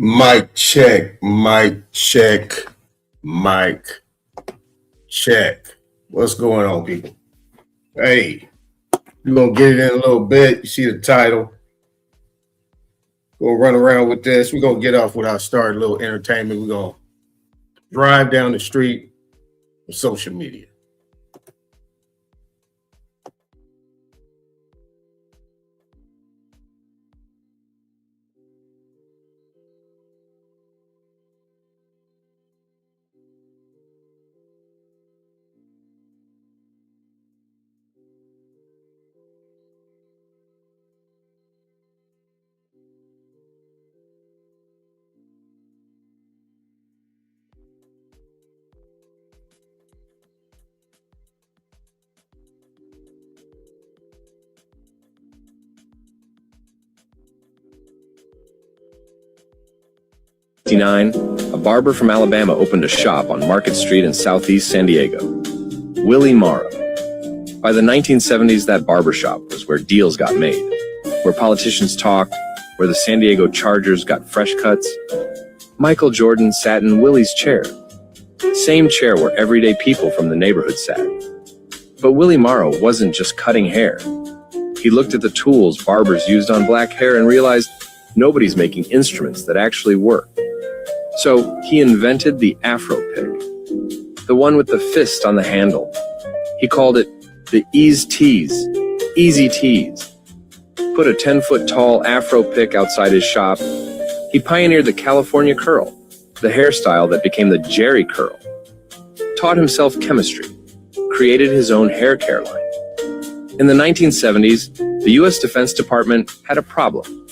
Mic check, mic check, mic check. What's going on, people? Hey, we're going to get it in a little bit. You see the title. We'll run around with this. We're going to get off with our start, a little entertainment. We're going to drive down the street with social media. A barber from Alabama opened a shop on Market Street in southeast San Diego. Willie Morrow. By the 1970s, that barber shop was where deals got made, where politicians talked, where the San Diego Chargers got fresh cuts. Michael Jordan sat in Willie's chair, same chair where everyday people from the neighborhood sat. But Willie Morrow wasn't just cutting hair. He looked at the tools barbers used on black hair and realized nobody's making instruments that actually work. So he invented the Afro pick, the one with the fist on the handle. He called it the Ease Tease, Easy Tease. Put a 10-foot tall Afro pick outside his shop. He pioneered the California curl, the hairstyle that became the Jerry curl. Taught himself chemistry, created his own hair care line. In the 1970s, the U.S. Defense Department had a problem.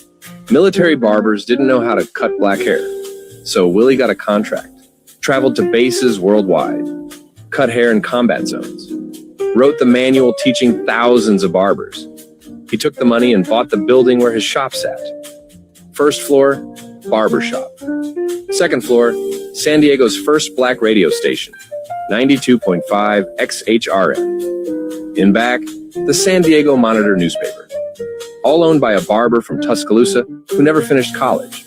Military barbers didn't know how to cut black hair. So Willie got a contract, traveled to bases worldwide, cut hair in combat zones, wrote the manual teaching thousands of barbers. He took the money and bought the building where his shop sat. First floor, barber shop. Second floor, San Diego's first black radio station, 92.5 XHRM. In back, the San Diego Monitor newspaper. All owned by a barber from Tuscaloosa who never finished college.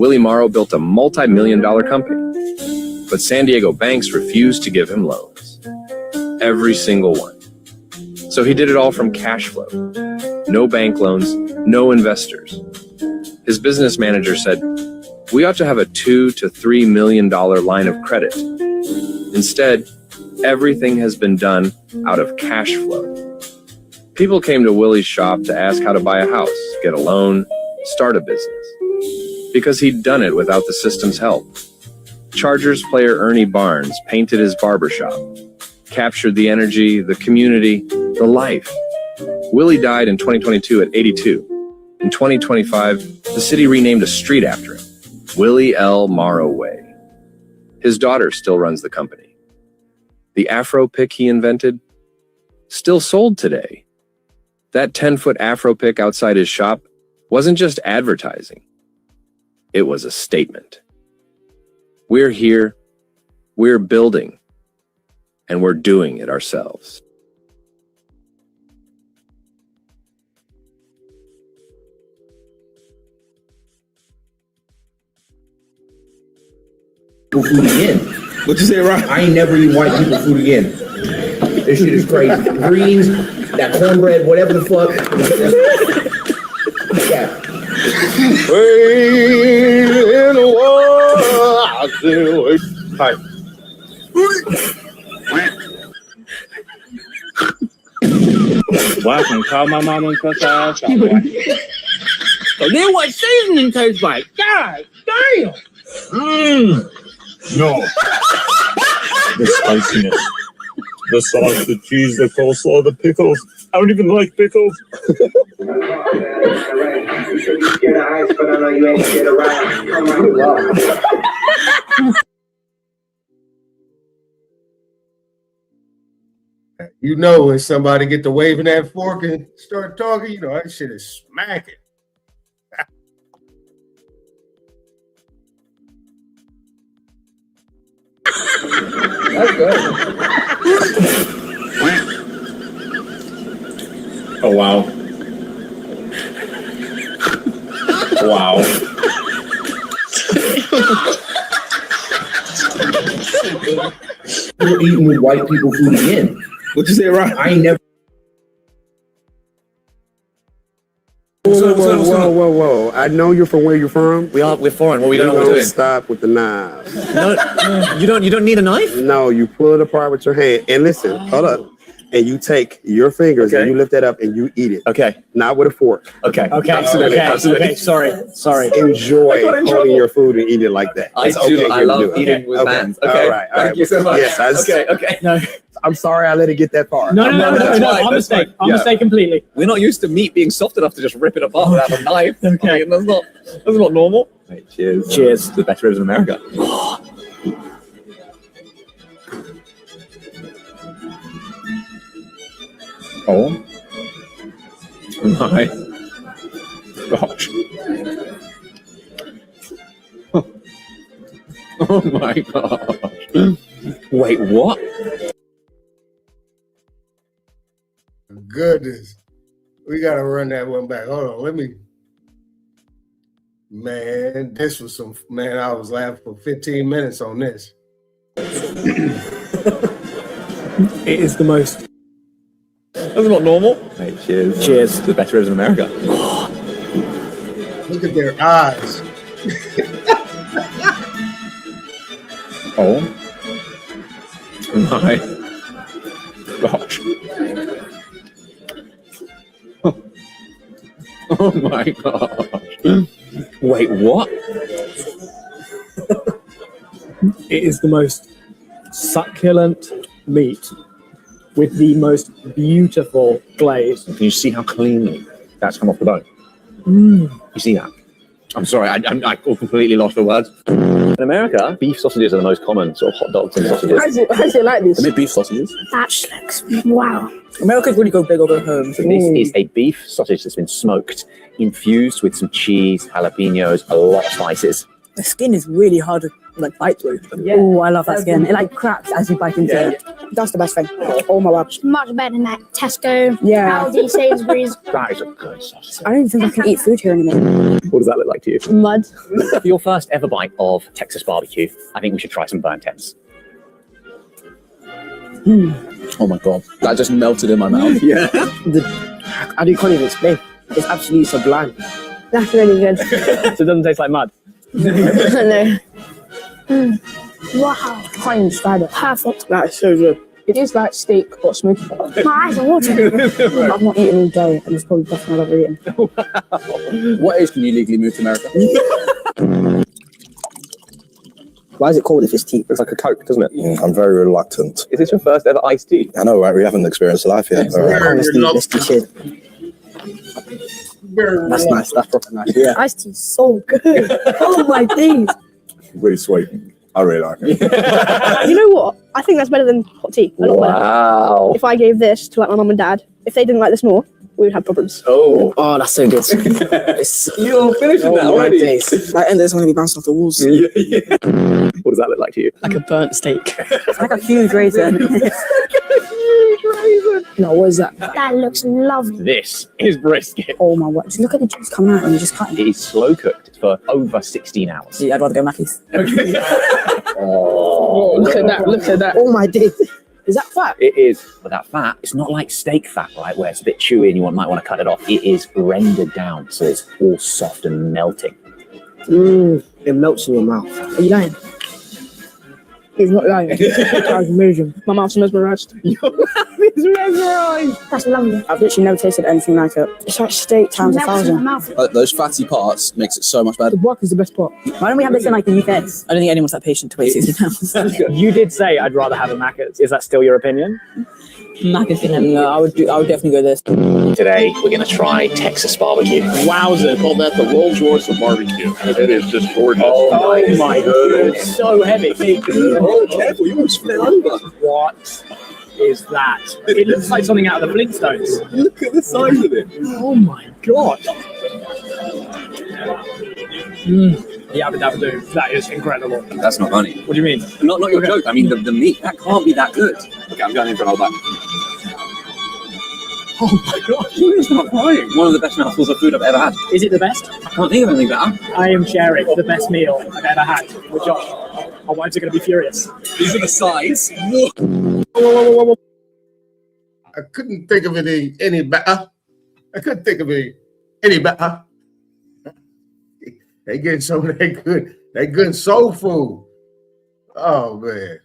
Willie Morrow built a multi-million-dollar company, but San Diego banks refused to give him loans. Every single one. So he did it all from cash flow. No bank loans, no investors. His business manager said, "We ought to have a $2 to $3 million line of credit." Instead, everything has been done out of cash flow. People came to Willie's shop to ask how to buy a house, get a loan, start a business. Because he'd done it without the system's help. Chargers player Ernie Barnes painted his barbershop, captured the energy, the community, the life. Willie died in 2022 at 82. In 2025, the city renamed a street after him, Willie L. Morrow Way. His daughter still runs the company. The Afro pick he invented, still sold today. That 10-foot Afro pick outside his shop wasn't just advertising. It was a statement. We're here, we're building, and we're doing it ourselves. Food again. What you say, Ryan? I ain't never eat white people food again. This shit is crazy. Greens, that cornbread, whatever the fuck. Yeah. In the war, I still wait. Hi. Well, I can call my mama and cuss her ass out. So then what seasoning tastes like? God damn! No. The spiciness. The sauce, the cheese, the coleslaw, the pickles. I don't even like pickles. You know when somebody get to waving that fork and start talking, you know, that shit is smacking. That's good. Oh, wow. Wow. You're eating with white people food again. What'd you say, Ryan? I ain't never. Whoa. I know you're from where you're from. We're foreign. Well, we don't know what we're doing. Stop with the knives. No, you don't need a knife? No, you pull it apart with your hand. And listen, hold up. And you take your fingers and you lift that up and you eat it. Okay. Not with a fork. Okay. Absolutely. Okay. Sorry. Enjoy holding your food and eat it like that. I love eating with hands. Okay. All right. Thank you so much. Yes. Okay. No. I'm sorry I let it get that far. No. Our mistake completely. We're not used to meat being soft enough to just rip it apart without a knife. Okay. I mean, that's not normal. Right, cheers. Cheers to the best ribs in America. Oh my gosh. Oh my gosh. Wait, what? Goodness. We gotta run that one back. Hold on, let me. Man, this was some man. I was laughing for 15 minutes on this. It is the most. That's not normal. Right, cheers. Cheers to the best ribs in America. Look at their eyes. Oh my gosh. Oh my gosh. Wait, what? It is the most succulent meat with the most beautiful glaze. Can you see how cleanly that's come off the bone? You see that? I'm sorry, I completely lost for words. In America, beef sausages are the most common sort of hot dogs and sausages. How do you like this? A bit beef sausages. That just looks wow. Americans really go big or go home. So this is a beef sausage that's been smoked, infused with some cheese, jalapenos, a lot of spices. The skin is really hard to bite through. Yeah. Oh, I love that skin. It cracks as you bite into it. That's the best thing. Oh my god. Much better than that Tesco, Yeah. Aldi, Sainsbury's. That is a good sausage. I don't even think I can eat food here anymore. What does that look like to you? Mud. For your first ever bite of Texas barbecue, I think we should try some burnt ends. Oh my god. That just melted in my mouth. Yeah. I can't even explain. It's absolutely sublime. That's really good. So it doesn't taste like mud. No. Wow. I can't even describe it. Perfect. That is so good. It is like steak but smoky. My eyes are watering. I've not eaten all day and it's probably the best thing I've ever eaten. What age can you legally move to America? Why is it called if it's tea? Looks like a Coke, doesn't it? I'm very reluctant. Is this your first ever iced tea? I know, right? We haven't experienced life yet. Honestly, let's be chill. That's nice. That's proper nice. Yeah. Iced tea is so good. Oh my days. Really sweet. I really like it. You know what? I think that's better than hot tea. A lot better. Wow. If I gave this to my mum and dad, if they didn't like this more, we would have problems. Oh. Oh, that's so good. It's, You're finishing that my already. days. That end is going to be bouncing off the walls. What does that look like to you? Like a burnt steak. It's like a huge raisin. No, what is that? That looks lovely. This is brisket. Oh my word. Just look at the juice coming out and you just cut it. It is slow cooked for over 16 hours. Yeah, I'd rather go Mackey's. Oh, Look at that. Look at that. Oh my days. Is that fat? it is. But that fat, it's not like steak fat, right, where it's a bit chewy and you might want to cut it off. It is rendered down, so it's all soft and melting. It melts in your mouth. Are you lying? He's not lying. That was amazing. My mouth's mesmerized. That's lovely. I've literally never tasted anything like it. It's like steak times Melts in my 1,000. mouth. Those fatty parts makes it so much better. The guac is the best part. Why don't we have this in the UK? I don't think anyone's that patient to wait 60 pounds. You did say I'd rather have a Macca's. Is that still your opinion? Maccas in No, I would definitely go this. Today, we're going to try Texas barbecue. Wowza. Call that the Rolls Royce of barbecue. It is just gorgeous. Oh my god. It's so heavy. Oh, careful, you won't spill over. What is that? It looks like something out of the Flintstones. Look at the size of it. Oh my god. Yeah, but that is incredible. That's not funny. What do you mean? Not your joke. I mean, the meat, that can't be that good. Okay, I'm going in for a whole bite. Oh my god, please stop crying. One of the best mouthfuls of food I've ever had. Is it the best? I can't think of anything better. I am sharing the best meal I've ever had with Josh. Our wives are going to be furious. These are the sides. I couldn't think of any better. I couldn't think of any better. They getting some of that good soul food. Oh man.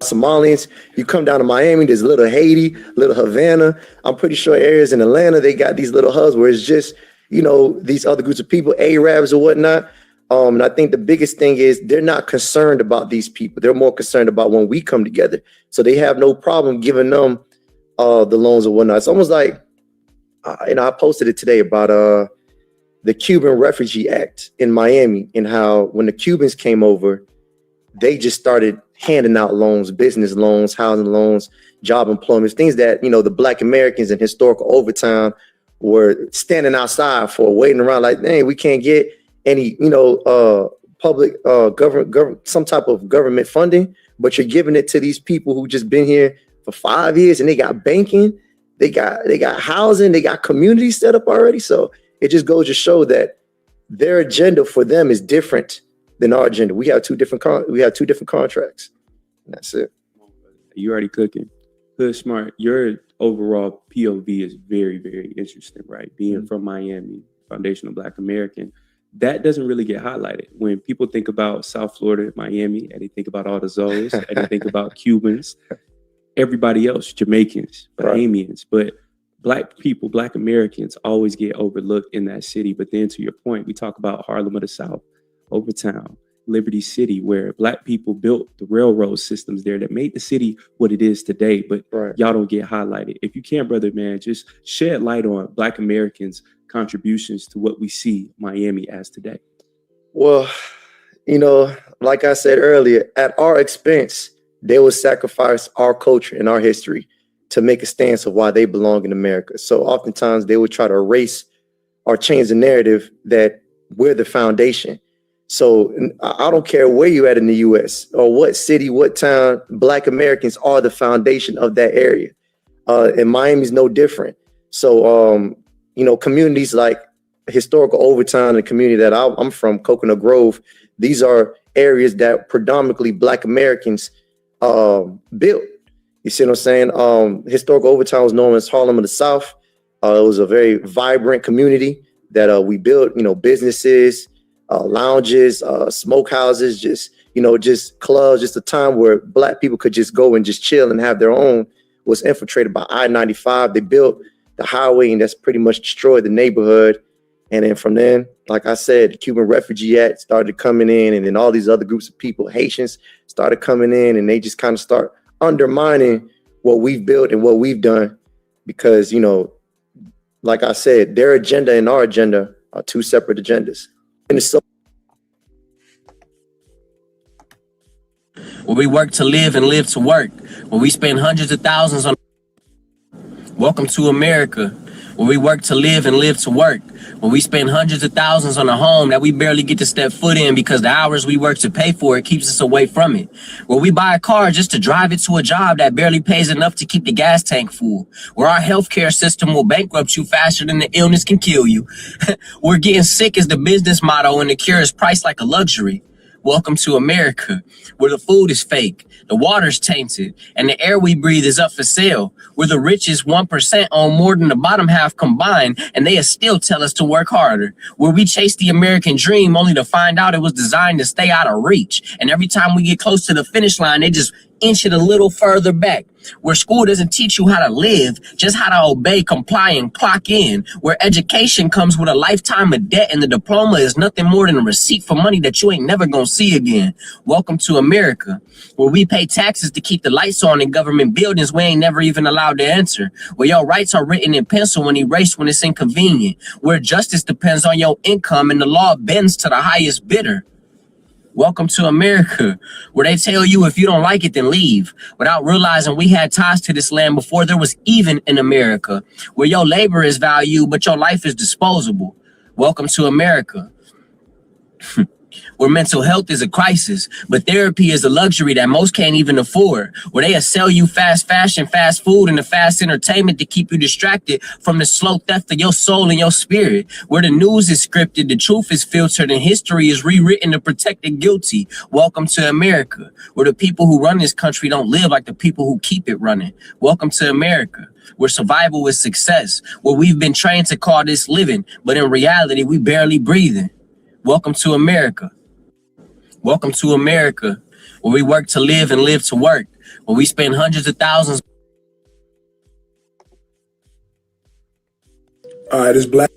Somalians, you come down to Miami, there's little Haiti, little Havana. I'm pretty sure areas in Atlanta, they got these little hubs where it's just, you know, these other groups of people, Arabs or whatnot. And I think the biggest thing is they're not concerned about these people. They're more concerned about when we come together. So they have no problem giving them the loans or whatnot. It's almost like, I posted it today about the Cuban Refugee Act in Miami, and how when the Cubans came over, they just started handing out loans, business loans, housing loans, job employments, things that, you know, the Black Americans in historical Overtown were standing outside for, waiting around like, dang, we can't get any, you know, public government, some type of government funding, but you're giving it to these people who just been here for 5 years, and they got banking, they got housing, they got communities set up already. So it just goes to show that their agenda for them is different than our agenda. We have two different contracts. And that's it. You already cooking. Hood Smart, your overall POV is very, very interesting, right? Being from Miami, foundational Black American, that doesn't really get highlighted. When people think about South Florida, Miami, and they think about all the Zoes, and they think about Cubans, everybody else, Jamaicans, Bahamians, but Black people, Black Americans always get overlooked in that city. But then to your point, we talk about Harlem of the South, Overtown, Liberty City, where Black people built the railroad systems there that made the city what it is today, but y'all don't get highlighted. If you can, brother, man, just shed light on Black Americans' contributions to what we see Miami as today. Well, you know, like I said earlier, at our expense, they will sacrifice our culture and our history to make a stance of why they belong in America. So oftentimes they would try to erase or change the narrative that we're the foundation. So I don't care where you're at in the US or what city, what town, Black Americans are the foundation of that area. And Miami's no different. So, you know, communities like historical Overtown, the community that I'm from, Coconut Grove, these are areas that predominantly Black Americans built. You see what I'm saying? Historical Overtown was known as Harlem of the South. It was a very vibrant community that we built, you know, businesses, lounges, smoke houses, just, you know, just clubs, just a time where Black people could just go and just chill and have their own. Was infiltrated by I-95. They built the highway, and that's pretty much destroyed the neighborhood. And then from then, like I said, the Cuban Refugee Act started coming in, and then all these other groups of people, Haitians, started coming in, and they just kind of start undermining what we've built and what we've done, because, you know, like I said, their agenda and our agenda are two separate agendas. And it's so where we work to live and live to work, where we spend hundreds of thousands on. Welcome to America, where we work to live and live to work, where we spend hundreds of thousands on a home that we barely get to step foot in because the hours we work to pay for it keeps us away from it, where we buy a car just to drive it to a job that barely pays enough to keep the gas tank full, where our healthcare system will bankrupt you faster than the illness can kill you. We're getting sick is the business motto, and the cure is priced like a luxury. Welcome to America, where the food is fake, the water's tainted, and the air we breathe is up for sale, where the richest 1% own more than the bottom half combined, and they still tell us to work harder, where we chase the American dream only to find out it was designed to stay out of reach, and every time we get close to the finish line, they just inch it a little further back, where school doesn't teach you how to live, just how to obey, comply, and clock in, where education comes with a lifetime of debt and the diploma is nothing more than a receipt for money that you ain't never gonna see again. Welcome to America, where we pay taxes to keep the lights on in government buildings we ain't never even allowed to enter, where your rights are written in pencil and erased when it's inconvenient, where justice depends on your income and the law bends to the highest bidder. Welcome to America, where they tell you if you don't like it, then leave, without realizing we had ties to this land before there was even an America, where your labor is valued, but your life is disposable. Welcome to America. where mental health is a crisis, but therapy is a luxury that most can't even afford, where they sell you fast fashion, fast food, and the fast entertainment to keep you distracted from the slow theft of your soul and your spirit, where the news is scripted, the truth is filtered, and history is rewritten to protect the guilty. Welcome to America, where the people who run this country don't live like the people who keep it running. Welcome to America, where survival is success, where we've been trained to call this living, but in reality, we barely breathing. Welcome to America. Welcome to America, where we work to live and live to work, where we spend hundreds of thousands. All right, it's Black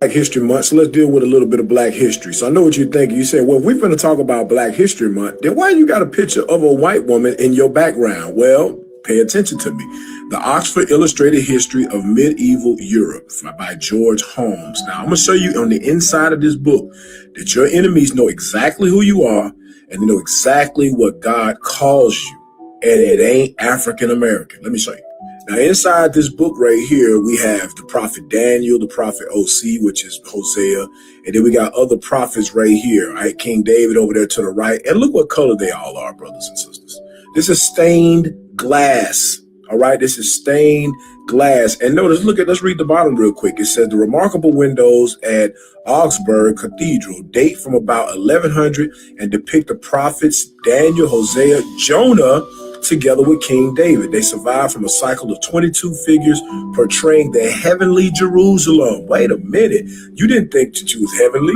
History Month, so let's deal with a little bit of Black history. So I know what you're thinking. You say, well, if we're going to talk about Black History Month, then why you got a picture of a white woman in your background? Well, pay attention to me. The Oxford Illustrated History of Medieval Europe by George Holmes. Now, I'm going to show you on the inside of this book that your enemies know exactly who you are and they know exactly what God calls you. And it ain't African American. Let me show you. Now, inside this book right here, we have the prophet Daniel, the prophet OC, which is Hosea. And then we got other prophets right here, right? King David over there to the right. And look what color they all are, brothers and sisters. This is stained glass. All right, this is stained glass. And notice, let's read the bottom real quick. It says the remarkable windows at Augsburg Cathedral date from about 1100 and depict the prophets Daniel, Hosea, Jonah, together with King David. They survived from a cycle of 22 figures portraying the heavenly Jerusalem. Wait a minute. You didn't think that you was heavenly.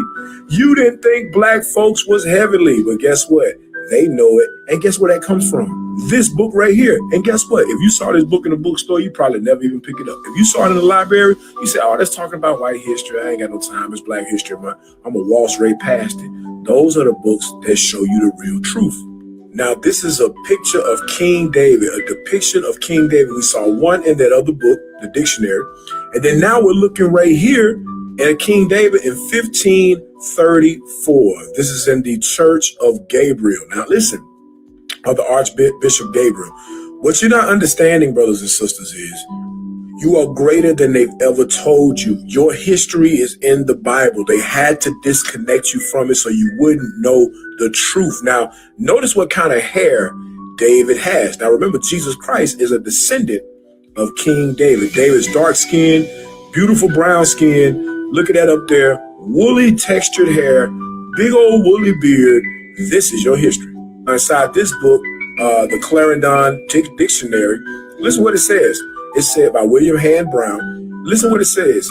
You didn't think black folks was heavenly. But guess what? They know it. And guess where that comes from? This book right here. And guess what? If you saw this book in a bookstore, you probably never even pick it up. If you saw it in the library, you say, oh, that's talking about white history. I ain't got no time. It's Black History Month. I'm going to waltz right past it. Those are the books that show you the real truth. Now, this is a picture of King David, a depiction of King David. We saw one in that other book, the dictionary. And then now we're looking right here at King David in 1534. This is in the Church of Gabriel. Now, listen, of the Archbishop Gabriel. What you're not understanding, brothers and sisters, is you are greater than they've ever told you. Your history is in the Bible. They had to disconnect you from it so you wouldn't know the truth. Now, notice what kind of hair David has. Now, remember, Jesus Christ is a descendant of King David. David's dark skin, beautiful brown skin. Look at that up there. Woolly textured hair, big old woolly beard. This is your history. Inside this book, the Clarendon Dictionary, listen what it says. It's said by William Hand Brown. Listen what it says.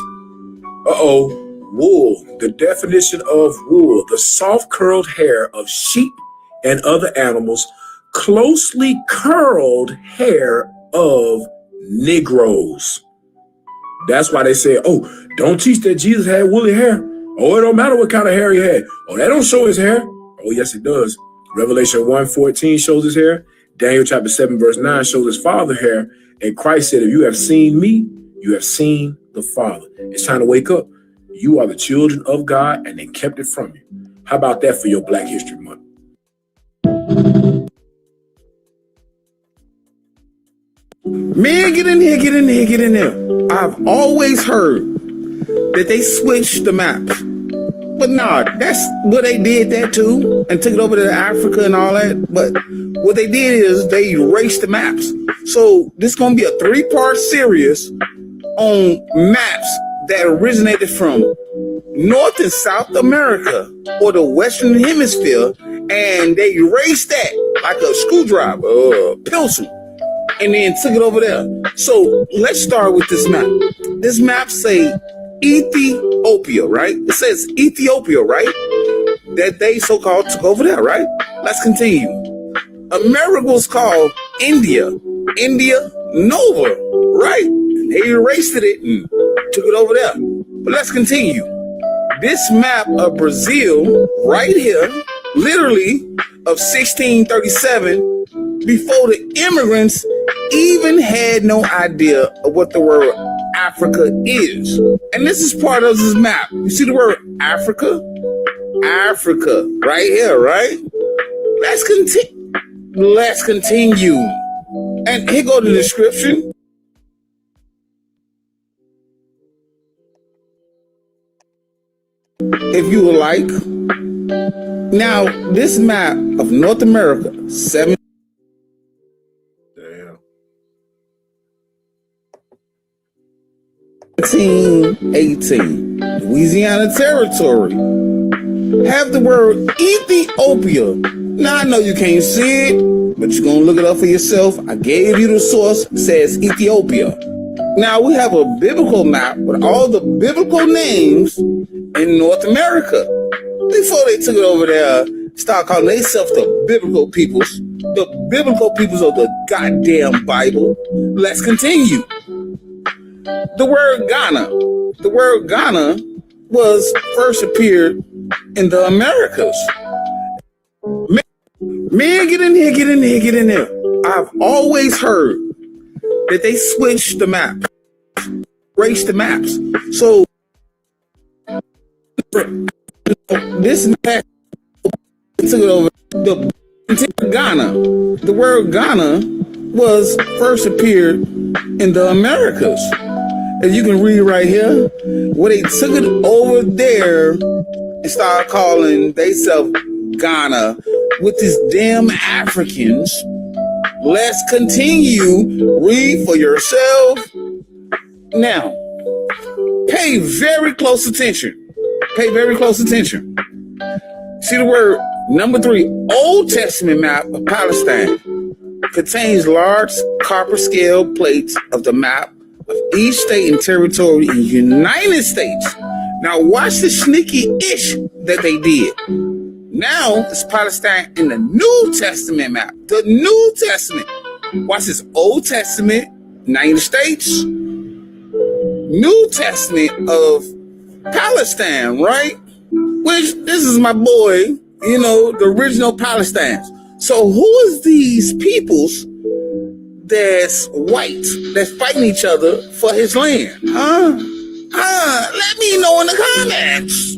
Wool. The definition of wool, the soft curled hair of sheep and other animals, closely curled hair of Negroes. That's why they say, oh, don't teach that Jesus had woolly hair. Oh, it don't matter what kind of hair he had. Oh, that don't show his hair. Oh, yes, it does. Revelation 1:14 shows his hair. Daniel chapter 7 verse 9 shows his father's hair. And Christ said, if you have seen me, you have seen the Father. It's time to wake up. You are the children of God, and they kept it from you. How about that for your Black History Month? Man, get in here, get in there, get in there. I've always heard that they switched the maps. But nah, that's what they did that too, and took it over to Africa and all that. But what they did is they erased the maps. So this is going to be a 3-part series on maps that originated from North and South America or the Western Hemisphere, and they erased that like a screwdriver or a pencil, and then took it over there. So let's start with this map. This map say Ethiopia, right? It says Ethiopia, right? That they so-called took over there, right? Let's continue. America was called India Nova, right? They erased it and took it over there. But let's continue. This map of Brazil right here, literally of 1637, before the immigrants even had no idea of what the word Africa is. And this is part of this map. You see the word Africa? Africa, right here, right? Let's continue. And here go the description. If you would like, Now, this map of North America, 1718, Louisiana Territory, have the word Ethiopia. Now, I know you can't see it, but you're going to look it up for yourself. I gave you the source, it says Ethiopia. Now, we have a biblical map with all the biblical names in North America. Before they took it over there, start calling themselves the biblical peoples. The biblical peoples of the goddamn Bible. Let's continue. The word Ghana was first appeared in the Americas. Man, get in here. I've always heard that they switched the map, erased the maps. So this map took it over. The word Ghana was first appeared in the Americas. As you can read right here, where they took it over there and started calling themselves Ghana with these damn Africans. Let's continue. Read for yourself. Now, pay very close attention. See the word number 3, Old Testament map of Palestine contains large copper scale plates of the map of each state and territory in the United States. Now watch the sneaky-ish that they did. Now it's Palestine in the New Testament map. The New Testament. Watch this. Old Testament, United States. New Testament of Palestine, right? Which, this is my boy, the original Palestinians. So who is these peoples that's white, that's fighting each other for his land? Let me know in the comments.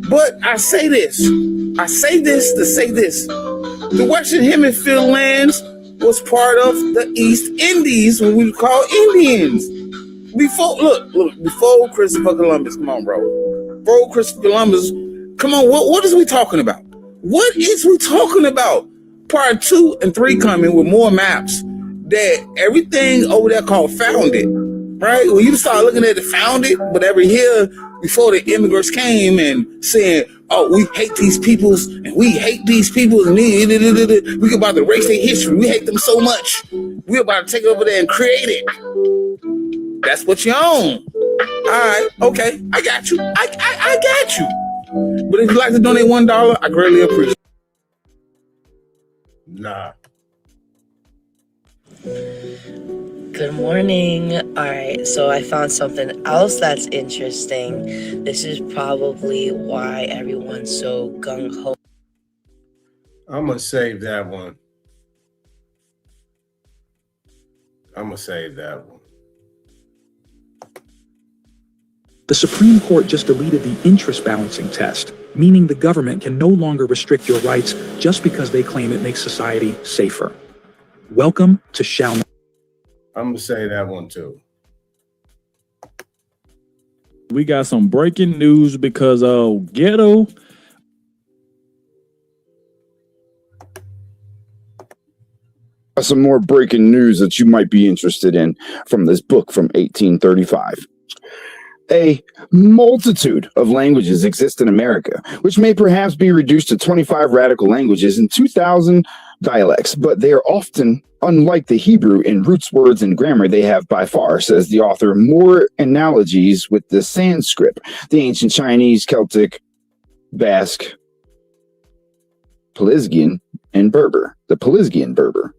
But I say this to say this. The Western Hemisphere lands was part of the East Indies, what we call Indians. Before Christopher Columbus, come on, bro. Before Christopher Columbus, come on, what is we talking about? What is we talking about? Part 2 and 3 coming with more maps that everything over there called founded, right? When you start looking at the founded, whatever here, before the immigrants came and saying, oh, we hate these peoples and we hate these peoples and we about to erase their history. We hate them so much. We're about to take it over there and create it. That's what you own. All right, okay, I got you. I got you. But if you'd like to donate $1, I greatly appreciate it. Nah. Good morning. All right, so I found something else that's interesting. This is probably why everyone's so gung-ho. I'm going to save that one. The Supreme Court just deleted the interest balancing test, meaning the government can no longer restrict your rights just because they claim it makes society safer. Welcome to Shall. I'm going to say that one too. We got some breaking news because Ghetto. Some more breaking news that you might be interested in from this book from 1835. A multitude of languages exist in America, which may perhaps be reduced to 25 radical languages and 2,000 dialects, but they are often unlike the Hebrew in roots, words, and grammar. They have by far, says the author, more analogies with the Sanskrit, the ancient Chinese, Celtic, Basque, Pelasgian, and Berber. The Pelasgian Berber.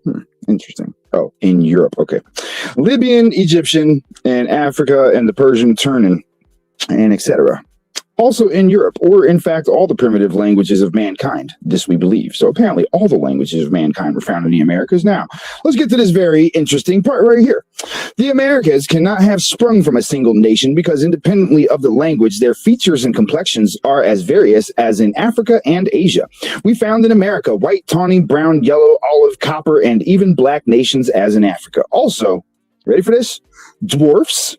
Interesting. Oh, in Europe. Okay. Libyan, Egyptian, and Africa, and the Persian Turnan, and etc. Also in Europe, or in fact, all the primitive languages of mankind. This we believe. So apparently all the languages of mankind were found in the Americas. Now, let's get to this very interesting part right here. The Americas cannot have sprung from a single nation because independently of the language, their features and complexions are as various as in Africa and Asia. We found in America white, tawny, brown, yellow, olive, copper, and even black nations as in Africa. Also, ready for this? Dwarfs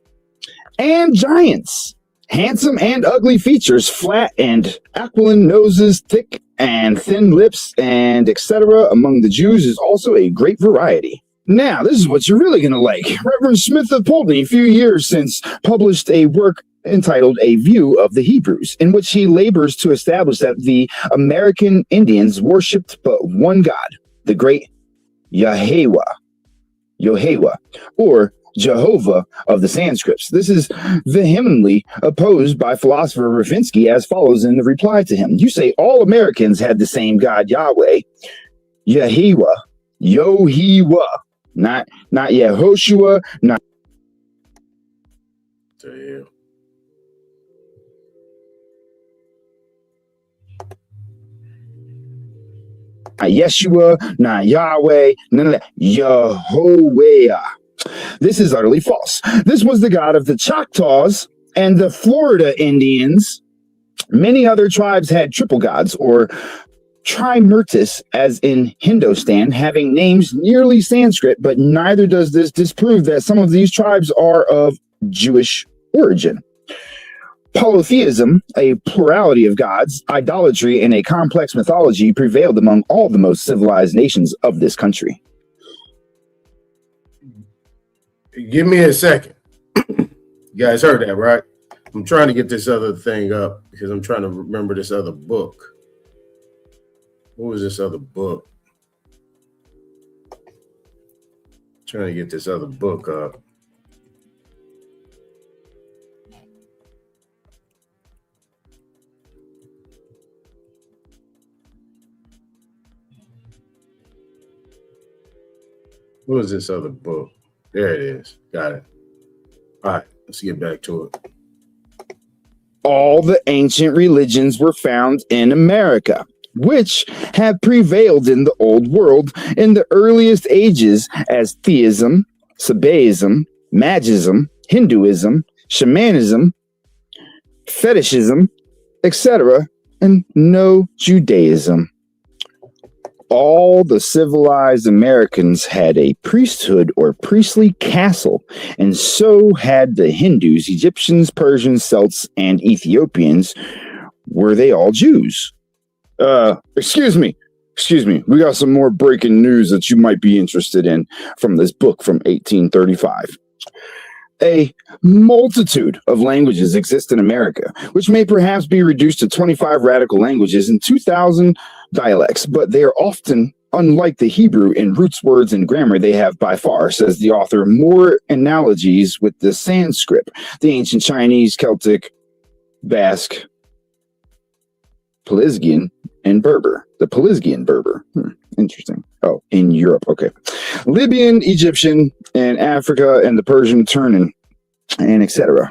and giants. Handsome and ugly features, flat and aquiline noses, thick and thin lips, and etc. among the Jews is also a great variety. Now, this is what you're really going to like. Reverend Smith of Poultney, a few years since, published a work entitled A View of the Hebrews, in which he labors to establish that the American Indians worshipped but one God, the great Yahweh, or Jehovah of the Sanskrits. This is vehemently opposed by philosopher Ravinsky as follows in the reply to him. You say all Americans had the same God, Yahweh, Yahiwah, Yohiwa, not Yehoshua, not Yeshua, not Yahweh, none of that. Yehovah. This is utterly false. This was the god of the Choctaws and the Florida Indians. Many other tribes had triple gods, or trimurtis, as in Hindustan, having names nearly Sanskrit, but neither does this disprove that some of these tribes are of Jewish origin. Polytheism, a plurality of gods, idolatry, and a complex mythology prevailed among all the most civilized nations of this country. Give me a second. You guys heard that, right? I'm trying to get this other thing up because I'm trying to remember this other book. What was this other book? Trying to get this other book up. What was this other book? There it is. Got it. All right, let's get back to it. All the ancient religions were found in America, which have prevailed in the old world in the earliest ages as theism, Sabaism, Magism, Hinduism, Shamanism, Fetishism, etc., and no Judaism. All the civilized Americans had a priesthood or priestly castle, and so had the Hindus, Egyptians, Persians, Celts, and Ethiopians. Were they all Jews? Excuse me. We got some more breaking news that you might be interested in from this book from 1835. A multitude of languages exist in America, which may perhaps be reduced to 25 radical languages and 2,000 dialects, but they are often, unlike the Hebrew in roots, words, and grammar, they have by far, says the author, more analogies with the Sanskrit, the ancient Chinese, Celtic, Basque, Pelasgian, and Berber. The Pelasgian Berber. Interesting. Oh, in Europe. Okay. Libyan, Egyptian, and Africa, and the Persian Turnan, and etc.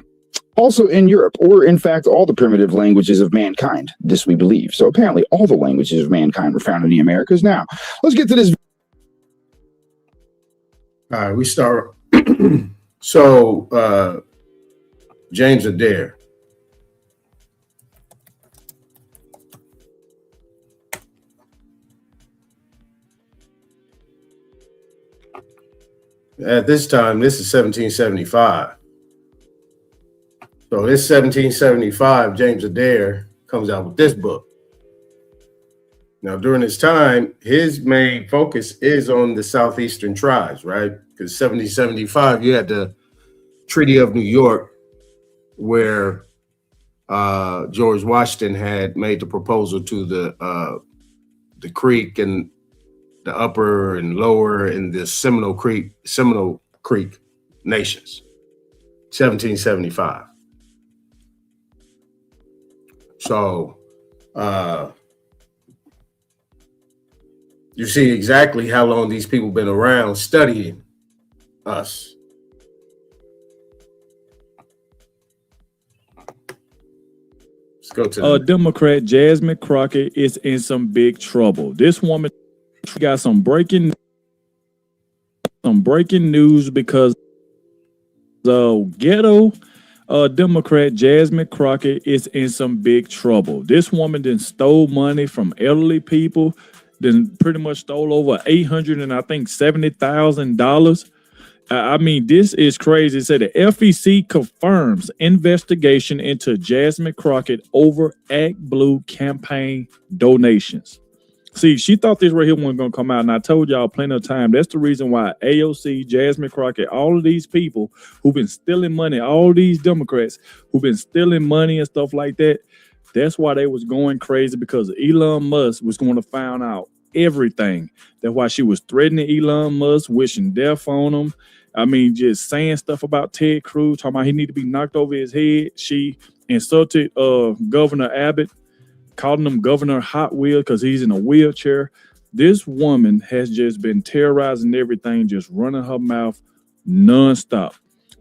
Also in Europe, or in fact, all the primitive languages of mankind. This we believe. So apparently all the languages of mankind were found in the Americas. Now, let's get to this. All right, we start. So, James Adair. At this time, this is 1775. So this 1775, James Adair comes out with this book. Now, during this time, his main focus is on the southeastern tribes, right? Because 1775, you had the Treaty of New York, where George Washington had made the proposal to the Creek and the upper and lower and the Seminole Creek nations. 1775. So you see exactly how long these people been around studying us. Let's go to Democrat Jasmine Crockett is in some big trouble. This woman got some breaking news because the ghetto Democrat Jasmine Crockett is in some big trouble. This woman then stole money from elderly people, then pretty much stole over $870,000. I mean, this is crazy. It said the FEC confirms investigation into Jasmine Crockett over Act Blue campaign donations. See, she thought this right here wasn't going to come out, and I told y'all plenty of time. That's the reason why AOC, Jasmine Crockett, all of these people who've been stealing money, all these Democrats who've been stealing money and stuff like that, that's why they was going crazy, because Elon Musk was going to find out everything. That's why she was threatening Elon Musk, wishing death on him. I mean, just saying stuff about Ted Cruz, talking about he need to be knocked over his head. She insulted Governor Abbott, calling him Governor Hot Wheel because he's in a wheelchair. This woman has just been terrorizing everything, just running her mouth nonstop.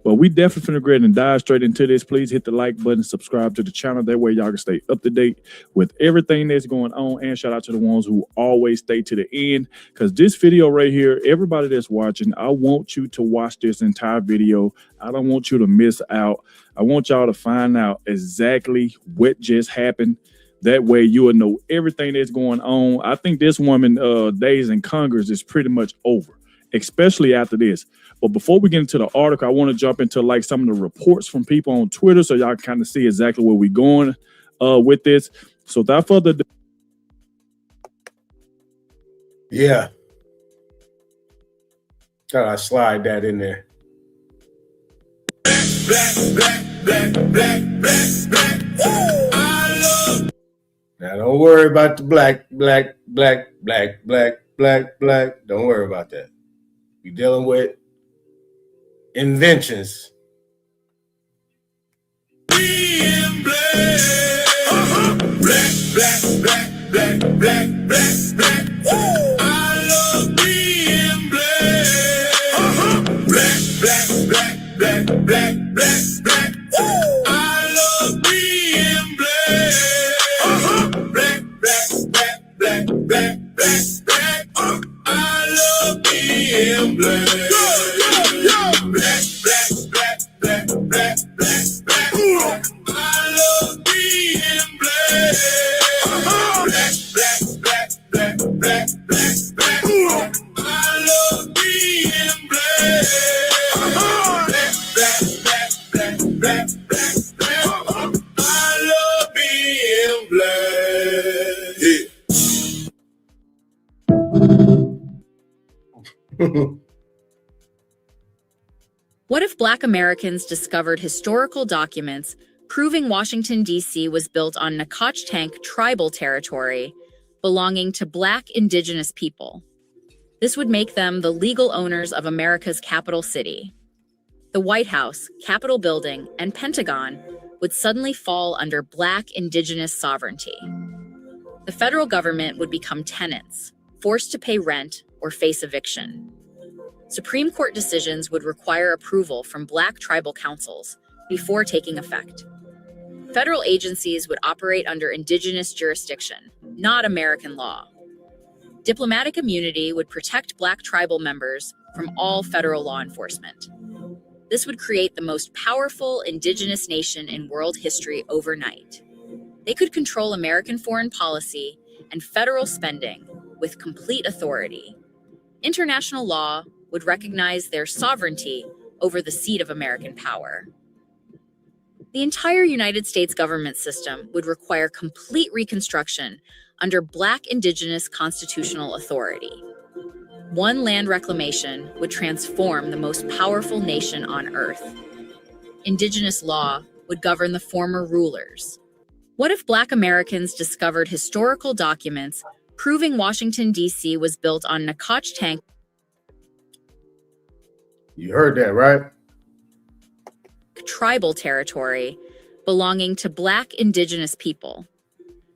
But we definitely finna go ahead and dive straight into this. Please hit the like button, subscribe to the channel. That way y'all can stay up to date with everything that's going on. And shout out to the ones who always stay to the end, because this video right here, everybody that's watching, I want you to watch this entire video. I don't want you to miss out. I want y'all to find out exactly what just happened. That way you will know everything that's going on. I think this woman days in Congress is pretty much over, especially after this. But before we get into the article, I want to jump into like some of the reports from people on Twitter so y'all kind of see exactly where we're going with this. So without further ado. Yeah. Gotta slide that in there. Now don't worry about the black. Don't worry about that. You're dealing with inventions. What if Black Americans discovered historical documents proving Washington, D.C. was built on Nacotchtank tribal territory belonging to Black indigenous people? This would make them the legal owners of America's capital city. The White House, Capitol Building, and Pentagon would suddenly fall under Black indigenous sovereignty. The federal government would become tenants, forced to pay rent or face eviction. Supreme Court decisions would require approval from Black tribal councils before taking effect. Federal agencies would operate under indigenous jurisdiction, not American law. Diplomatic immunity would protect Black tribal members from all federal law enforcement. This would create the most powerful indigenous nation in world history overnight. They could control American foreign policy and federal spending with complete authority. International law would recognize their sovereignty over the seat of American power. The entire United States government system would require complete reconstruction under Black indigenous constitutional authority. One land reclamation would transform the most powerful nation on earth. Indigenous law would govern the former rulers. What if Black Americans discovered historical documents proving Washington, D.C. was built on Nacotchtank? You heard that, right? Tribal territory belonging to Black indigenous people.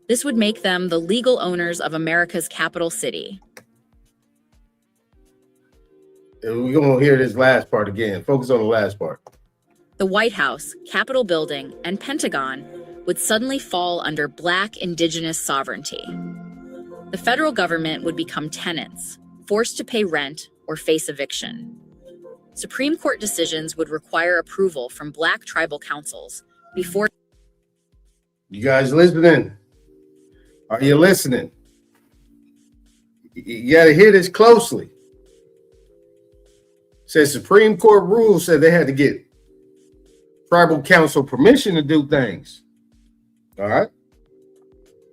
This would make them the legal owners of America's capital city. And we're going to hear this last part again. Focus on the last part. The White House, Capitol Building, and Pentagon would suddenly fall under Black indigenous sovereignty. The federal government would become tenants, forced to pay rent or face eviction. Supreme Court decisions would require approval from Black tribal councils before. You guys listening? Are you listening? You got to hear this closely. Says Supreme Court rule said they had to get tribal council permission to do things. All right.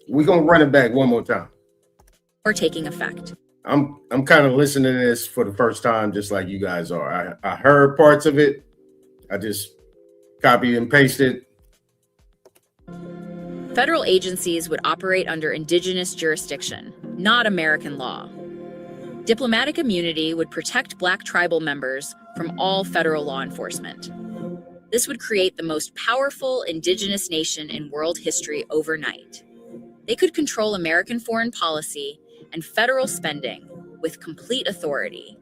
We're gonna run it back one more time. Or taking effect. I'm kind of listening to this for the first time, just like you guys are. I heard parts of it. I just copied and pasted. Federal agencies would operate under indigenous jurisdiction, not American law. Diplomatic immunity would protect Black tribal members from all federal law enforcement. This would create the most powerful indigenous nation in world history overnight. They could control American foreign policy and federal spending with complete authority.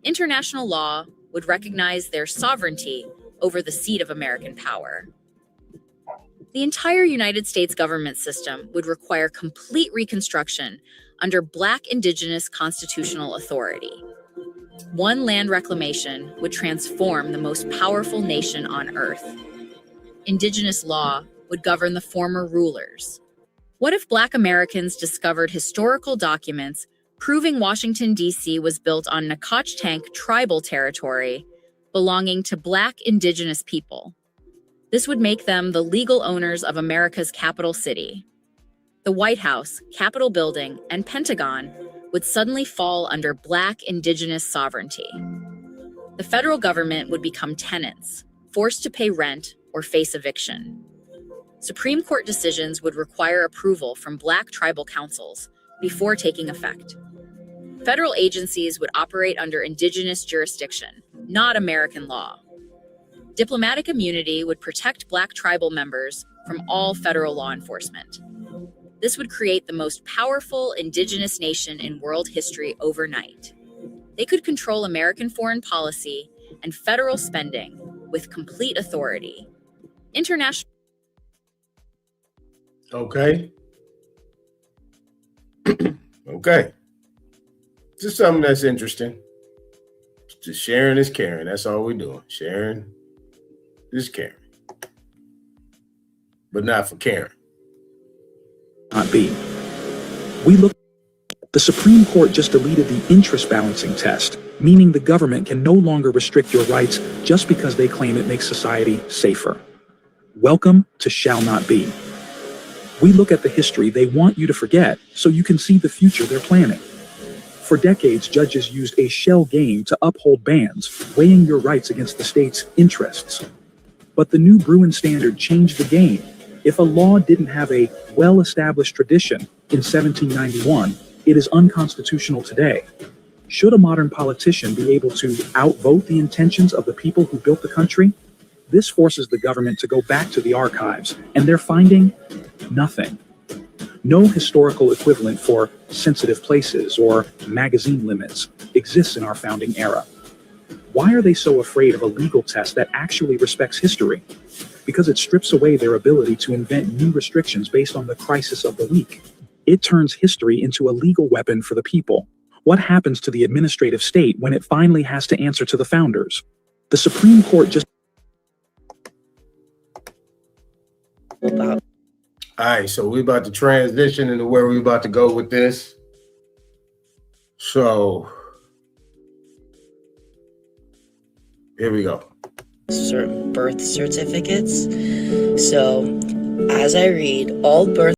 International law would recognize their sovereignty over the seat of American power. The entire United States government system would require complete reconstruction under Black indigenous constitutional authority. One land reclamation would transform the most powerful nation on earth. Indigenous law would govern the former rulers. What if Black Americans discovered historical documents proving Washington, D.C. was built on Nacotchtank tribal territory belonging to Black indigenous people? This would make them the legal owners of America's capital city. The White House, Capitol Building, and Pentagon would suddenly fall under Black indigenous sovereignty. The federal government would become tenants, forced to pay rent or face eviction. Supreme Court decisions would require approval from Black tribal councils before taking effect. Federal agencies would operate under indigenous jurisdiction, not American law. Diplomatic immunity would protect Black tribal members from all federal law enforcement. This would create the most powerful indigenous nation in world history overnight. They could control American foreign policy and federal spending with complete authority. International. Okay. Okay. Just something that's interesting. Just sharing is caring. That's all we're doing. Sharing is caring. But not for caring. Not be. The Supreme Court just deleted the interest balancing test, meaning the government can no longer restrict your rights just because they claim it makes society safer. Welcome to Shall Not Be. We look at the history they want you to forget so you can see the future they're planning. For decades, judges used a shell game to uphold bans, weighing your rights against the state's interests. But the new Bruin standard changed the game. If a law didn't have a well-established tradition in 1791, it is unconstitutional today. Should a modern politician be able to outvote the intentions of the people who built the country? This forces the government to go back to the archives, and they're finding nothing. No historical equivalent for sensitive places or magazine limits exists in our founding era. Why are they so afraid of a legal test that actually respects history? Because it strips away their ability to invent new restrictions based on the crisis of the week. It turns history into a legal weapon for the people. What happens to the administrative state when it finally has to answer to the founders? The Supreme Court just... All right, so we're about to transition into where we're about to go with this. So, here we go. Certain birth certificates. So, as I read, all birth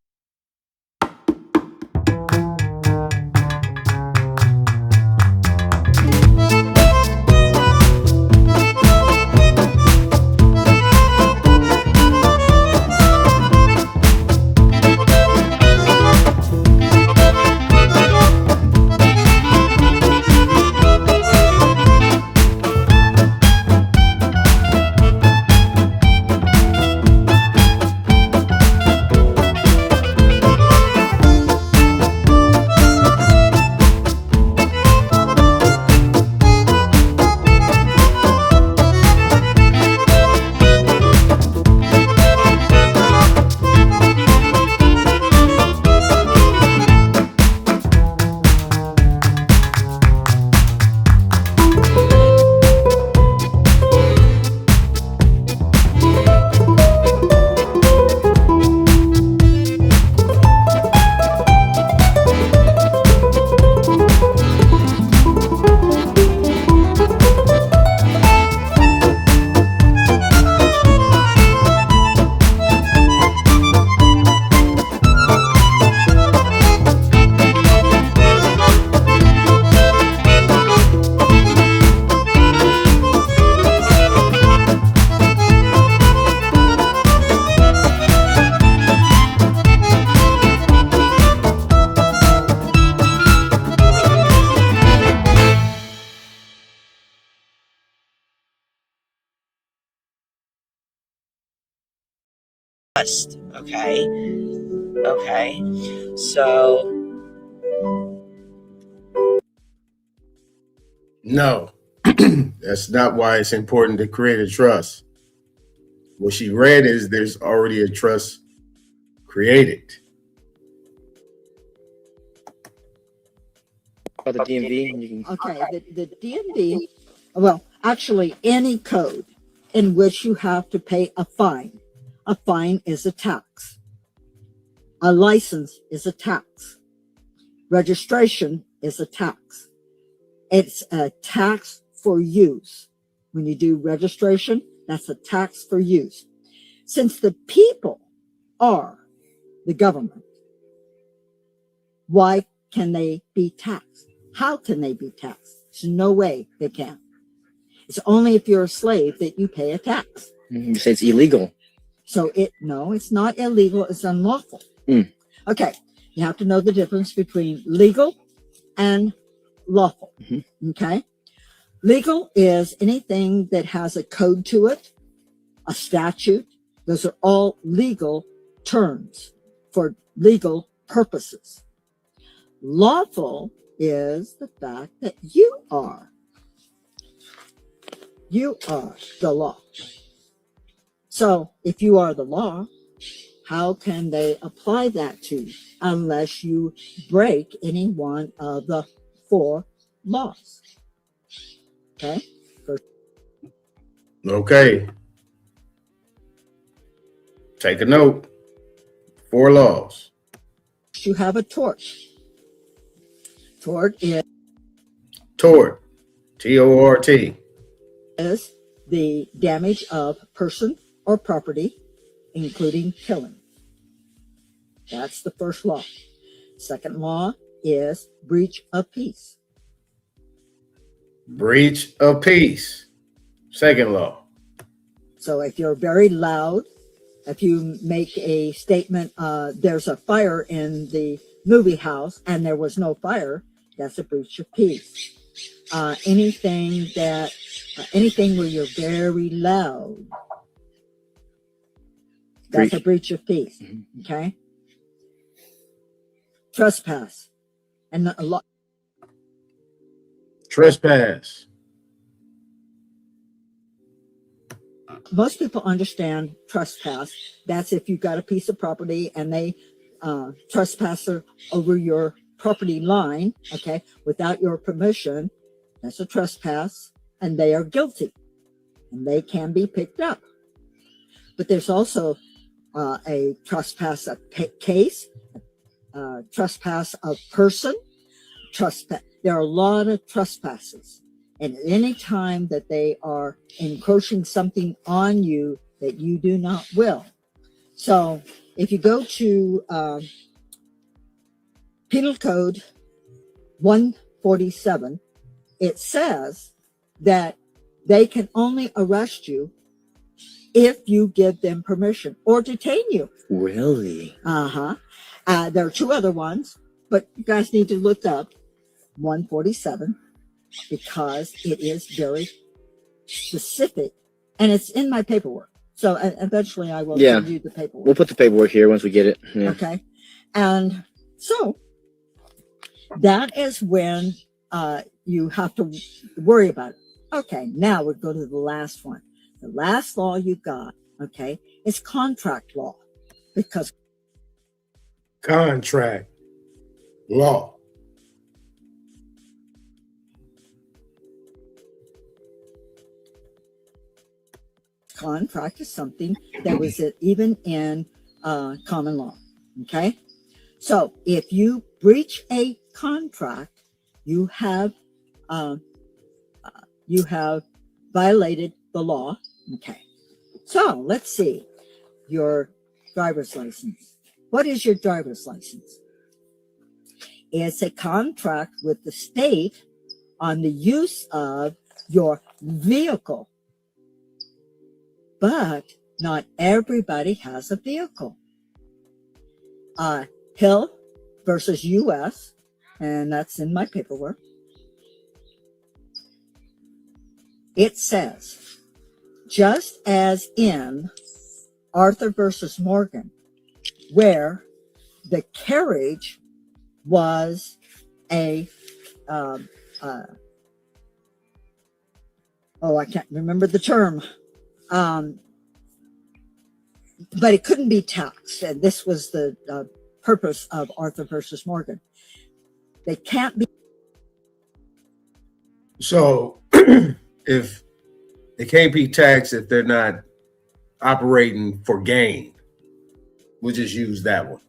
trust. Okay. So No, that's not why it's important to create a trust. What she read is there's already a trust created. About the DMV, you can Okay, the DMV, well, actually any code in which you have to pay a fine. A fine is a tax. A license is a tax. Registration is a tax. It's a tax for use. When you do registration, that's a tax for use. Since the people are the government, why can they be taxed? How can they be taxed? There's no way they can. It's only if you're a slave that you pay a tax. you say it's illegal. So no, it's not illegal, it's unlawful. Okay, you have to know the difference between legal and lawful. Okay, legal is anything that has a code to it, a statute. Those are all legal terms for legal purposes. Lawful is the fact that you are the law. So if you are the law, how can they apply that to you unless you break any one of the 4 laws? Okay. Okay. Take a note. 4 laws. You have a tort. Tort is Tort. T-O-R-T. Is the damage of person or property, including killing. That's the first law. Second law is breach of peace. Breach of peace. Second law. So if you're very loud, if you make a statement, there's a fire in the movie house and there was no fire, that's a breach of peace. Anything where you're very loud, that's a breach of peace. Okay. Trespass. And a lot. Trespass. Most people understand trespass. That's if you got a piece of property and they trespass over your property line, okay, without your permission. That's a trespass, and they are guilty, and they can be picked up. But there's also a trespass of case, trespass of person, trespass. There are a lot of trespasses, and at any time that they are encroaching something on you that you do not will. So if you go to Penal Code 147, it says that they can only arrest you if you give them permission or detain you. Really? There are 2 other ones, but you guys need to look up 147 because it is very specific and it's in my paperwork. So eventually I will send you the paperwork. We'll put the paperwork here once we get it. Yeah. Okay. And so that is when you have to worry about it. Okay, now we'll go to the last one. The last law you got, okay, is contract law. Because contract law. Contract is something that was even in common law. Okay, so if you breach a contract, you have violated the law. Okay, so let's see your driver's license. What is your driver's license? It's a contract with the state on the use of your vehicle. But not everybody has a vehicle. Hill versus U.S., and that's in my paperwork. It says, just as in Arthur versus Morgan, where the carriage was a I can't remember the term, but it couldn't be taxed, and this was the purpose of Arthur versus Morgan. They can't be. So if they can't be taxed if they're not operating for gain, we'll just use that one.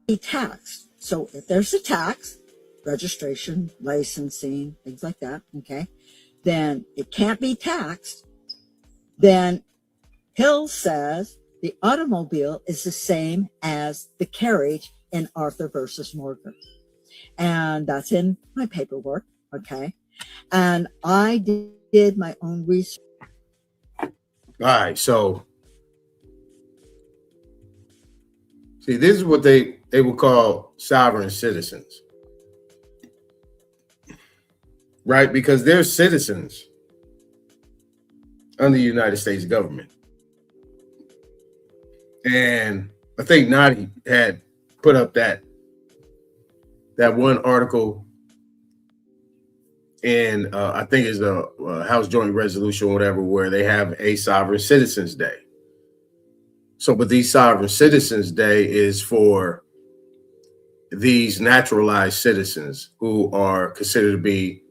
Be taxed. So if there's a tax, registration, licensing, things like that, okay, then it can't be taxed. Then Hill says the automobile is the same as the carriage in Arthur versus Morgan. And that's in my paperwork, okay? And I did my own research. All right, so see, this is what they would call sovereign citizens, right? Because they're citizens under the United States government. And I think Nadi had put up that one article in, I think it's the House Joint Resolution, whatever, where they have a Sovereign Citizens Day. So, but these Sovereign Citizens Day is for these naturalized citizens who are considered to be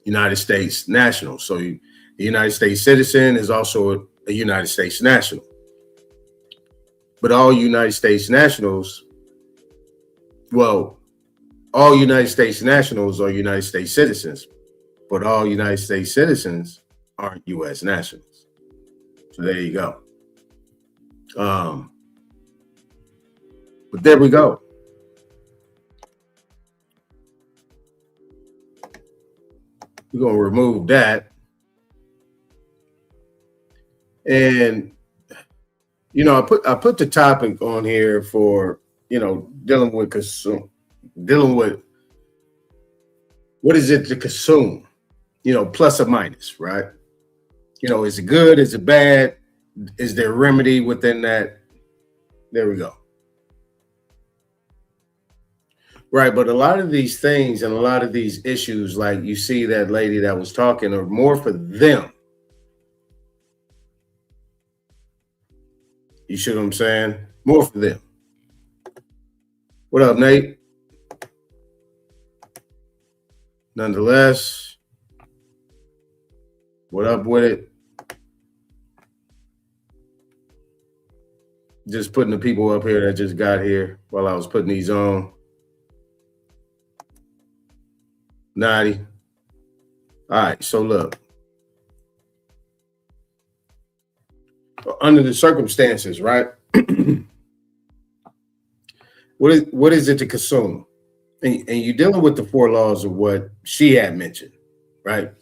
United States nationals. So the United States citizen is also a United States national. But all United States nationals, well, all United States nationals are United States citizens, but all United States citizens aren't U.S. nationals. So there you go. But there we go. We're going to remove that. And, you know, I put the topic on here for, you know, dealing with what is it to consume, you know, plus or minus, right? You know, is it good? Is it bad? Is there a remedy within that? There we go. Right, but a lot of these things and a lot of these issues, like you see that lady that was talking, are more for them. You see what I'm saying? More for them. What up, Nate? Nonetheless, what up with it? Just putting the people up here that just got here while I was putting these on. Naughty. All right, so look. Under the circumstances, right? What is it to consume? And you're dealing with the 4 laws of what she had mentioned, right?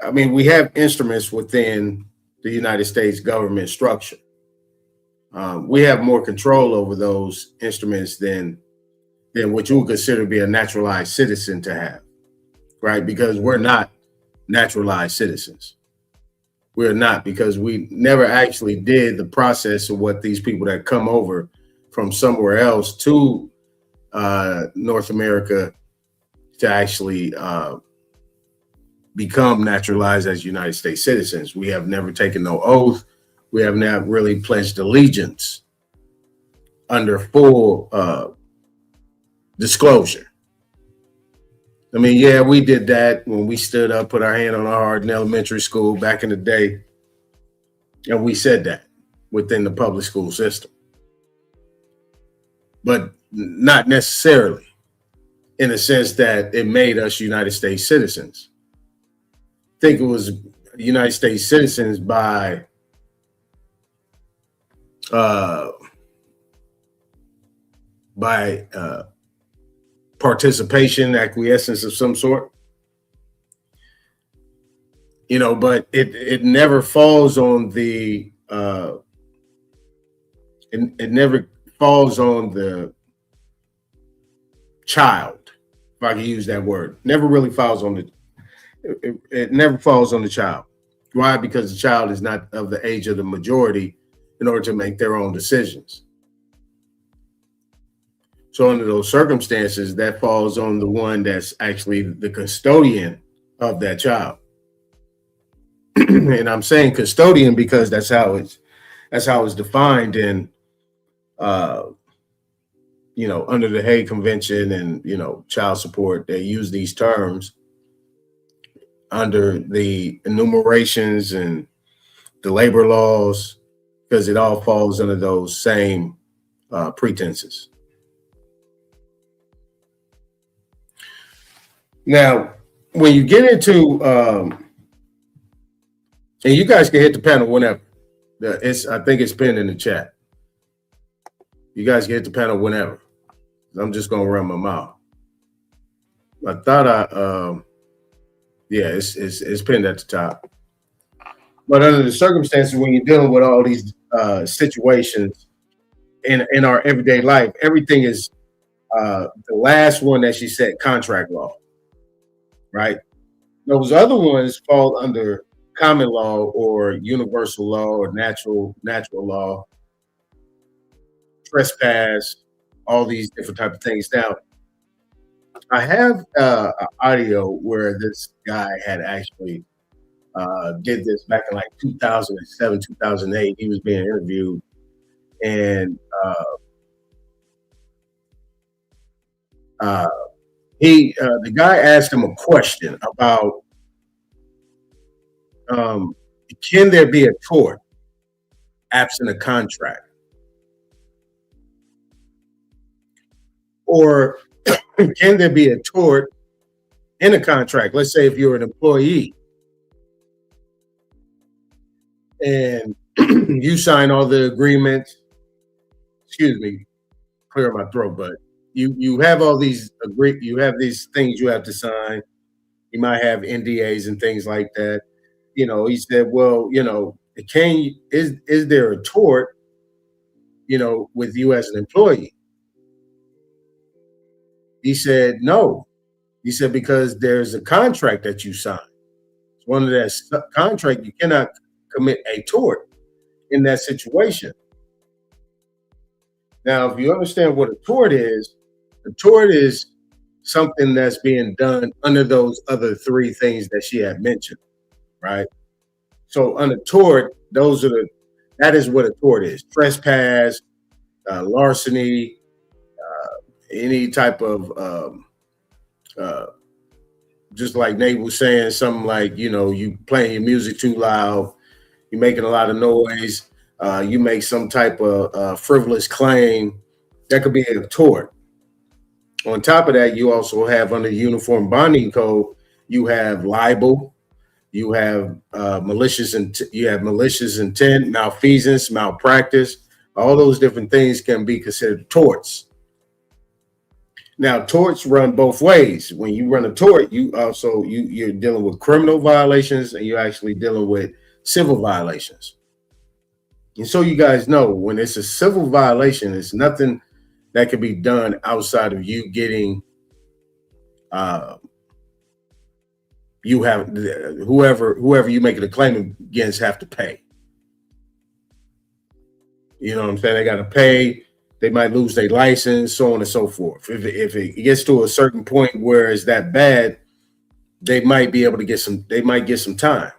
I mean, we have instruments within the United States government structure. We have more control over those instruments than what you would consider to be a naturalized citizen to have, right? Because we're not naturalized citizens. We're not, because we never actually did the process of what these people that come over from somewhere else to North America to actually become naturalized as United States citizens. We have never taken no oath. We have not really pledged allegiance under full disclosure. I mean, yeah, we did that when we stood up, put our hand on our heart in elementary school back in the day. And we said that within the public school system. But not necessarily in the sense that it made us United States citizens. I think it was United States citizens by participation, acquiescence of some sort, you know, but it never falls on the it never falls on the child, if I can use that word. Never really falls on the it never falls on the child. Why? Because the child is not of the age of the majority in order to make their own decisions. So under those circumstances, that falls on the one that's actually the custodian of that child. And I'm saying custodian because that's how it's defined in under the Hague Convention and child support. They use these terms under the enumerations and the labor laws because it all falls under those same pretenses. Now, when you get into, and you guys can hit the panel whenever. I think it's pinned in the chat. You guys can hit the panel whenever. I'm just gonna run my mouth. I thought it's pinned at the top. But under the circumstances, when you're dealing with all these situations in our everyday life, everything is the last one that she said, contract law, right? Those other ones fall under common law or universal law or natural law, trespass, all these different type of things. Now, I have an audio where this guy had actually did this back in like 2007, 2008. He was being interviewed, and the guy asked him a question about can there be a tort absent a contract? Or can there be a tort in a contract? Let's say if you're an employee and you sign all the agreements, excuse me, clear my throat, but you have all these you have these things you have to sign. You might have NDAs and things like that. He said, well, is there a tort, with you as an employee? He said, no. He said, because there's a contract that you signed. It's one of that contract, you cannot commit a tort in that situation. Now, if you understand what a tort is something that's being done under those other three things that she had mentioned, right? So under tort, that is what a tort is. Trespass, larceny, any type of just like Nate was saying, something like, you playing your music too loud, you're making a lot of noise, you make some type of frivolous claim, that could be a tort. On top of that, you also have under the Uniform Bonding Code, you have libel, you have malicious intent, malfeasance, malpractice. All those different things can be considered torts. Now, torts run both ways. When you run a tort, you're dealing with criminal violations and you're actually dealing with civil violations. And so you guys know, when it's a civil violation, it's nothing that can be done outside of you getting you have whoever you make the claim against have to pay. You know what I'm saying? They got to pay. They might lose their license, so on and so forth. If it gets to a certain point where it's that bad, they might be able to get some. They might get some time.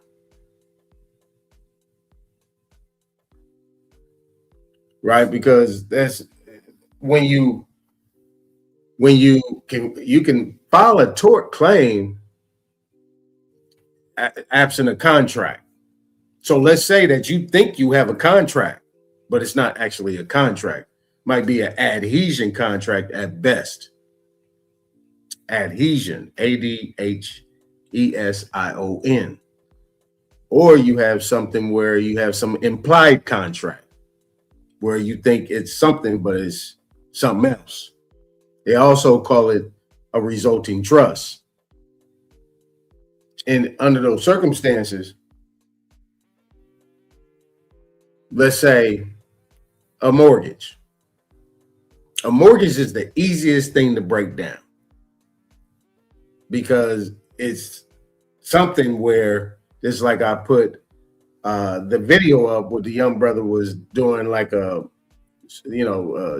Right? Because that's when you can file a tort claim absent a contract. So let's say that you think you have a contract, but it's not actually a contract. Might be an adhesion contract at best. Adhesion, ADHESION. Or you have something where you have some implied contract where you think it's something, but it's something else. They also call it a resulting trust. And under those circumstances, let's say a mortgage. A mortgage is the easiest thing to break down because it's something where, just like I put the video of what the young brother was doing, like a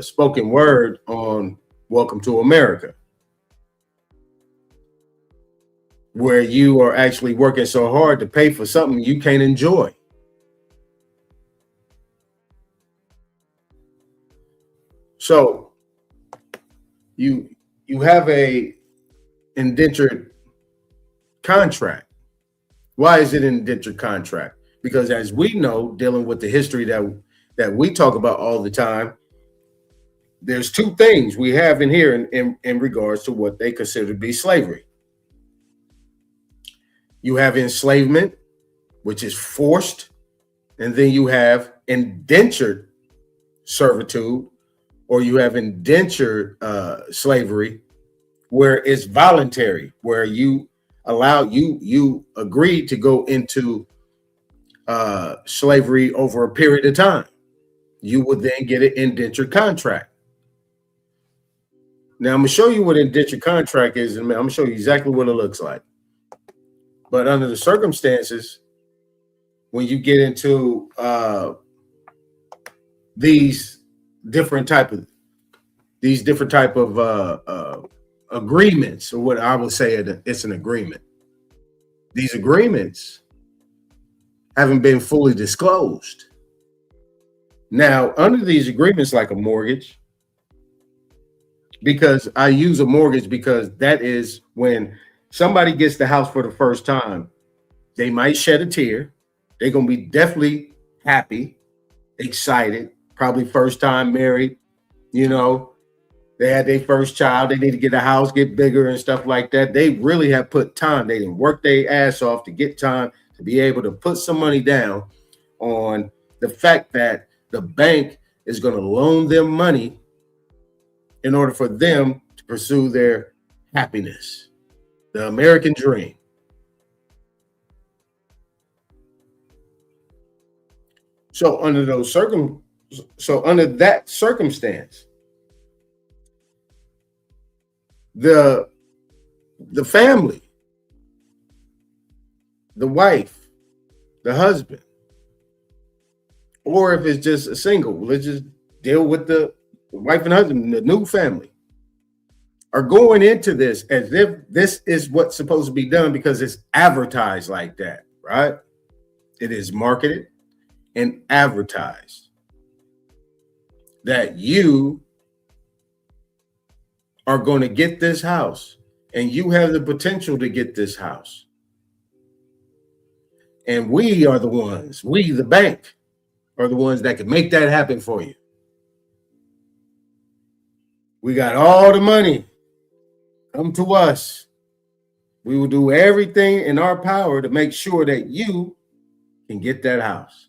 spoken word on Welcome to America, where you are actually working so hard to pay for something you can't enjoy. So you have a indentured contract. Why is it an indentured contract? Because as we know, dealing with the history that we talk about all the time, there's two things we have in here in regards to what they consider to be slavery. You have enslavement, which is forced, and then you have indentured servitude, or you have indentured slavery, where it's voluntary, where you agree to go into slavery over a period of time. You would then get an indentured contract. Now, I'm going to show you what an indentured contract is, and I'm going to show you exactly what it looks like. But under the circumstances, when you get into these different type of agreements, or what I would say it's an agreement. These agreements haven't been fully disclosed. Now, under these agreements, like a mortgage, because I use a mortgage because that is when somebody gets the house for the first time, they might shed a tear. They're going to be definitely happy, excited, probably first time married, they had their first child. They need to get a house, get bigger and stuff like that. They really have put time. They didn't work their ass off to get time to be able to put some money down on the fact that the bank is going to loan them money in order for them to pursue their happiness, the American dream. So under that circumstance, the family, the wife, the husband, or if it's just a single, let's just deal with the wife and husband, the new family, are going into this as if this is what's supposed to be done because it's advertised like that, right? It is marketed and advertised that you are going to get this house and you have the potential to get this house. And we are the ones, we, the bank, are the ones that can make that happen for you. We got all the money. Come to us. We will do everything in our power to make sure that you can get that house.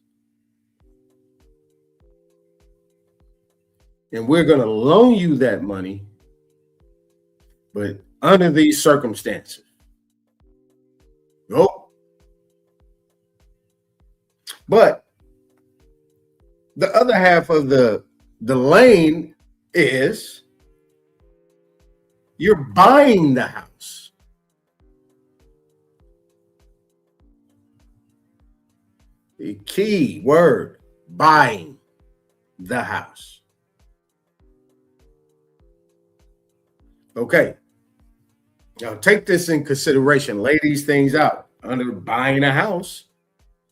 And we're going to loan you that money, but under these circumstances. Nope. But the other half of the lane is you're buying the house. The key word, buying the house. Okay. Now take this in consideration. Lay these things out. Under buying a house,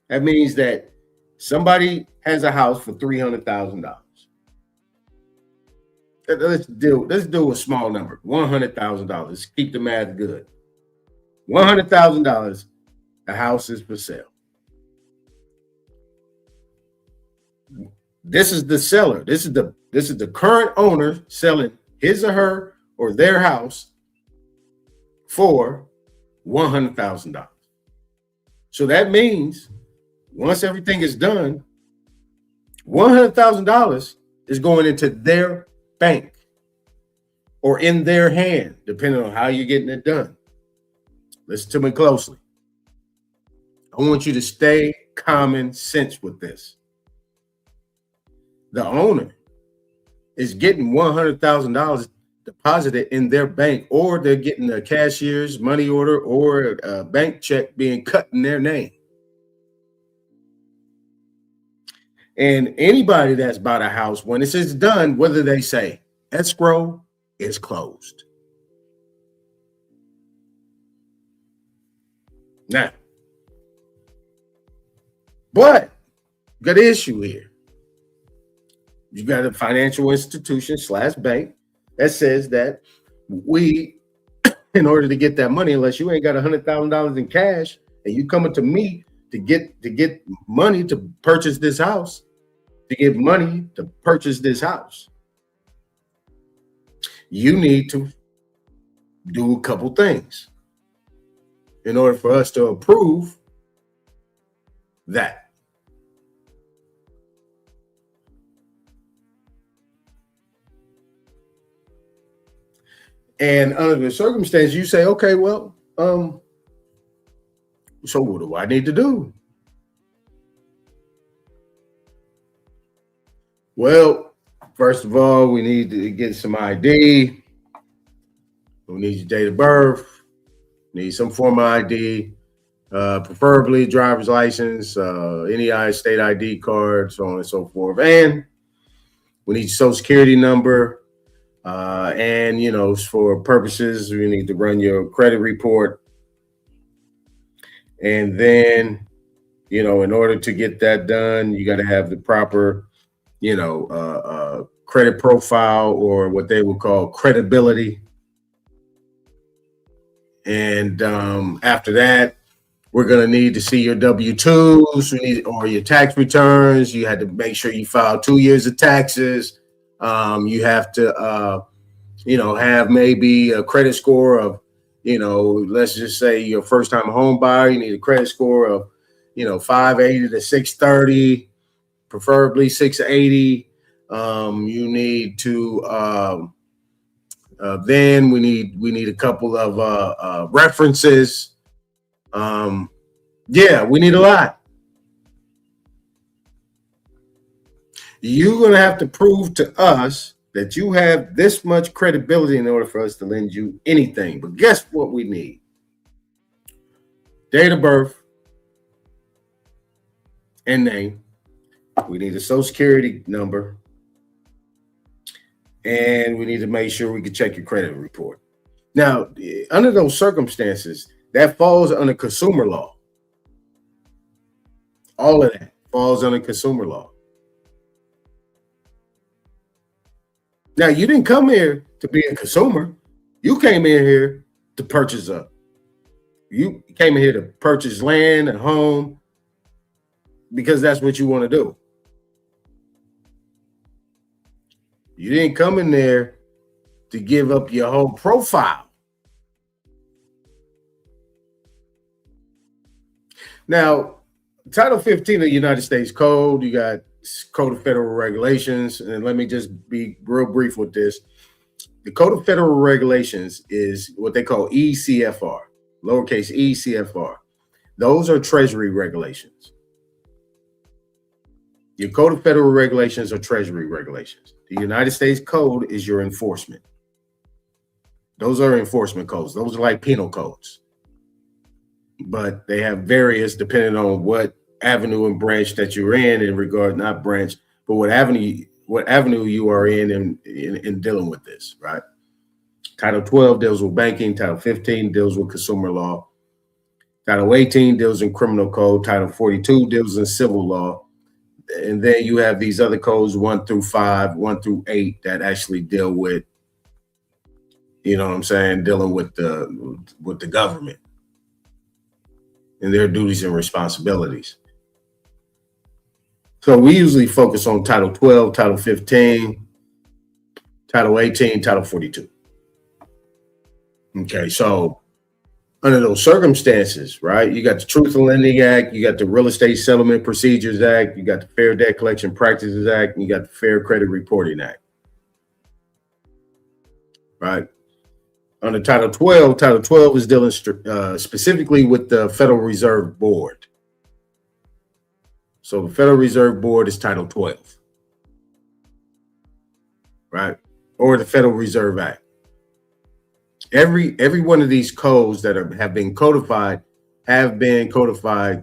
that means that somebody has a house for $300,000. Let's do a small number, $100,000. Keep the math good. $100,000, the house is for sale. This is the seller. This is the current owner selling his or her or their house for $100,000. So that means once everything is done, $100,000 is going into their bank or in their hand, depending on how you're getting it done. Listen to me closely. I want you to stay common sense with this. The owner is getting $100,000 deposited in their bank, or they're getting a cashier's money order or a bank check being cut in their name. And anybody that's bought a house, when it's done, whether they say escrow is closed. Now, but you got an issue here. You got a financial institution / bank that says that we, in order to get that money, unless you ain't got $100,000 in cash and you coming to me to get money to purchase this house, you need to do a couple things in order for us to approve that. And under the circumstance, you say, okay, well, so what do I need to do? Well, first of all, we need to get some ID. We need your date of birth. Need some form of ID, preferably driver's license, any state ID card, so on and so forth. And we need your social security number. And, you know, for purposes, we need to run your credit report. And then, you know, in order to get that done, you got to have the proper, you know, credit profile, or what they would call credibility. And after that, we're going to need to see your W-2s or your tax returns. You had to make sure you file 2 years of taxes. You have to, you know, have maybe a credit score of, you know, let's just say you're a first-time home buyer. You need a credit score of, you know, 580 to 630, preferably 680. You need to, then we need a couple of references. Yeah, we need a lot. You're going to have to prove to us that you have this much credibility in order for us to lend you anything. But guess what we need? Date of birth and name. We need a social security number. And we need to make sure we can check your credit report. Now, under those circumstances, that falls under consumer law. All of that falls under consumer law. Now, you didn't come here to be a consumer. You came in here to purchase you came in here to purchase land and home because that's what you want to do. You didn't come in there to give up your whole profile. Now, Title 15 of the United States Code, you got Code of Federal Regulations, and let me just be real brief with this. The Code of Federal Regulations is what they call ECFR, lowercase ECFR. Those are Treasury regulations. Your Code of Federal Regulations are Treasury regulations. The United States Code is your enforcement. Those are enforcement codes. Those are like penal codes. But they have various depending on what avenue and branch that you're in regard, not branch, but what avenue you are in dealing with this, right? Title 12 deals with banking. Title 15 deals with consumer law. Title 18 deals in criminal code. Title 42 deals in civil law. And then you have these other codes, 1 through 5, 1 through 8, that actually deal with, you know what I'm saying, dealing with the government and their duties and responsibilities. So we usually focus on Title 12, Title 15, Title 18, Title 42. Okay, so under those circumstances, right, you got the Truth in Lending Act, you got the Real Estate Settlement Procedures Act, you got the Fair Debt Collection Practices Act, and you got the Fair Credit Reporting Act, right? Under Title 12 is dealing specifically with the Federal Reserve Board. So the Federal Reserve Board is Title 12, right? Or the Federal Reserve Act. Every one of these codes that have been codified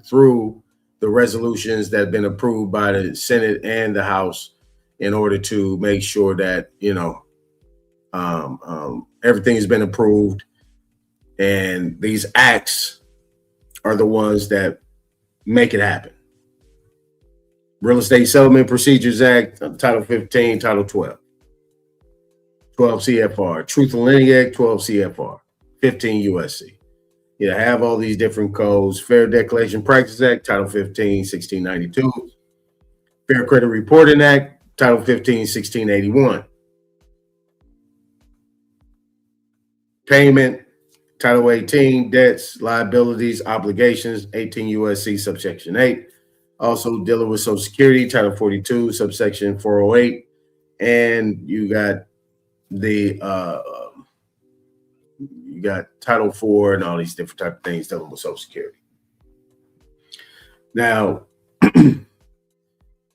through the resolutions that have been approved by the Senate and the House in order to make sure that, everything has been approved. And these acts are the ones that make it happen. Real Estate Settlement Procedures Act, Title 15, Title 12. 12 CFR, Truth in Lending Act, 12 CFR, 15 USC. You have all these different codes. Fair Debt Collection Practices Act, Title 15, 1692. Fair Credit Reporting Act, Title 15, 1681. Payment, Title 18, Debts, Liabilities, Obligations, 18 USC, subsection 8. Also dealing with Social Security, Title 42, subsection 408. And you got the you got Title 4 and all these different type of things dealing with Social Security. Now,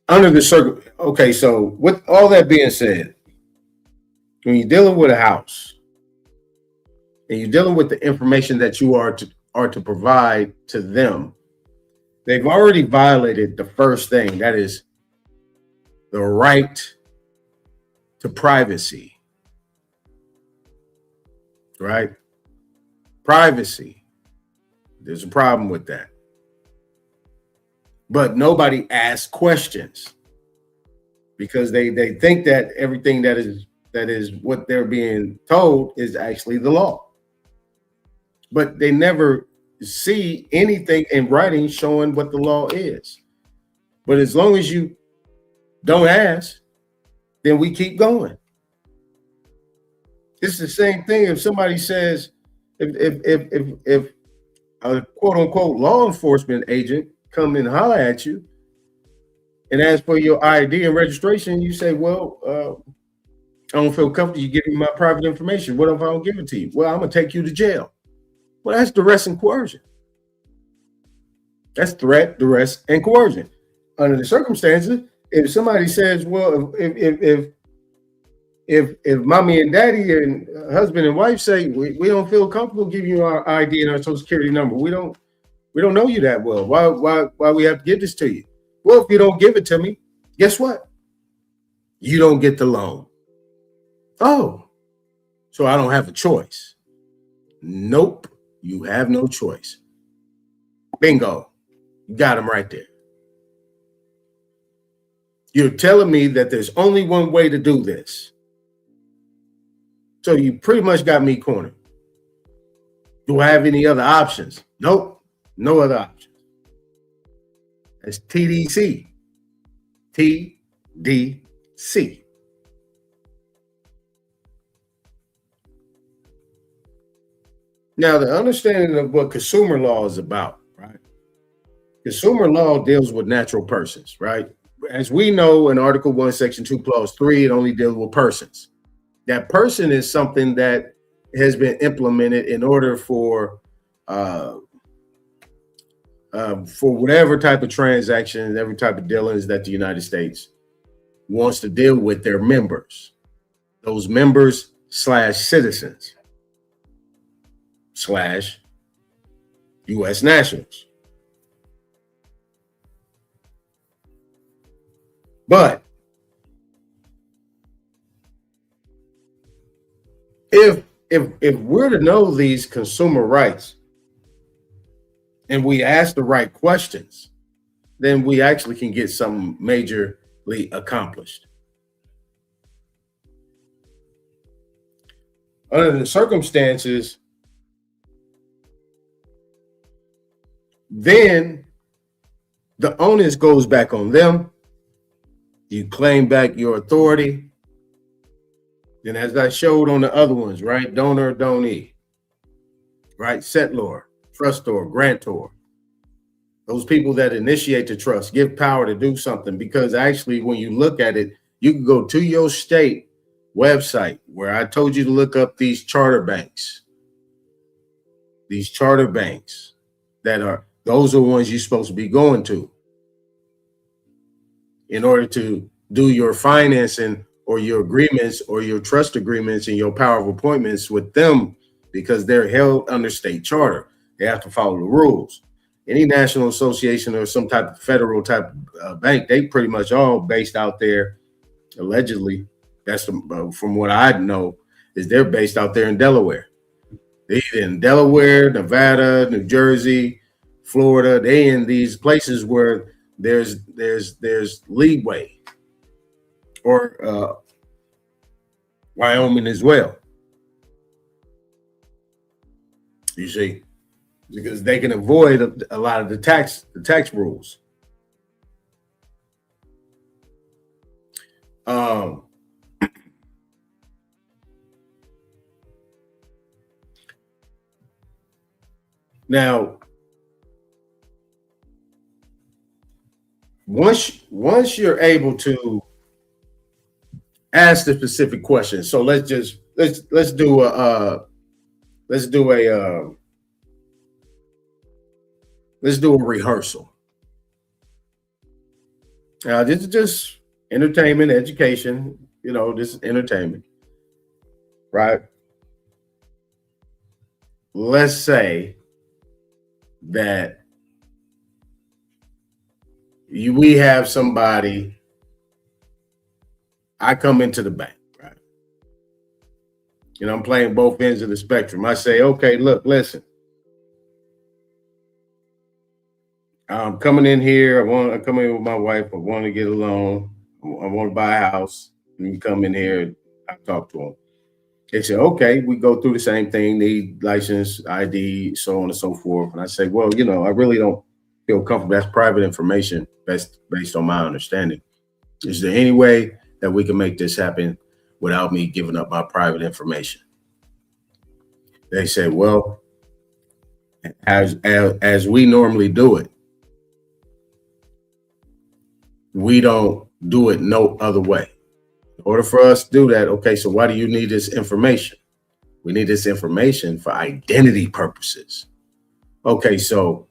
under the okay, so with all that being said, when you're dealing with a house and you're dealing with the information that you are to provide to them, they've already violated the first thing, that is the right to privacy. Right? Privacy. There's a problem with that. But nobody asks questions because they think that everything that is what they're being told is actually the law. But they never see anything in writing showing what the law is. But as long as you don't ask, then we keep going. It's the same thing if somebody says, if a quote unquote law enforcement agent come and holler at you and ask for your ID and registration, you say, well, I don't feel comfortable you giving me my private information. What if I don't give it to you? Well, I'm gonna take you to jail. Well, that's duress and coercion. That's threat, duress, and coercion. Under the circumstances, if somebody says, well, if mommy and daddy and husband and wife say we don't feel comfortable giving you our ID and our social security number, we don't know you that well. Why we have to give this to you? Well, if you don't give it to me, guess what? You don't get the loan. Oh, so I don't have a choice. Nope, you have no choice. Bingo, you got him right there. You're telling me that there's only one way to do this. So you pretty much got me cornered. Do I have any other options? Nope, no other options. That's TDC. TDC. Now, the understanding of what consumer law is about, right? Consumer law deals with natural persons, right? As we know in Article 1, Section 2, Clause 3, it only deals with persons. That person is something that has been implemented in order for whatever type of transaction, every type of dealings that the United States wants to deal with their members. Those members / citizens / U.S. nationals. But if we're to know these consumer rights and we ask the right questions, then we actually can get something majorly accomplished. Under the circumstances, then the onus goes back on them. You claim back your authority. Then as I showed on the other ones, right? Donor, donee, right? Settlor, trustor, grantor. Those people that initiate the trust, give power to do something, because actually when you look at it, you can go to your state website where I told you to look up these charter banks. These charter banks those are ones you're supposed to be going to in order to do your financing or your agreements or your trust agreements and your power of appointments with them, because they're held under state charter. They have to follow the rules. any national association or some type of federal type bank, they pretty much all based out there, allegedly. That's from what I know, is they're based out there in Delaware. They in Delaware, Nevada, New Jersey, Florida. They in these places where there's leeway, or Wyoming as well. You see, because they can avoid a lot of the tax rules. Now, once you're able to ask the specific question, so let's do a rehearsal. Now, this is just entertainment, education. You know, this is entertainment, right? Let's say that we have somebody. I come into the bank, right? You know, I'm playing both ends of the spectrum. I say, okay, look, listen. I'm coming in here. I'm coming in with my wife. I want to get a loan. I want to buy a house. And you come in here and I talk to them. They say, okay, we go through the same thing, need license, ID, so on and so forth. And I say, well, you know, I really don't feel comfortable. That's private information based on my understanding. Is there any way that we can make this happen without me giving up my private information? They say, well, as we normally do it, we don't do it no other way. In order for us to do that, okay, so why do you need this information? We need this information for identity purposes. Okay, so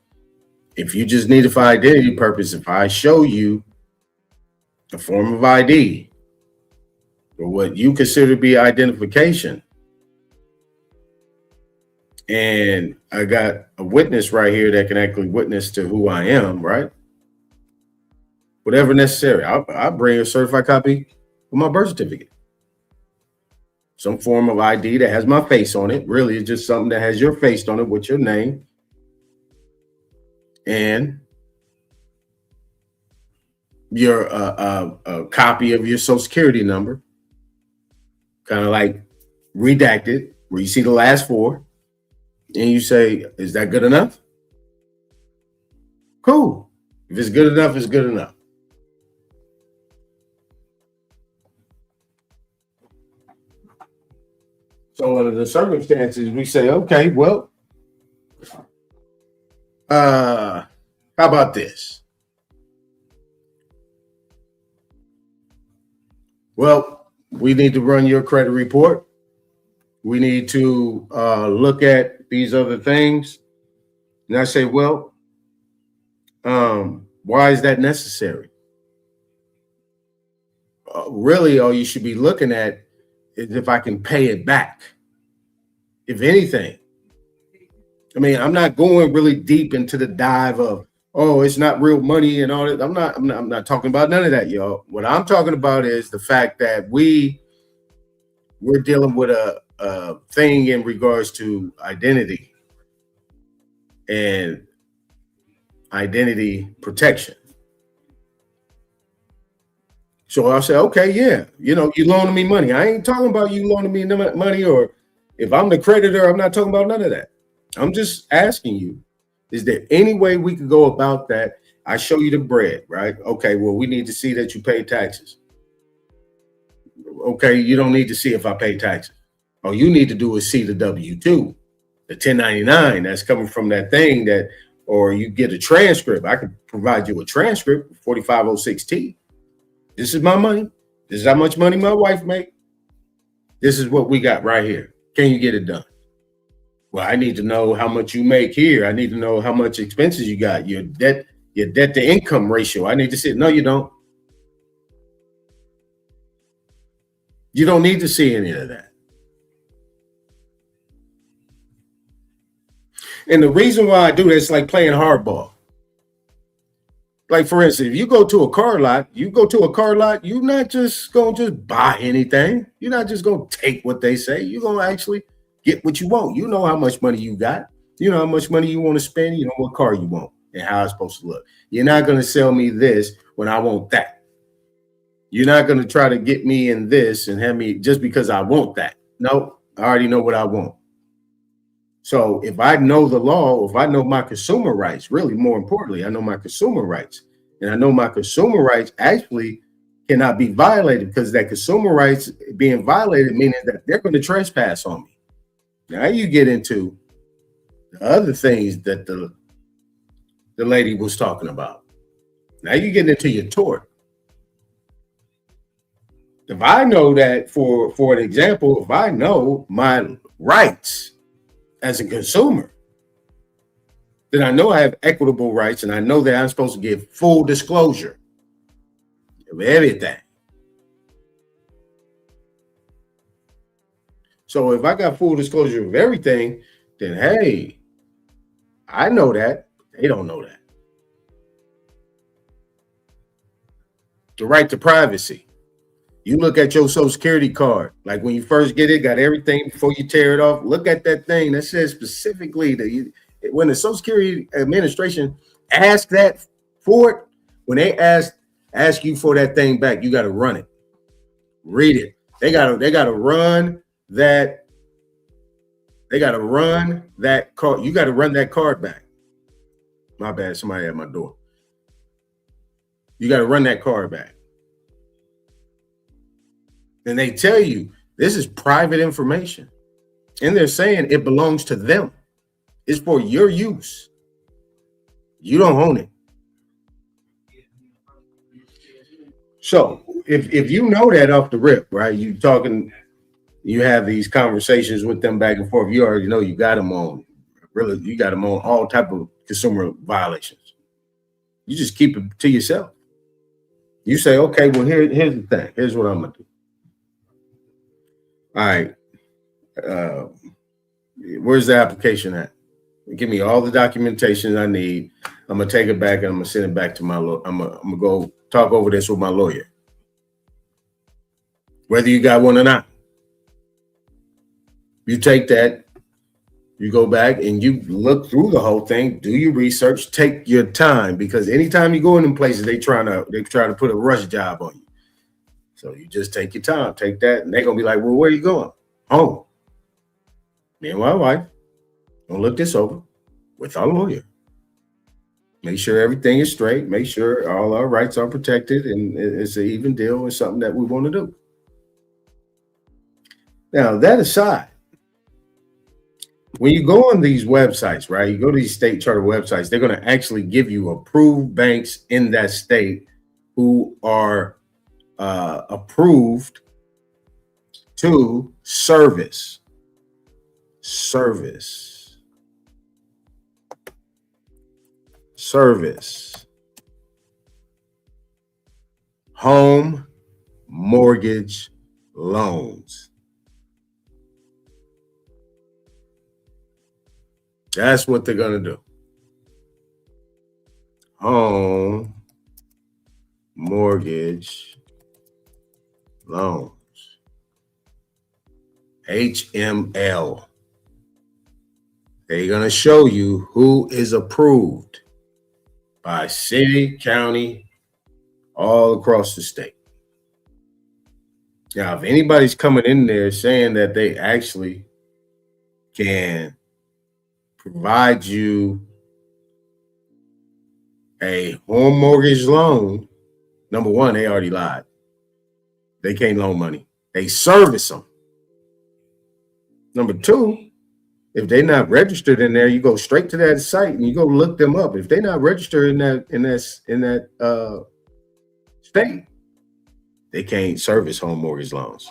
if you just need it for identity purpose, if I show you a form of ID or what you consider to be identification, and I got a witness right here that can actually witness to who I am, right? Whatever necessary, I'll bring a certified copy of my birth certificate. Some form of ID that has my face on it. Really, it's just something that has your face on it with your name. And your a copy of your social security number. Kind of like redacted, where you see the last four. And you say, is that good enough? Cool. If it's good enough, it's good enough. So under the circumstances, we say, okay, well, how about this? Well, we need to run your credit report. We need to look at these other things. And I say, well, why is that necessary? Really, all you should be looking at is if I can pay it back. If anything. I mean, I'm not going really deep into the dive of, oh, it's not real money and all that. I'm not talking about none of that, y'all. What I'm talking about is the fact that we're dealing with a thing in regards to identity and identity protection. So I'll say, okay, yeah, you know, you loaning me money. I ain't talking about you loaning me money, or if I'm the creditor, I'm not talking about none of that. I'm just asking you, is there any way we could go about that? I show you the bread, right? Okay, well, we need to see that you pay taxes. Okay, you don't need to see if I pay taxes. All you need to do is see the W-2, the 1099 that's coming from that thing that, or you get a transcript. I can provide you a transcript, 4506T. This is my money. This is how much money my wife make. This is what we got right here. Can you get it done? Well, I need to know how much you make here. I need to know how much expenses you got, your debt to income ratio. I need to see it. No, you don't. You don't need to see any of that. And the reason why I do this is like playing hardball. Like, for instance, if you go to a car lot, you're not just going to just buy anything. You're not just going to take what they say. You're going to actually get what you want. You know how much money you got. You know how much money you want to spend. You know what car you want and how it's supposed to look. You're not going to sell me this when I want that. You're not going to try to get me in this and have me just because I want that. No, I already know what I want. So if I know the law, if I know my consumer rights, really more importantly, I know my consumer rights, and I know my consumer rights actually cannot be violated, because that consumer rights being violated meaning that they're going to trespass on me. Now you get into the other things that the lady was talking about. Now you get into your tort. If I know that, for an example, if I know my rights as a consumer, then I know I have equitable rights, and I know that I'm supposed to give full disclosure of everything. So if I got full disclosure of everything, then hey, I know that. They don't know that. The right to privacy. You look at your Social Security card, like when you first get it, got everything before you tear it off. Look at that thing that says specifically that when the Social Security Administration asks that for it, when they ask you for that thing back, you got to run it. Read it. They got to run that. They got to run that card. You got to run that card back. My bad. Somebody at my door. You got to run that card back. And they tell you this is private information. And they're saying it belongs to them. It's for your use. You don't own it. So if you know that off the rip, right? You have these conversations with them back and forth. You already know you got them on. Really, you got them on all type of consumer violations. You just keep it to yourself. You say, okay, well, here's the thing. Here's what I'm gonna do. All right. Where's the application at? Give me all the documentation I need. I'm gonna take it back and I'm gonna send it back to my lawyer. I'm gonna go talk over this with my lawyer. Whether you got one or not. You take that, you go back and you look through the whole thing, do your research, take your time, because anytime you go in them places, they try to put a rush job on you. So you just take your time, take that, and they're gonna be like, well, where are you going? Home. Me and my wife gonna look this over with our lawyer. Make sure everything is straight, make sure all our rights are protected, and it's an even deal and something that we want to do. Now, that aside, when you go on these websites, right, you go to these state charter websites, they're going to actually give you approved banks in that state who are approved to service home mortgage loans. That's what they're going to do. Home mortgage loans. HML. They're going to show you who is approved by city, county, all across the state. Now, if anybody's coming in there saying that they actually can provide you a home mortgage loan, number one, they already lied. They can't loan money. They service them. Number two, if they're not registered in there, you go straight to that site and you go look them up. If they're not registered in that state, they can't service home mortgage loans.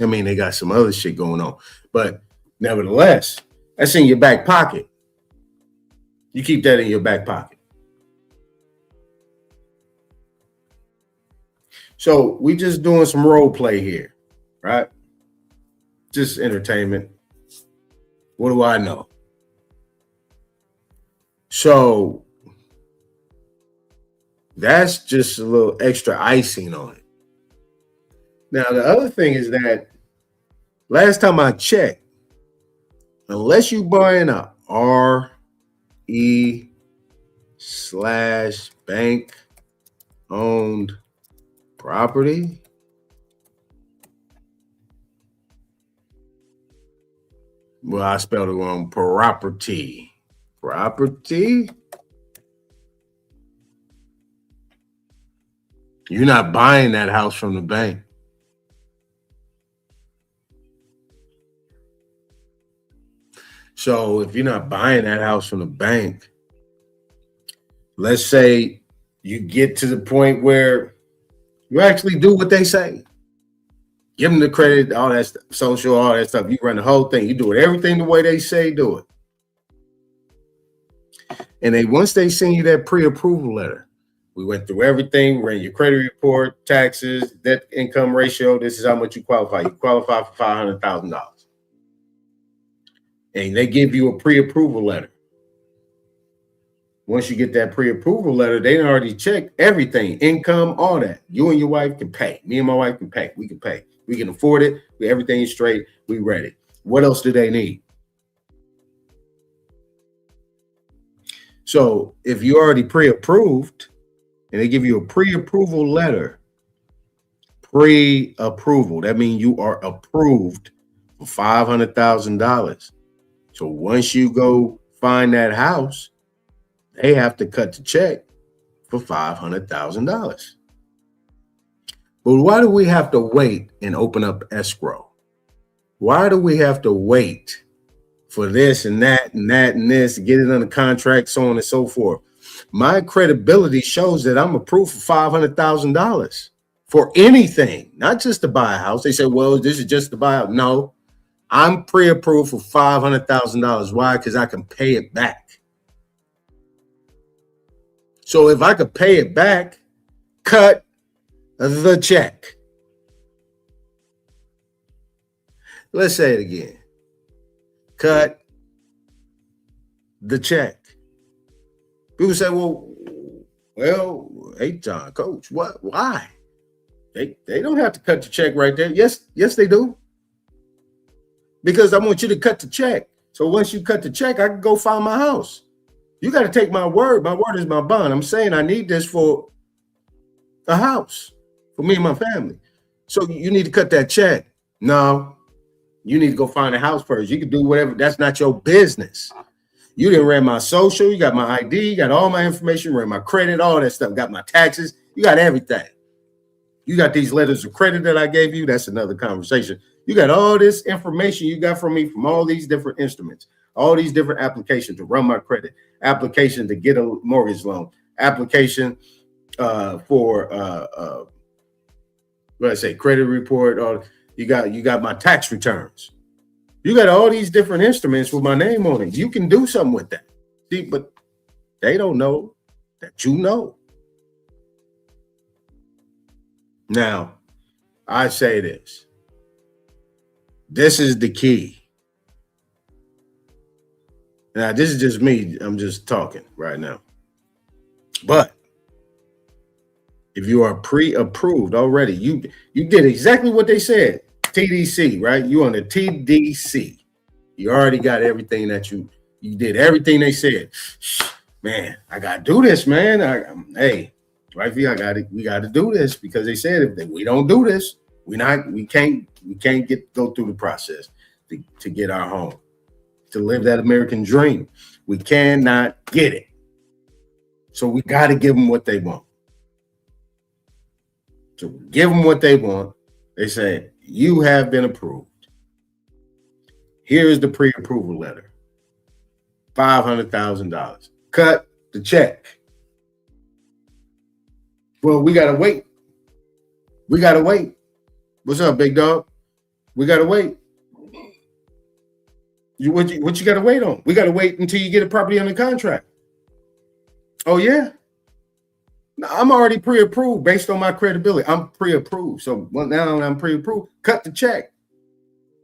I mean, they got some other shit going on, but nevertheless, that's in your back pocket. You keep that in your back pocket. So we just doing some role play here, right? Just entertainment. What do I know? So that's just a little extra icing on it. Now, the other thing is that last time I checked, unless you buying a RE/bank owned property, well, I spelled it wrong. Property. You're not buying that house from the bank. So if you're not buying that house from the bank, let's say you get to the point where you actually do what they say. Give them the credit, all that stuff, social, all that stuff. You run the whole thing. You do it everything the way they say do it. And once they send you that pre-approval letter, we went through everything, ran your credit report, taxes, debt income ratio. This is how much you qualify. You qualify for $500,000. And they give you a pre-approval letter. Once you get that pre-approval letter, they already checked everything, income, all that. You and your wife can pay. Me and my wife can pay. We can pay. We can afford it. Everything is straight. We ready. What else do they need? So if you already pre-approved and they give you a pre-approval letter, pre-approval, that means you are approved for $500,000. So once you go find that house, they have to cut the check for $500,000. But why do we have to wait and open up escrow? Why do we have to wait for this and that and that and this, get it under contract, so on and so forth? My credibility shows that I'm approved for $500,000 for anything, not just to buy a house. They say, well, this is just to buy a house. No, I'm pre-approved for $500,000. Why? Because I can pay it back. So if I could pay it back, cut the check. Let's say it again. Cut the check. People say, well, hey, John, coach, what? Why? They don't have to cut the check right there. Yes, they do. Because I want you to cut the check. So once you cut the check, I can go find my house. You got to take my word. My word is my bond. I'm saying I need this for a house for me and my family. So you need to cut that check. No, you need to go find a house first. You can do whatever. That's not your business. You didn't run my social. You got my ID. You got all my information. Ran my credit, all that stuff. Got my taxes. You got everything. You got these letters of credit that I gave you. That's another conversation. You got all this information you got from me from all these different instruments, all these different applications to run my credit, application to get a mortgage loan, application for what I say, credit report. Or you got my tax returns. You got all these different instruments with my name on it. You can do something with that. See, but they don't know that you know. Now, I say this. This is the key. Now, this is just me. I'm just talking right now. But if you are pre-approved already, you did exactly what they said. TDC, right? You on the TDC. You already got everything that you did everything they said. Man, I gotta do this, man. Hey, right here, we gotta do this because they said if we don't do this, we can't go through the process to get our home, to live that American dream. We cannot get it. So we gotta give them what they want. So give them what they want. They say, you have been approved. Here is the pre-approval letter. $500,000. Cut the check. Well, we got to wait. We got to wait. What's up, big dog? We got to wait. What you got to wait on? We got to wait until you get a property under contract. Oh, yeah? No, I'm already pre-approved based on my credibility. I'm pre-approved. So now I'm pre-approved. Cut the check.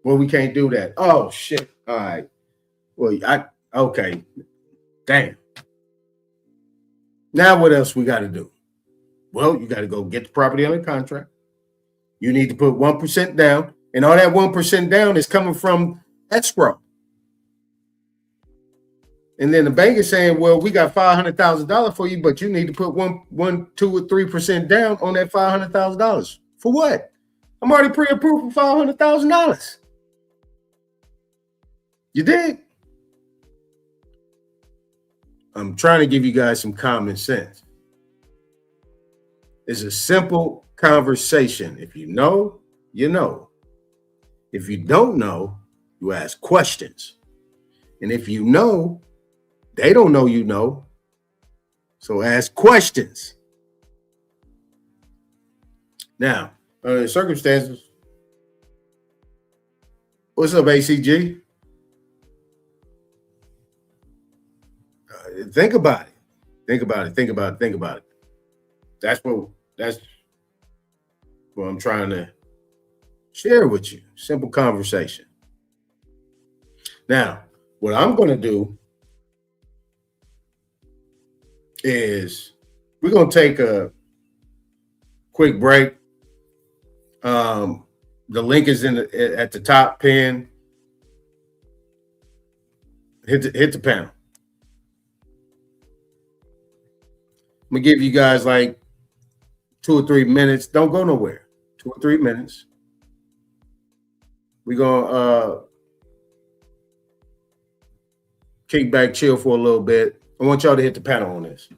Well, we can't do that. Oh, shit. All right. Well, okay. Damn. Now what else we got to do? Well, you got to go get the property under contract. You need to put 1% down, and all that 1% down is coming from escrow. And then the bank is saying, well, we got $500,000 for you, but you need to put 1, 2, or 3% down on that $500,000. For what? I'm already pre-approved for $500,000. You dig? I'm trying to give you guys some common sense. It's a simple conversation. If you know, you know. If you don't know, you ask questions. And if you know, they don't know you know. So ask questions. Now, under the circumstances, what's up, ACG? Think about it. Think about it. Think about it. Think about it. That's what I'm trying to share with you. Simple conversation. Now, what I'm going to do is we're going to take a quick break. The link is at the top pin. Hit the panel. I'm gonna give you guys like 2 or 3 minutes. Don't go nowhere. 2 or 3 minutes. We're gonna kick back, chill for a little bit. I want y'all to hit the panel on this.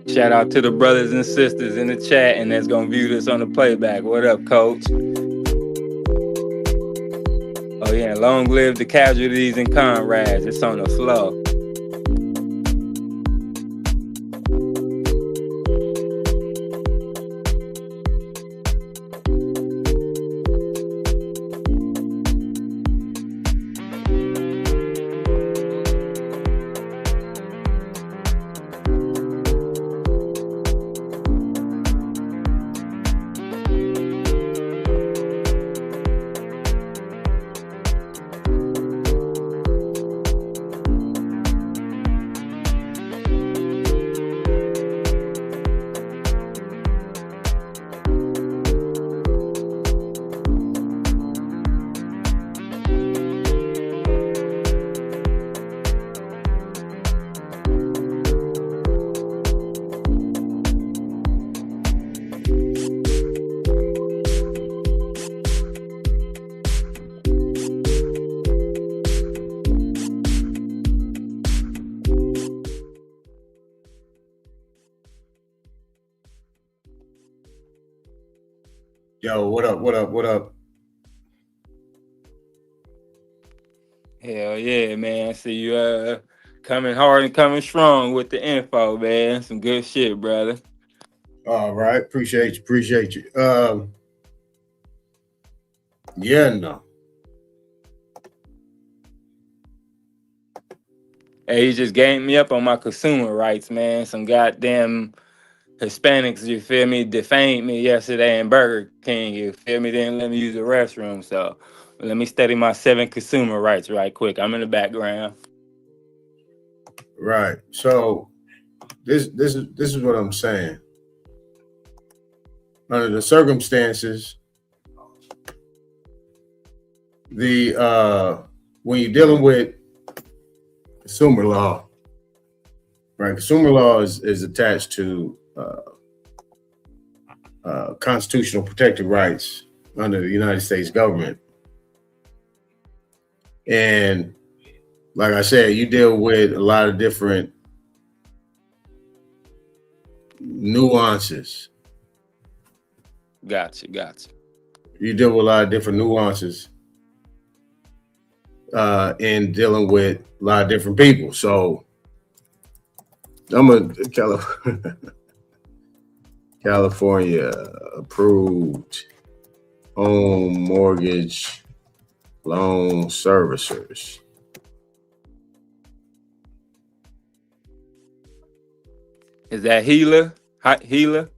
Shout out to the brothers and sisters in the chat and that's gonna view this on the playback. What up, coach? Oh yeah, long live the casualties and comrades. It's on the floor. Yo, what up? What up? What up? Hell yeah, man. See you coming hard and coming strong with the info, man. Some good shit, brother. All right, appreciate you. Yeah, no. Hey, you just gained me up on my consumer rights, man. Some goddamn Hispanics, you feel me, defamed me yesterday in Burger King, you feel me, didn't let me use the restroom. So let me study my 7 consumer rights right quick. I'm in the background. Right. So this is what I'm saying. Under the circumstances, when you're dealing with consumer law, right? Consumer law is attached to constitutional protected rights under the United States government. And like I said, you deal with a lot of different nuances. Gotcha. You deal with a lot of different nuances in dealing with a lot of different people. So I'm a California approved home mortgage loan servicers. Is that Healer? Healer?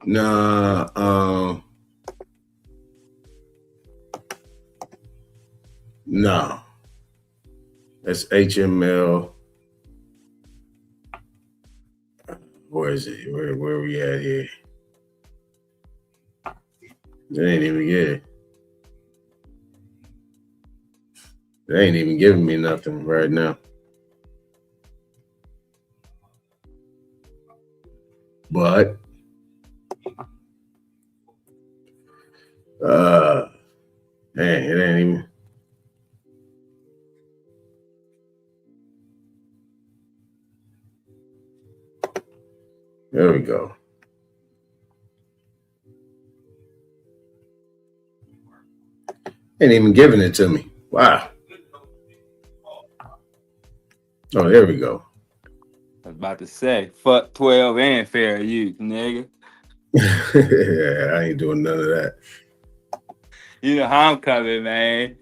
Nah, no. That's HML. Where is it? Where we at here? It ain't even good. They ain't even giving me nothing right now. But man, it ain't even. There we go. Ain't even giving it to me. Wow. Oh, there we go. I was about to say, fuck 12 and fair use, nigga. Yeah, I ain't doing none of that. You know how I'm coming, man.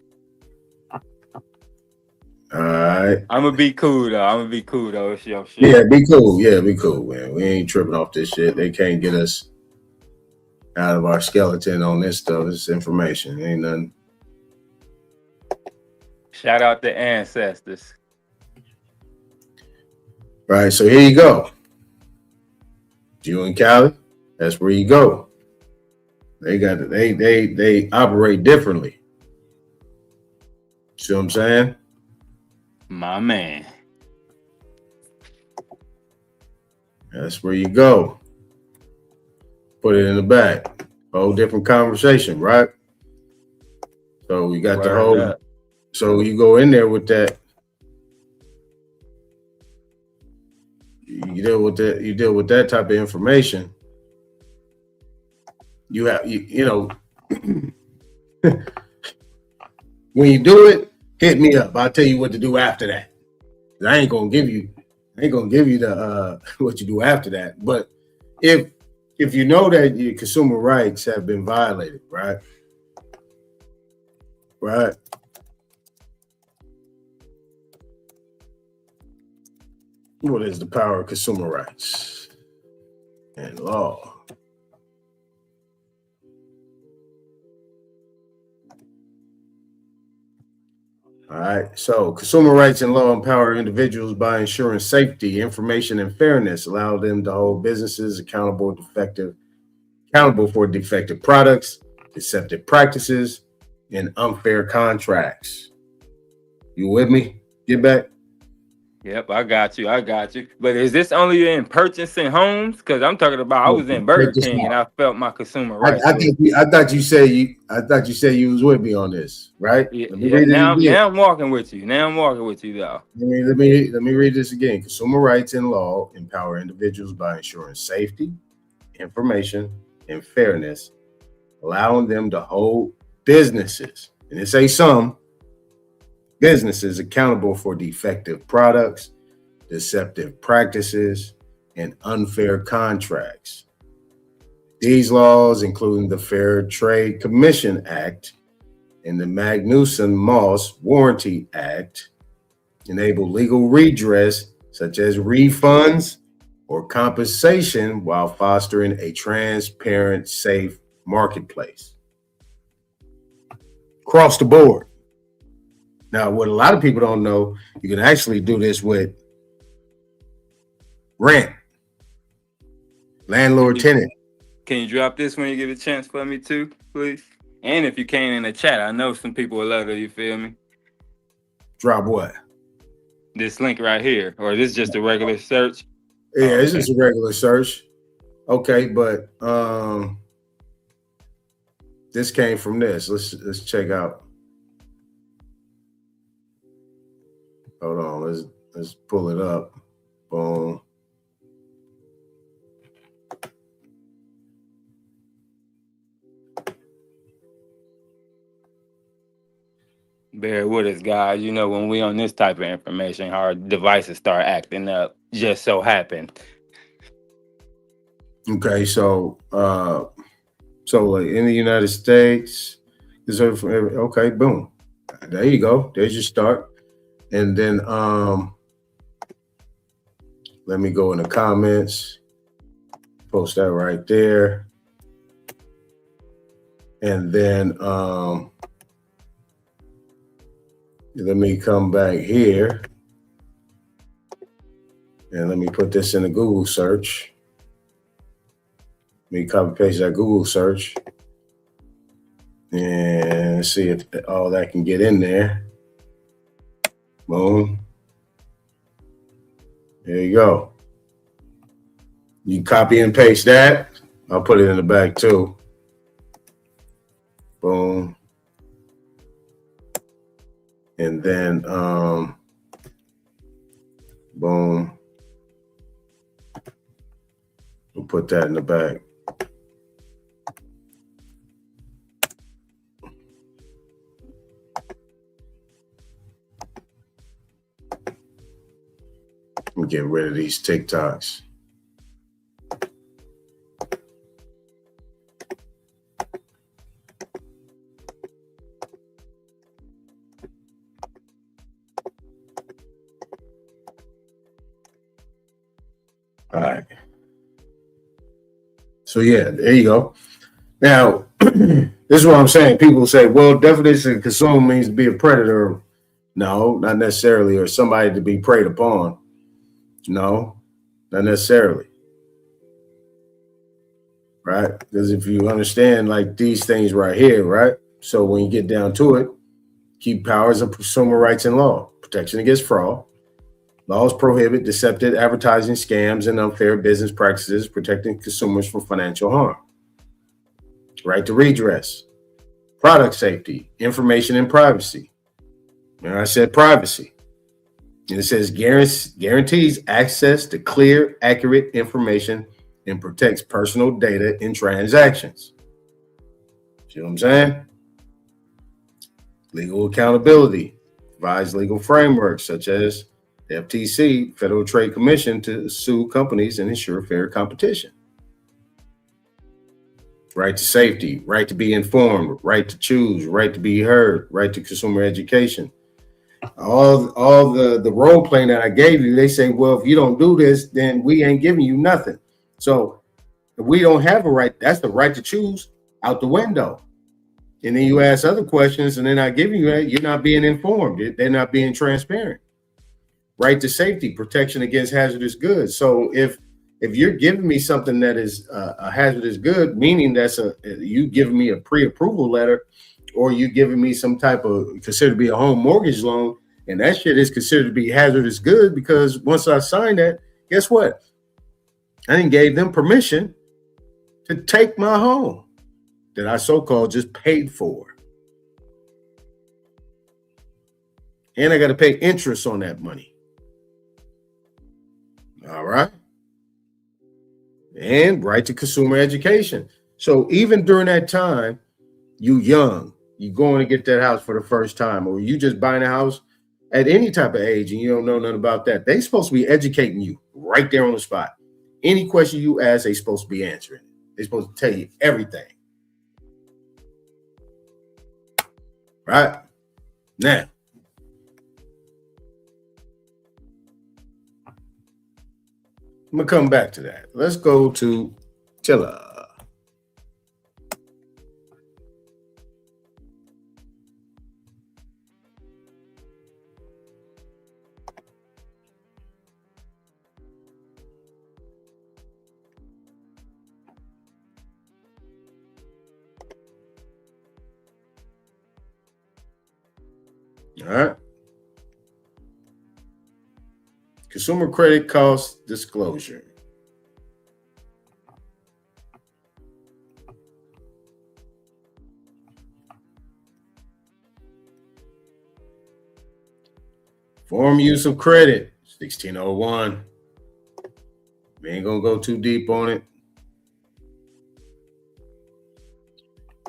All right. I'm gonna be cool though. It's your shit. Yeah, be cool. Yeah, be cool, man. We ain't tripping off this shit. They can't get us out of our skeleton on this stuff. It's information. Ain't nothing. Shout out the ancestors. Right. So here you go. You and Cali, that's where you go. They got it. They operate differently. See what I'm saying? My man. That's where you go. Put it in the back. Whole different conversation, right? So we got the whole. So you go in there with that. You deal with that. You deal with that type of information. You have you know. When you do it, hit me up. I'll tell you what to do after that. I ain't gonna give you the what you do after that. But if you know that your consumer rights have been violated, right? Right. What is the power of consumer rights and law? All right. So consumer rights and law empower individuals by ensuring safety, information, and fairness, allow them to hold businesses accountable for defective products, deceptive practices, and unfair contracts. You with me? Get back. Yep, I got you. But is this only in purchasing homes? Because I'm talking about I was in Burger King and I felt my consumer rights. I thought you said you was with me on this, right? Now I'm walking with you. Though. Let me read this again. Consumer rights and law empower individuals by ensuring safety, information and fairness, allowing them to hold businesses, and it say some businesses, accountable for defective products, deceptive practices, and unfair contracts. These laws, including the Fair Trade Commission Act and the Magnuson-Moss Warranty Act, enable legal redress such as refunds or compensation while fostering a transparent, safe marketplace. Across the board. Now, what a lot of people don't know, you can actually do this with rent, landlord, tenant. Can you drop this when you get a chance for me too, please? And if you can in the chat, I know some people will love it, you feel me? Drop what? This link right here, or this is just a regular search? Yeah, it's just a regular search. Okay, but this came from this. Let's check out. Hold on, let's pull it up. Boom. Bear with us, guys. You know, when we on this type of information, our devices start acting up. Just so happened. Okay, so like in the United States, okay, boom. There you go. There's your start. And then let me go in the comments. Post that right there. And then let me come back here. And let me put this in a Google search. Let me copy paste that Google search. And see if all that can get in there. Boom. There you go. You copy and paste that. I'll put it in the back too. Boom. And then boom. We'll put that in the back. Let me get rid of these TikToks. All right. So yeah, there you go. Now, this is what I'm saying. People say, well, definition of consume means to be a predator. No, not necessarily, or somebody to be preyed upon. No, not necessarily. Right? Because if you understand like these things right here, right? So when you get down to it, key powers of consumer rights and law, protection against fraud. Laws prohibit deceptive advertising, scams, and unfair business practices, protecting consumers from financial harm. Right to redress, product safety, information and privacy. And I said privacy. And it says guarantees access to clear, accurate information and protects personal data in transactions. See what I'm saying? Legal accountability provides legal frameworks such as the FTC, Federal Trade Commission, to sue companies and ensure fair competition. Right to safety, right to be informed, right to choose, right to be heard, right to consumer education. All the role playing that I gave you, they say, well, if you don't do this, then we ain't giving you nothing. So if we don't have a right, that's the right to choose out the window. And then you ask other questions and they're not giving you that, you're not being informed. They're not being transparent. Right to safety, protection against hazardous goods. So if you're giving me something that is a hazardous good, meaning that's you giving me a pre-approval letter, or you giving me some type of considered to be a home mortgage loan, and that shit is considered to be hazardous good, because once I signed that, guess what? I didn't gave them permission to take my home that I so-called just paid for. And I got to pay interest on that money. All right. and right to consumer education. So even during that time, you young, you going to get that house for the first time, or you just buying a house at any type of age and you don't know nothing about that. They supposed to be educating you right there on the spot. Any question you ask, they supposed to be answering. They're supposed to tell you everything. Right? Now, I'm going to come back to that. Let's go to Chilla. All right. Consumer credit cost disclosure. Form use of credit, 1601. We ain't gonna go too deep on it.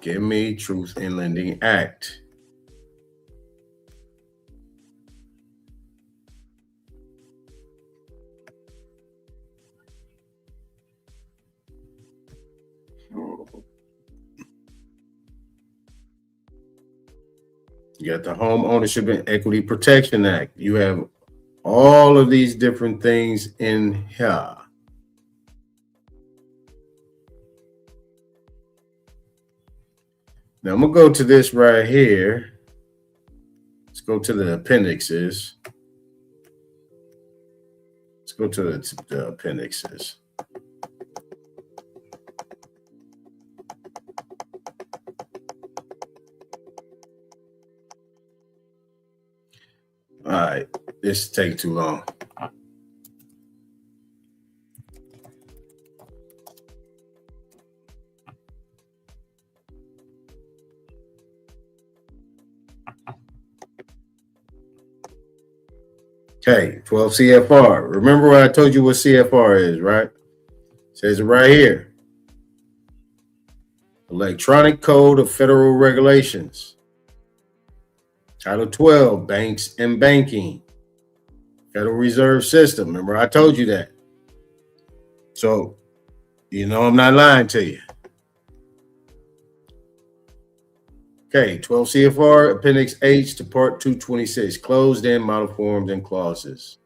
Give me Truth in Lending Act. You got the Home Ownership and Equity Protection Act. You have all of these different things in here. Now I'm gonna go to this right here. Let's go to the appendixes. Let's go to the appendixes. All right, this take too long. Okay, 12 CFR. Remember what I told you what CFR is, right? It says it right here. Electronic Code of Federal Regulations. Title 12, Banks and Banking. Federal Reserve System. Remember, I told you that. So, you know I'm not lying to you. Okay, 12 CFR, Appendix H to Part 226, closed-end model forms and clauses.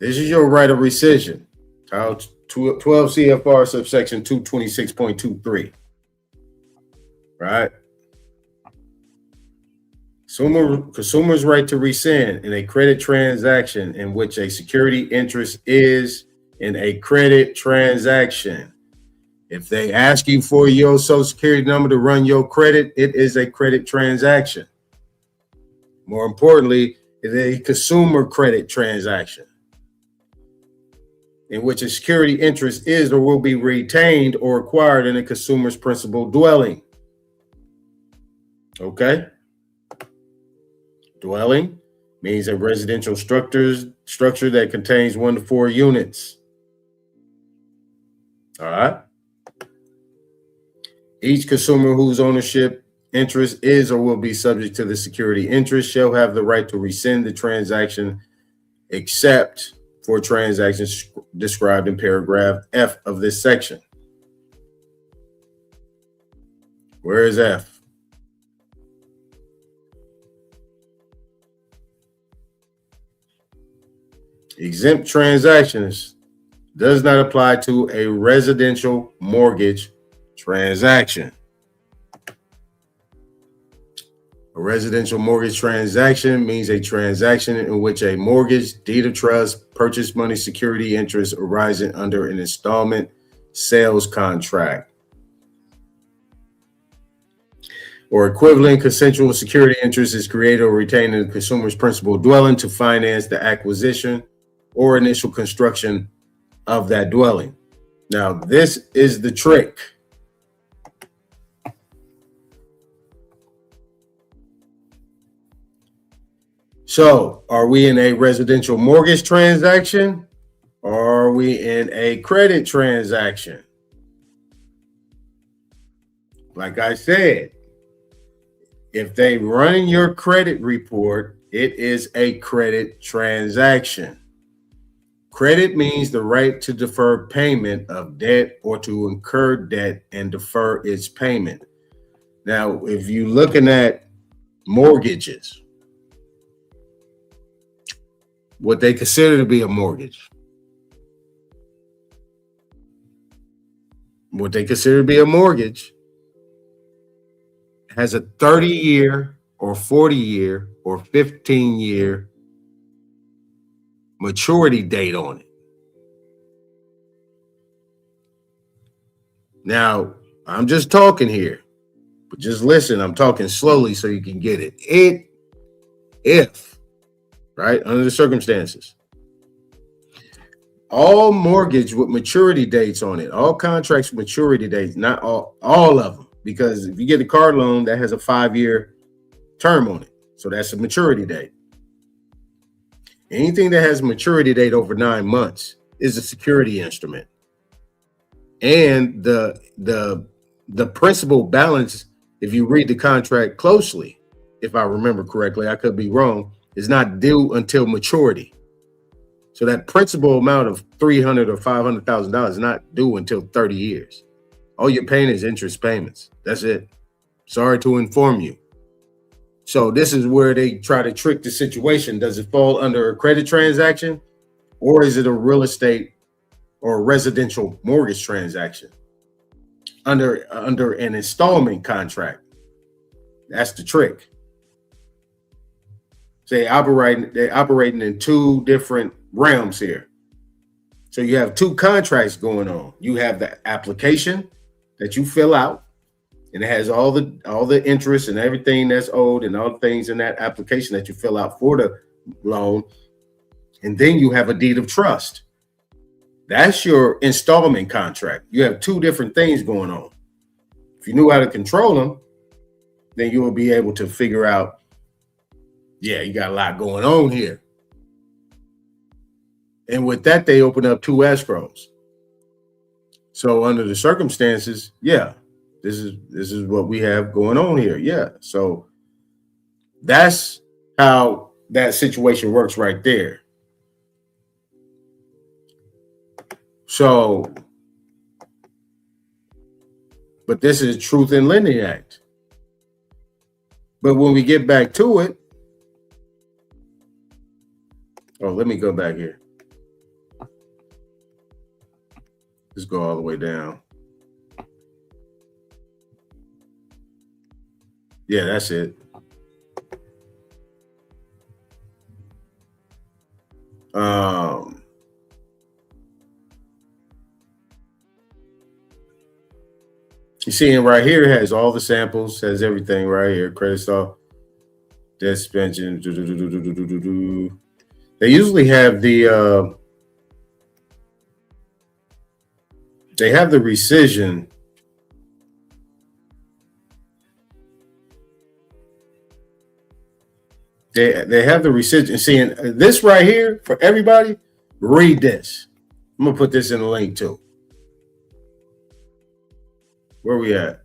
This is your right of rescission. Title 12 CFR subsection 226.23. Right? Consumer's right to rescind in a credit transaction in which a security interest is in a credit transaction. If they ask you for your social security number to run your credit, it is a credit transaction. More importantly, it is a consumer credit transaction in which a security interest is or will be retained or acquired in a consumer's principal dwelling. Okay? Dwelling means a residential structure that contains 1 to 4 units. All right? Each consumer whose ownership interest is or will be subject to the security interest shall have the right to rescind the transaction except for transactions described in paragraph F of this section. Where is F? Exempt transactions does not apply to a residential mortgage transaction. A residential mortgage transaction means a transaction in which a mortgage, deed of trust, purchase money security interest arising under an installment sales contract or equivalent consensual security interest is created or retained in the consumer's principal dwelling to finance the acquisition or initial construction of that dwelling. Now, this is the trick. So, are we in a residential mortgage transaction or are we in a credit transaction? Like I said, if they run your credit report, it is a credit transaction. Credit means the right to defer payment of debt or to incur debt and defer its payment. Now, if you're looking at mortgages, what they consider to be a mortgage, has a 30-year or 40-year or 15-year maturity date on it. Now, I'm just talking here, but just listen, I'm talking slowly so you can get it. If, right, under the circumstances, all mortgage with maturity dates on it, all contracts with maturity dates, not all of them, because if you get a car loan, that has a 5-year term on it. So that's a maturity date. Anything that has a maturity date over 9 months is a security instrument. And the principal balance, if you read the contract closely, if I remember correctly, I could be wrong, is not due until maturity. So that principal amount of $300,000 or $500,000 is not due until 30 years. All you're paying is interest payments. That's it. Sorry to inform you. So this is where they try to trick the situation. Does it fall under a credit transaction or is it a real estate or a residential mortgage transaction under an installment contract? That's the trick. So they're operating in two different realms here. So you have two contracts going on. You have the application that you fill out, and it has all the interest and everything that's owed and all the things in that application that you fill out for the loan. And then you have a deed of trust. That's your installment contract. You have two different things going on. If you knew how to control them, then you will be able to figure out, yeah, you got a lot going on here. And with that, they open up two escrows. So under the circumstances, yeah, this is what we have going on here. Yeah. So that's how that situation works right there. So, but this is Truth in Lending Act. But when we get back to it, let me go back here. Let's go all the way down. Yeah, that's it. You see it right here, it has all the samples, has everything right here. Credit score, debt suspension. They usually have the rescission. They have the rescission. Seeing this right here for everybody, read this. I'm gonna put this in the link too. Where we at?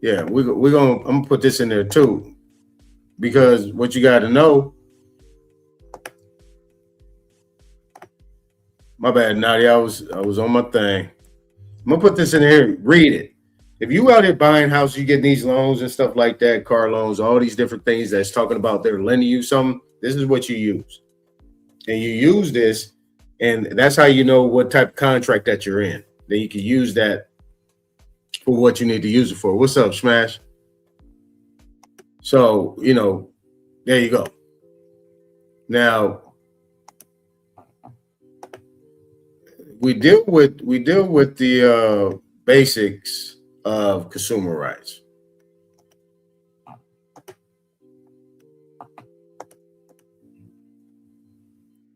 Yeah, I'm gonna put this in there too, because what you got to know. My bad, Nadia. I was on my thing. I'm gonna put this in here. Read it. If you out here buying houses, you get these loans and stuff like that, car loans, all these different things that's talking about they're lending you something. This is what you use, and you use this, and that's how you know what type of contract that you're in. Then you can use that for what you need to use it for. What's up, Smash? So there you go. Now we deal with the basics of consumer rights.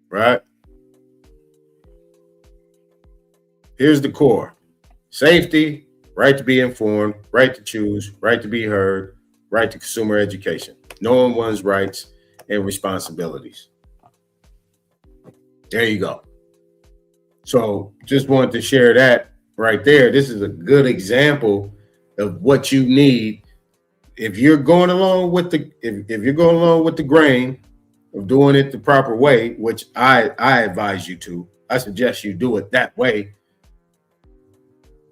Right? Here's the core. Safety, right to be informed, right to choose, right to be heard, right to consumer education. Knowing one's rights and responsibilities. There you go. So just wanted to share that right there. This is a good example of what you need if you're going along with the if you're going along with the grain of doing it the proper way, which I advise you to. I suggest you do it that way.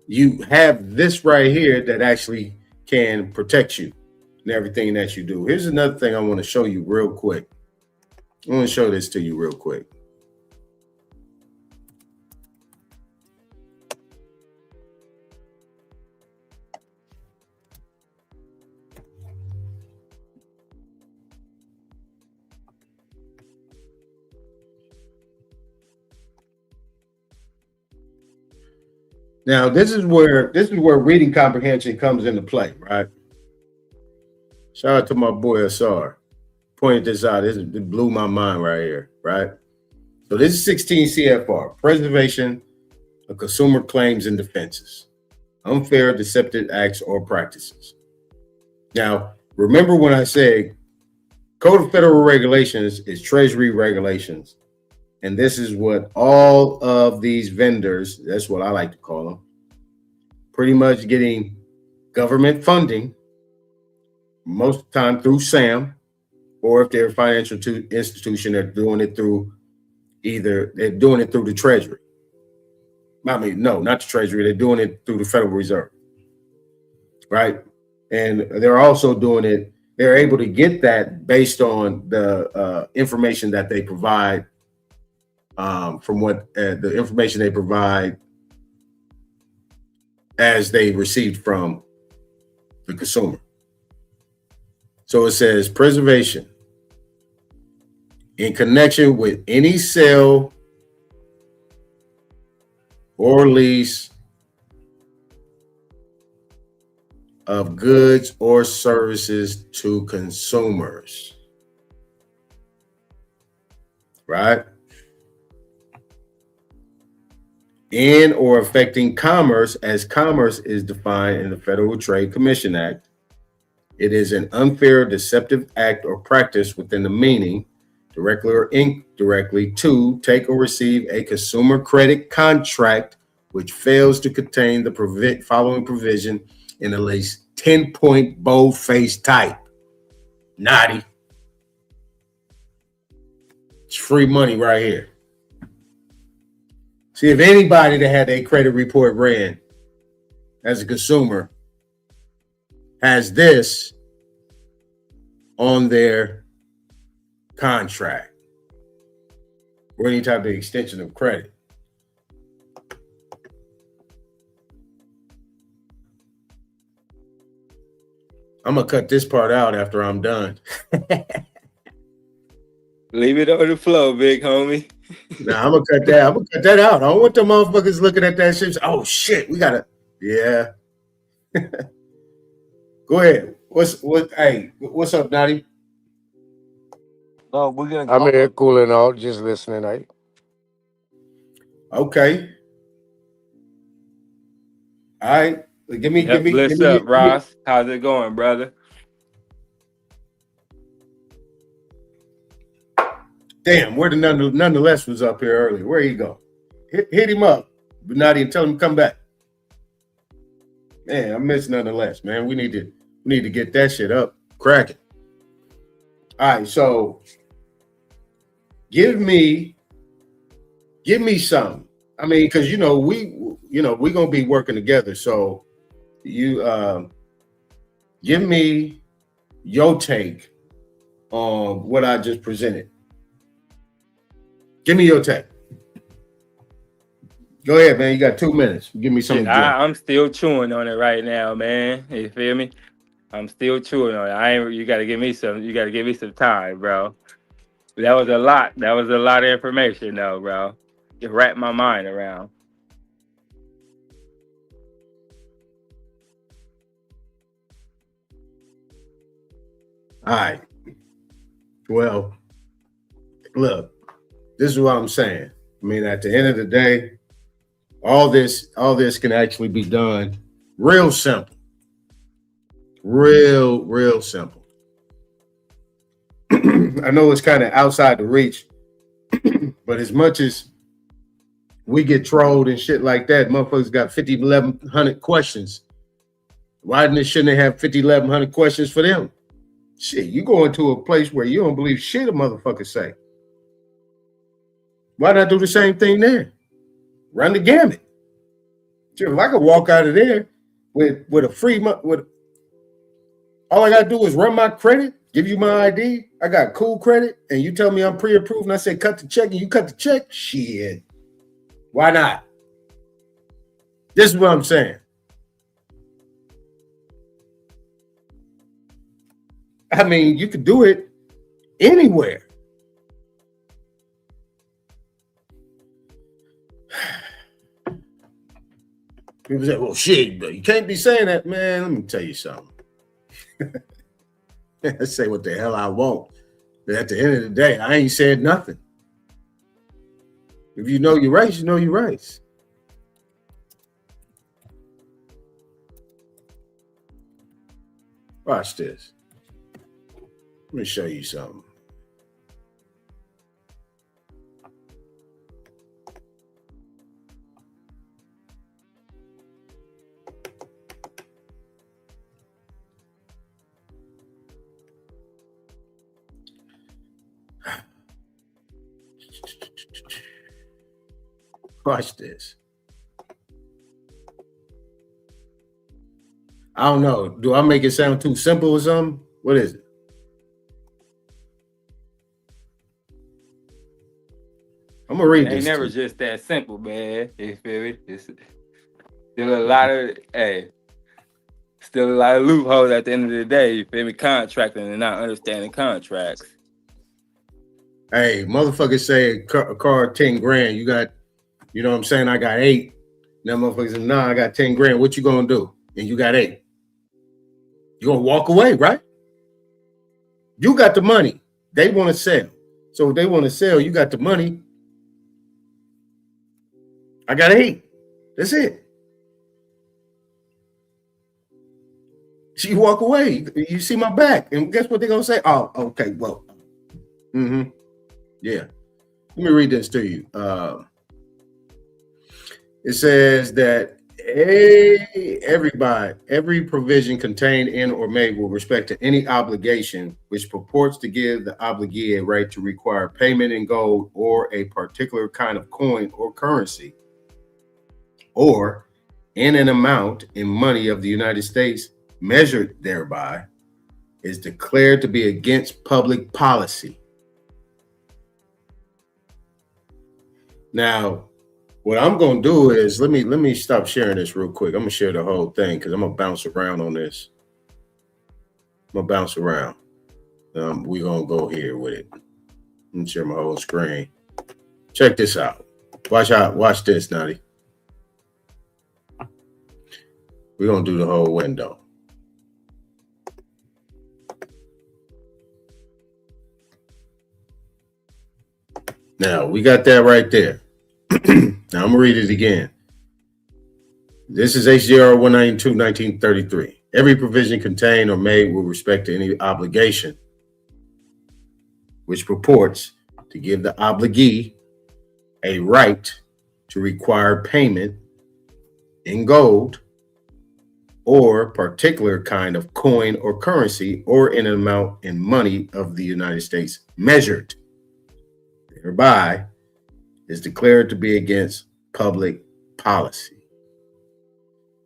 You have this right here that actually can protect you in everything that you do. Here's another thing I want to show you real quick. I want to show this to you real quick. Now, this is where reading comprehension comes into play, right? Shout out to my boy Asar. Pointed this out. It blew my mind right here, right? So this is 16 CFR, preservation of consumer claims and defenses, unfair, deceptive acts or practices. Now, remember when I said Code of Federal Regulations is Treasury regulations. And this is what all of these vendors, that's what I like to call them, pretty much getting government funding, most of the time through SAM, or if they're a financial institution, they're doing it through the Treasury. I mean, no, not the Treasury. They're doing it through the Federal Reserve, right? And they're also doing it, they're able to get that based on the information that they provide from what the information they provide as they received from the consumer. So it says preservation in connection with any sale or lease of goods or services to consumers, right? In or affecting commerce, as commerce is defined in the Federal Trade Commission Act. It is an unfair, deceptive act or practice within the meaning, directly or indirectly, to take or receive a consumer credit contract which fails to contain the following provision in at least 10-point bold-face type. Naughty. It's free money right here. See, if anybody that had a credit report ran as a consumer has this on their contract or any type of extension of credit, I'm going to cut this part out after I'm done. Leave it on the flow, big homie. Nah, I'm gonna cut that. I'm gonna cut that out. I don't want the motherfuckers looking at that shit. Oh shit, we gotta. Yeah. Go ahead. What's up, Natty? No, we're gonna. I'm here cooling out, just listening. Okay. All right. Give me. What's up, Ross? How's it going, brother? Damn, where the nonetheless was up here earlier. Where you go? Hit him up, but not even tell him to come back. Man, I miss nonetheless, man. We need to get that shit up, cracking. All right, so give me something. I mean, because we're gonna be working together. So you give me your take on what I just presented. Give me your take. Go ahead, man. You got 2 minutes. Give me something. I'm still chewing on it right now, man. You feel me? I'm still chewing on it. You gotta give me some. You gotta give me some time, bro. That was a lot. That was a lot of information, though, bro. To wrap my mind around. All right. Well, look. This is what I'm saying. I mean, at the end of the day, all this can actually be done real simple. Real simple. I know it's kind of outside the reach, but as much as we get trolled and shit like that, motherfuckers got 5,100 questions. Why shouldn't they have 5,100 questions for them? Shit, you go into a place where you don't believe shit a motherfucker say. Why not do the same thing there? Run the gamut. If I could walk out of there with a free month, with all I gotta do is run my credit, give you my ID. I got cool credit, and you tell me I'm pre-approved, and I say cut the check, and you cut the check. Shit, why not? This is what I'm saying. I mean, you could do it anywhere. People say, well, shit, but you can't be saying that, man. Let me tell you something. I say what the hell I want. But at the end of the day, I ain't said nothing. If you know your rights, you know your rights. Watch this. Let me show you something. Watch this. I don't know. Do I make it sound too simple or something? What is it? I'm gonna read It this. ain't never just that simple, man. You feel me? It's still a lot of still a lot of loopholes at the end of the day. You feel me? Contracting and not understanding contracts. Hey, motherfuckers say a car 10 grand. You got, you know what I'm saying? I got 8. Now motherfuckers say, nah, I got 10 grand. What you gonna do? And you got 8. You gonna walk away, right? You got the money. They want to sell. So if they want to sell, you got the money. I got 8. That's it. So you walk away. You see my back. And guess what they're gonna say? Oh, okay, well. Yeah. Let me read this to you. It says that every provision contained in or made with respect to any obligation which purports to give the obligee a right to require payment in gold or a particular kind of coin or currency, or in an amount in money of the United States measured thereby, is declared to be against public policy. Now, what I'm gonna do is let me stop sharing this real quick. I'm gonna share the whole thing because I'm gonna bounce around on this. I'm gonna bounce around. We're gonna go here with it. Let me share my whole screen. Check this out. Watch this, Nutty. We're gonna do the whole window. Now, we got that right there. Now, I'm going to read it again. This is HJR 192, 1933. Every provision contained or made with respect to any obligation which purports to give the obligee a right to require payment in gold or particular kind of coin or currency or in an amount in money of the United States measured thereby is declared to be against public policy.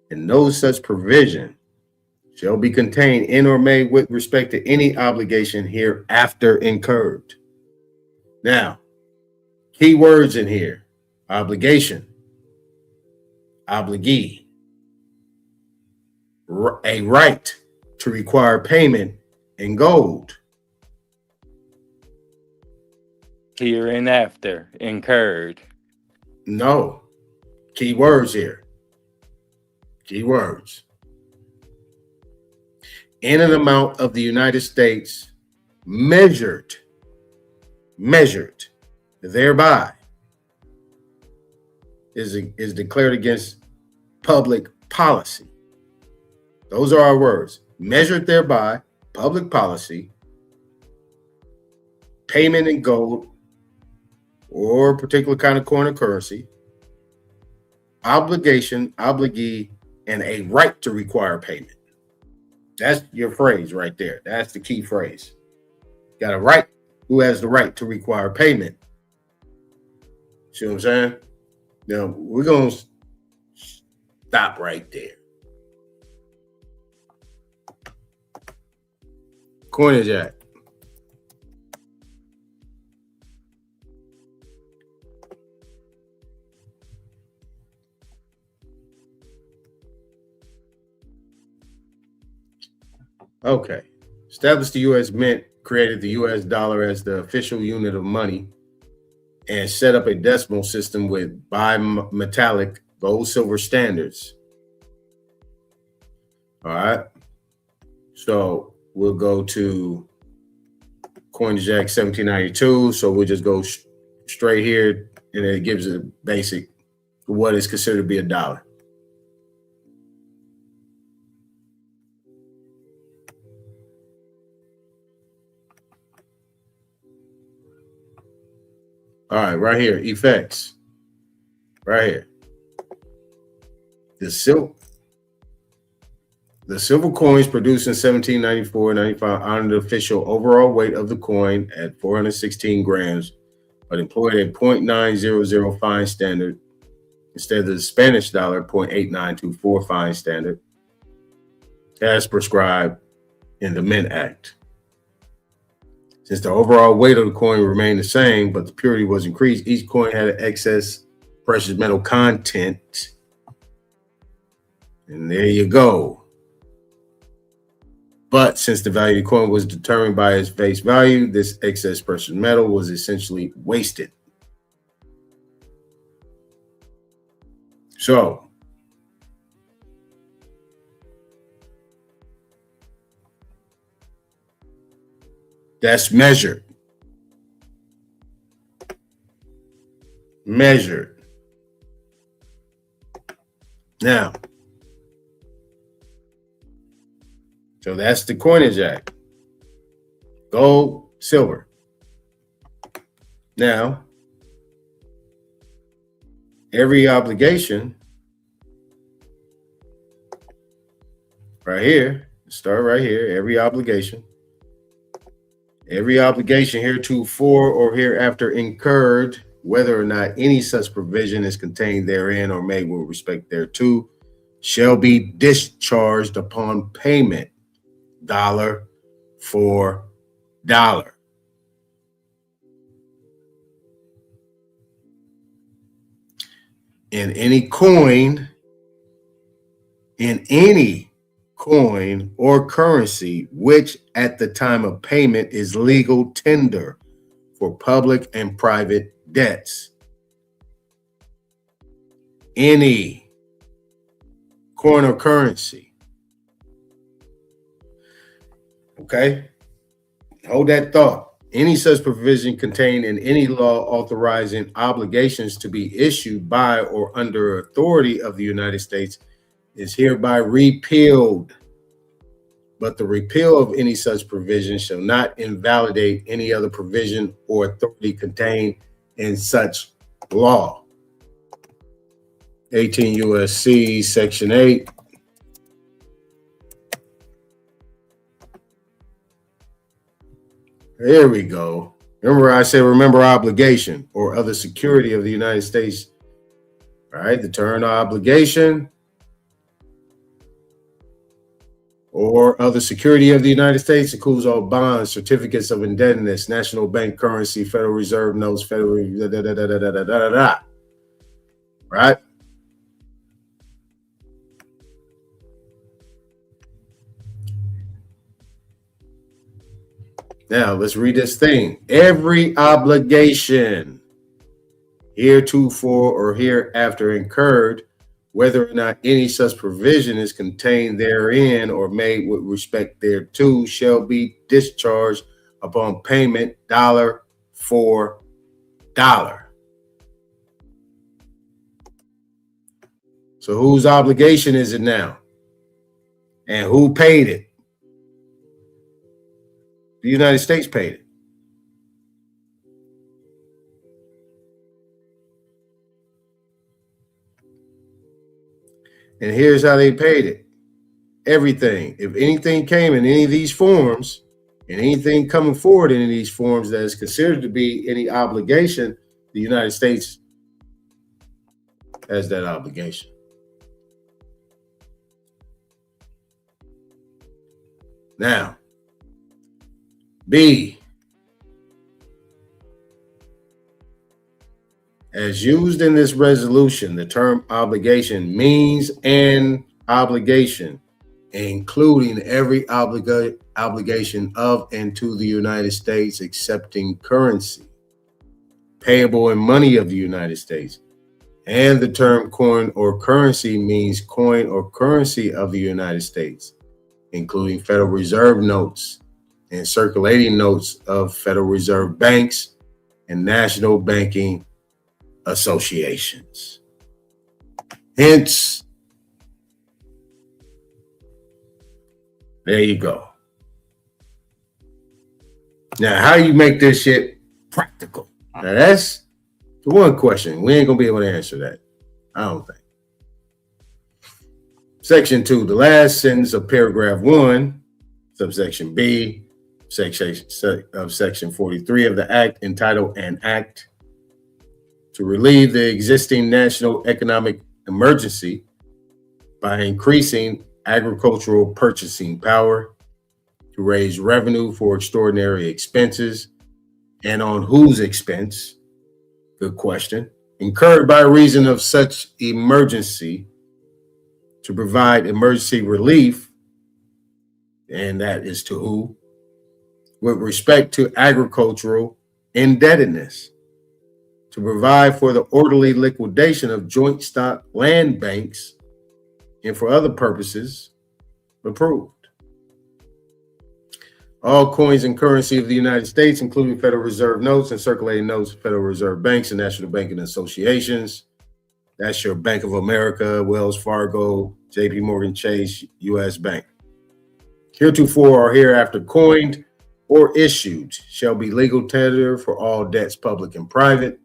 And no such provision shall be contained in or made with respect to any obligation hereafter incurred. Now, key words in here: obligation, obligee, a right to require payment in gold. Here and after incurred. No. Key words here. Key words. In an amount of the United States measured thereby is declared against public policy. Those are our words. Measured thereby, public policy, payment in gold or a particular kind of coin or currency, obligation, obligee, and a right to require payment. That's your phrase right there. That's the key phrase. Got a right. Who has the right to require payment? See what I'm saying? Now, we're going to stop right there. Coinage Act. Okay. Established the U.S. Mint, created the U.S. dollar as the official unit of money, and set up a decimal system with bimetallic gold silver standards. All right. So we'll go to Coinage Act 1792. So we'll just go straight here, and it gives a basic what is considered to be a dollar. All right, right here, effects. Right here. The silver coins produced in 1794-95 honored the official overall weight of the coin at 416 grams, but employed a 0.900 fine standard instead of the Spanish dollar 0.8924 fine standard, as prescribed in the Mint Act. Since the overall weight of the coin remained the same, but the purity was increased, each coin had an excess precious metal content. And there you go. But since the value of the coin was determined by its face value, this excess precious metal was essentially wasted. So, that's measured. Measured. Now, so that's the Coinage Act. Gold, silver. Now, every obligation right here, start right here, every obligation heretofore or hereafter incurred, whether or not any such provision is contained therein or made with respect thereto, shall be discharged upon payment, dollar for dollar. In any coin or currency, which at the time of payment is legal tender for public and private debts. Any coin or currency. Okay? Hold that thought. Any such provision contained in any law authorizing obligations to be issued by or under authority of the United States is hereby repealed. But the repeal of any such provision shall not invalidate any other provision or authority contained in such law. 18 U.S.C. Section 8. There we go. Remember I said, remember obligation or other security of the United States. All right, the term obligation or other security of the United States includes all bonds, certificates of indebtedness, national bank currency, Federal Reserve notes, federal right? Now let's read this thing. Every obligation heretofore or hereafter incurred, whether or not any such provision is contained therein or made with respect thereto, shall be discharged upon payment, dollar for dollar. So whose obligation is it now? And who paid it? The United States paid it. And here's how they paid it. Everything. If anything came in any of these forms, and anything coming forward in these forms that is considered to be any obligation, the United States has that obligation. Now, B, as used in this resolution, the term obligation means an obligation, including every obligation of and to the United States, accepting currency, payable in money of the United States. And the term coin or currency means coin or currency of the United States, including Federal Reserve notes and circulating notes of Federal Reserve banks and national banking associations. Hence, there you go. Now, how you make this shit practical? Now, that's the one question. We ain't gonna be able to answer that, I don't think. Section 2, the last sentence of paragraph 1, subsection B, section 43 of the Act, entitled An Act to relieve the existing national economic emergency by increasing agricultural purchasing power to raise revenue for extraordinary expenses, and on whose expense, good question, incurred by reason of such emergency, to provide emergency relief, and that is to who? With respect to agricultural indebtedness, to provide for the orderly liquidation of joint stock land banks, and for other purposes approved. All coins and currency of the United States, including Federal Reserve notes and circulating notes of Federal Reserve banks and national banking associations. That's your Bank of America, Wells Fargo, JP Morgan Chase, U.S. Bank. Heretofore or hereafter coined or issued shall be legal tender for all debts, public and private,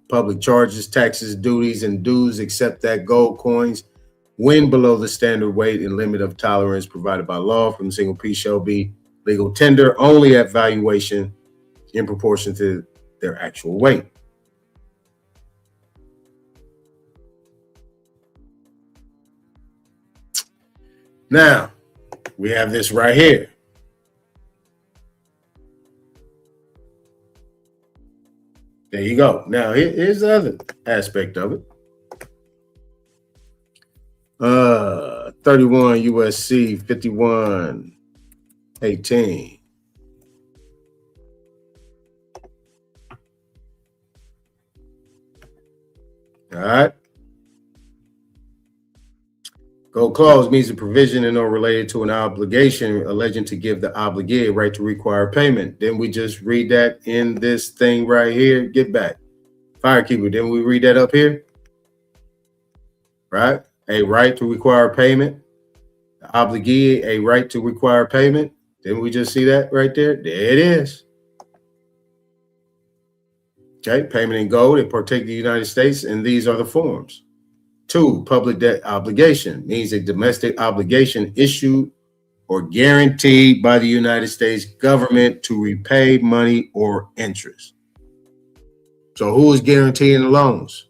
public charges, taxes, duties, and dues, except that gold coins, when below the standard weight and limit of tolerance provided by law from a single piece, shall be legal tender only at valuation in proportion to their actual weight. Now, we have this right here. There you go. Now, here's the other aspect of it. 31 USC 5118. All right. Gold clause means a provision and or related to an obligation alleging to give the obligee a right to require payment. Didn't we just read that in this thing right here? Get back. Firekeeper, didn't we read that up here? Right? A right to require payment. The obligee, a right to require payment. Didn't we just see that right there? There it is. Okay, payment in gold, it partake the United States, and these are the forms. 2, public debt obligation means a domestic obligation issued or guaranteed by the United States government to repay money or interest. So who is guaranteeing the loans?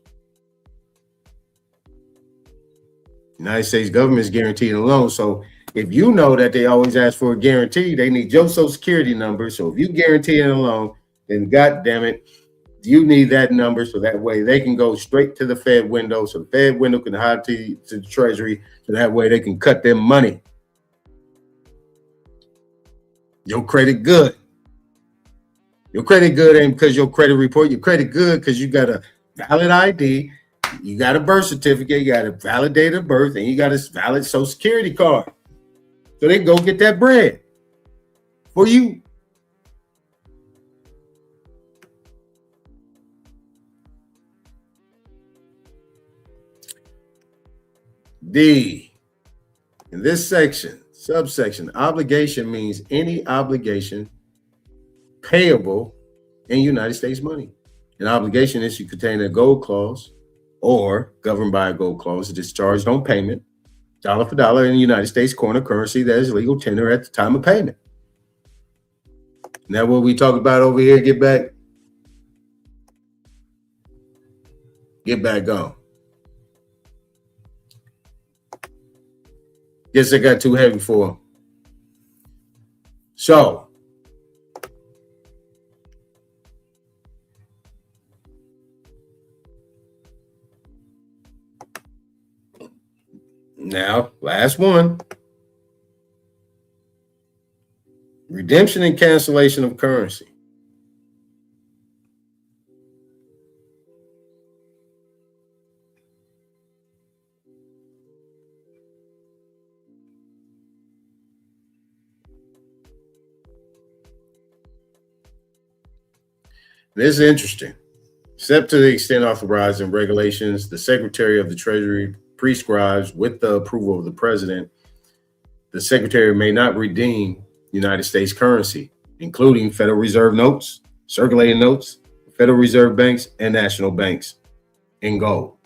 United States government is guaranteeing the loan. So if you know that they always ask for a guarantee, they need your social security number. So if you guarantee a loan, then God damn it, you need that number so that way they can go straight to the Fed window. So the Fed window can hide to the Treasury. So that way they can cut their money. Your credit good. Your credit good ain't because your credit report. Your credit good because you got a valid ID. You got a birth certificate. You got a valid date of birth. And you got a valid social security card. So they can go get that bread for you. D, in this section, subsection, obligation means any obligation payable in United States money. An obligation issue containing a gold clause or governed by a gold clause, discharged on payment dollar for dollar in the United States corner currency that is legal tender at the time of payment. Now, what we talk about over here, get back on. Guess I got too heavy for him. So, now, last one. Redemption and cancellation of currency. This is interesting. Except to the extent authorized in regulations, the Secretary of the Treasury prescribes with the approval of the President, the Secretary may not redeem United States currency, including Federal Reserve notes, circulating notes, Federal Reserve banks, and national banks in gold.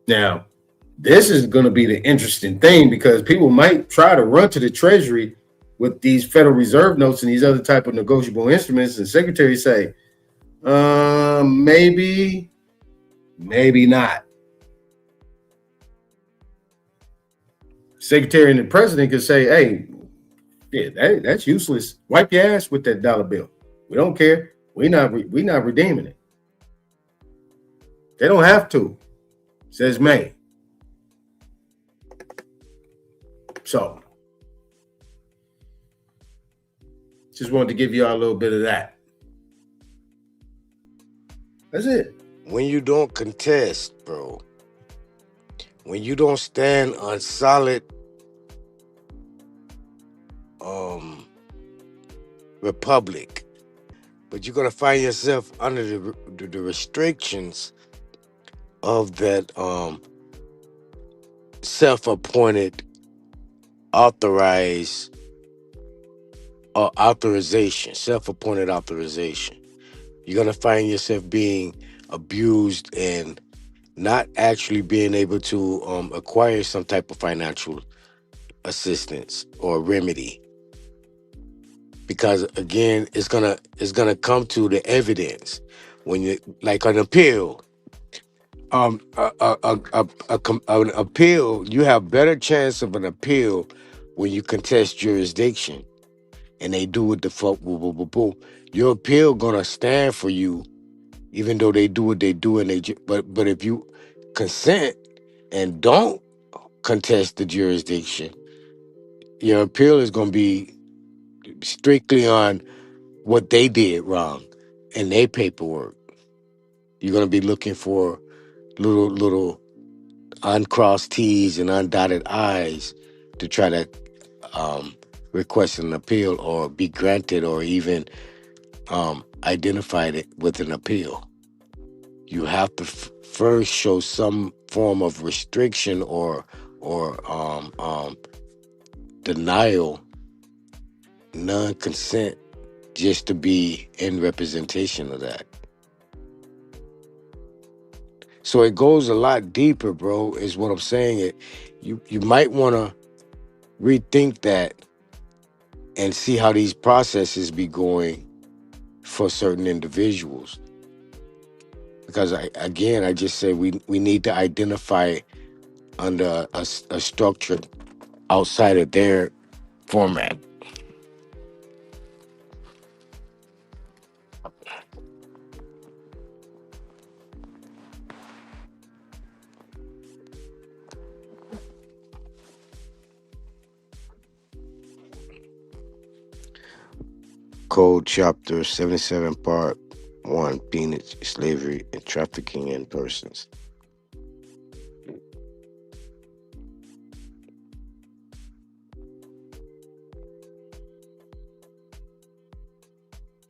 Now, this is going to be the interesting thing because people might try to run to the Treasury with these Federal Reserve notes and these other type of negotiable instruments, and secretaries say, maybe not. Secretary and the president could say, hey, yeah, that's useless. Wipe your ass with that dollar bill. We don't care. We're not redeeming it. They don't have to. Says May. So, just wanted to give you all a little bit of that. That's it. When you don't contest, bro, when you don't stand on solid republic, but you're going to find yourself under the restrictions of that self-appointed authorized authorization, self-appointed authorization. You're going to find yourself being abused and not actually being able to acquire some type of financial assistance or remedy. Because again, it's gonna come to the evidence when you like an appeal. An appeal, you have better chance of an appeal when you contest jurisdiction, and they do it the your appeal gonna stand for you, even though they do what they do, and but if you consent and don't contest the jurisdiction, your appeal is gonna be strictly on what they did wrong in their paperwork. You're gonna be looking for little uncrossed T's and undotted I's to try to request an appeal or be granted or even identified it with an appeal. You have to first show some form of restriction or denial, non-consent, just to be in representation of that. So it goes a lot deeper, bro, is what I'm saying. You might want to rethink that and see how these processes be going for certain individuals. Because I just say we need to identify under a structure outside of their format. Code Chapter 77, Part 1, Peonage, Slavery, and Trafficking in Persons.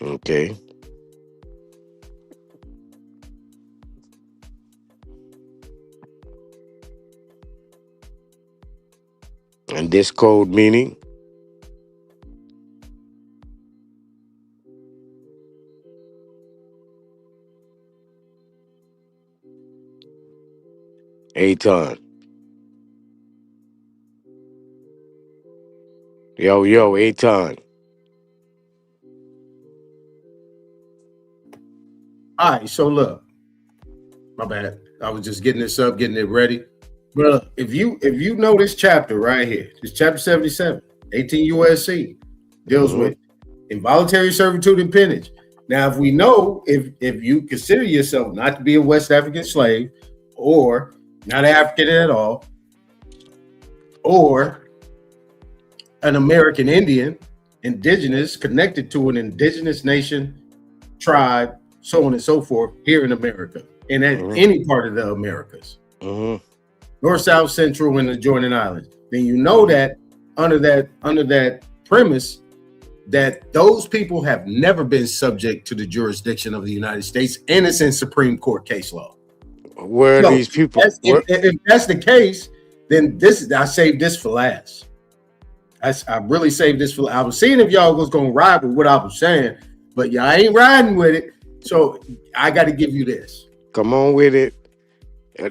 Okay. And this code meaning? Aton. Yo, Aton. All right, so look, my bad. I was just getting this up, getting it ready. But look, if you know this chapter right here, this chapter 77, 18 USC deals with involuntary servitude and peonage. Now, if we know if you consider yourself not to be a West African slave or not African at all, or an American Indian, indigenous, connected to an indigenous nation, tribe, so on and so forth, here in America, and at any part of the Americas, North, South, Central, and the adjoining islands, then you know that under that premise, that those people have never been subject to the jurisdiction of the United States, and it's in Supreme Court case law. Where are these people? If that's the case, then I saved this for last. I really saved this for. I was seeing if y'all was gonna ride with what I was saying, but y'all ain't riding with it. So I got to give you this. Come on with it.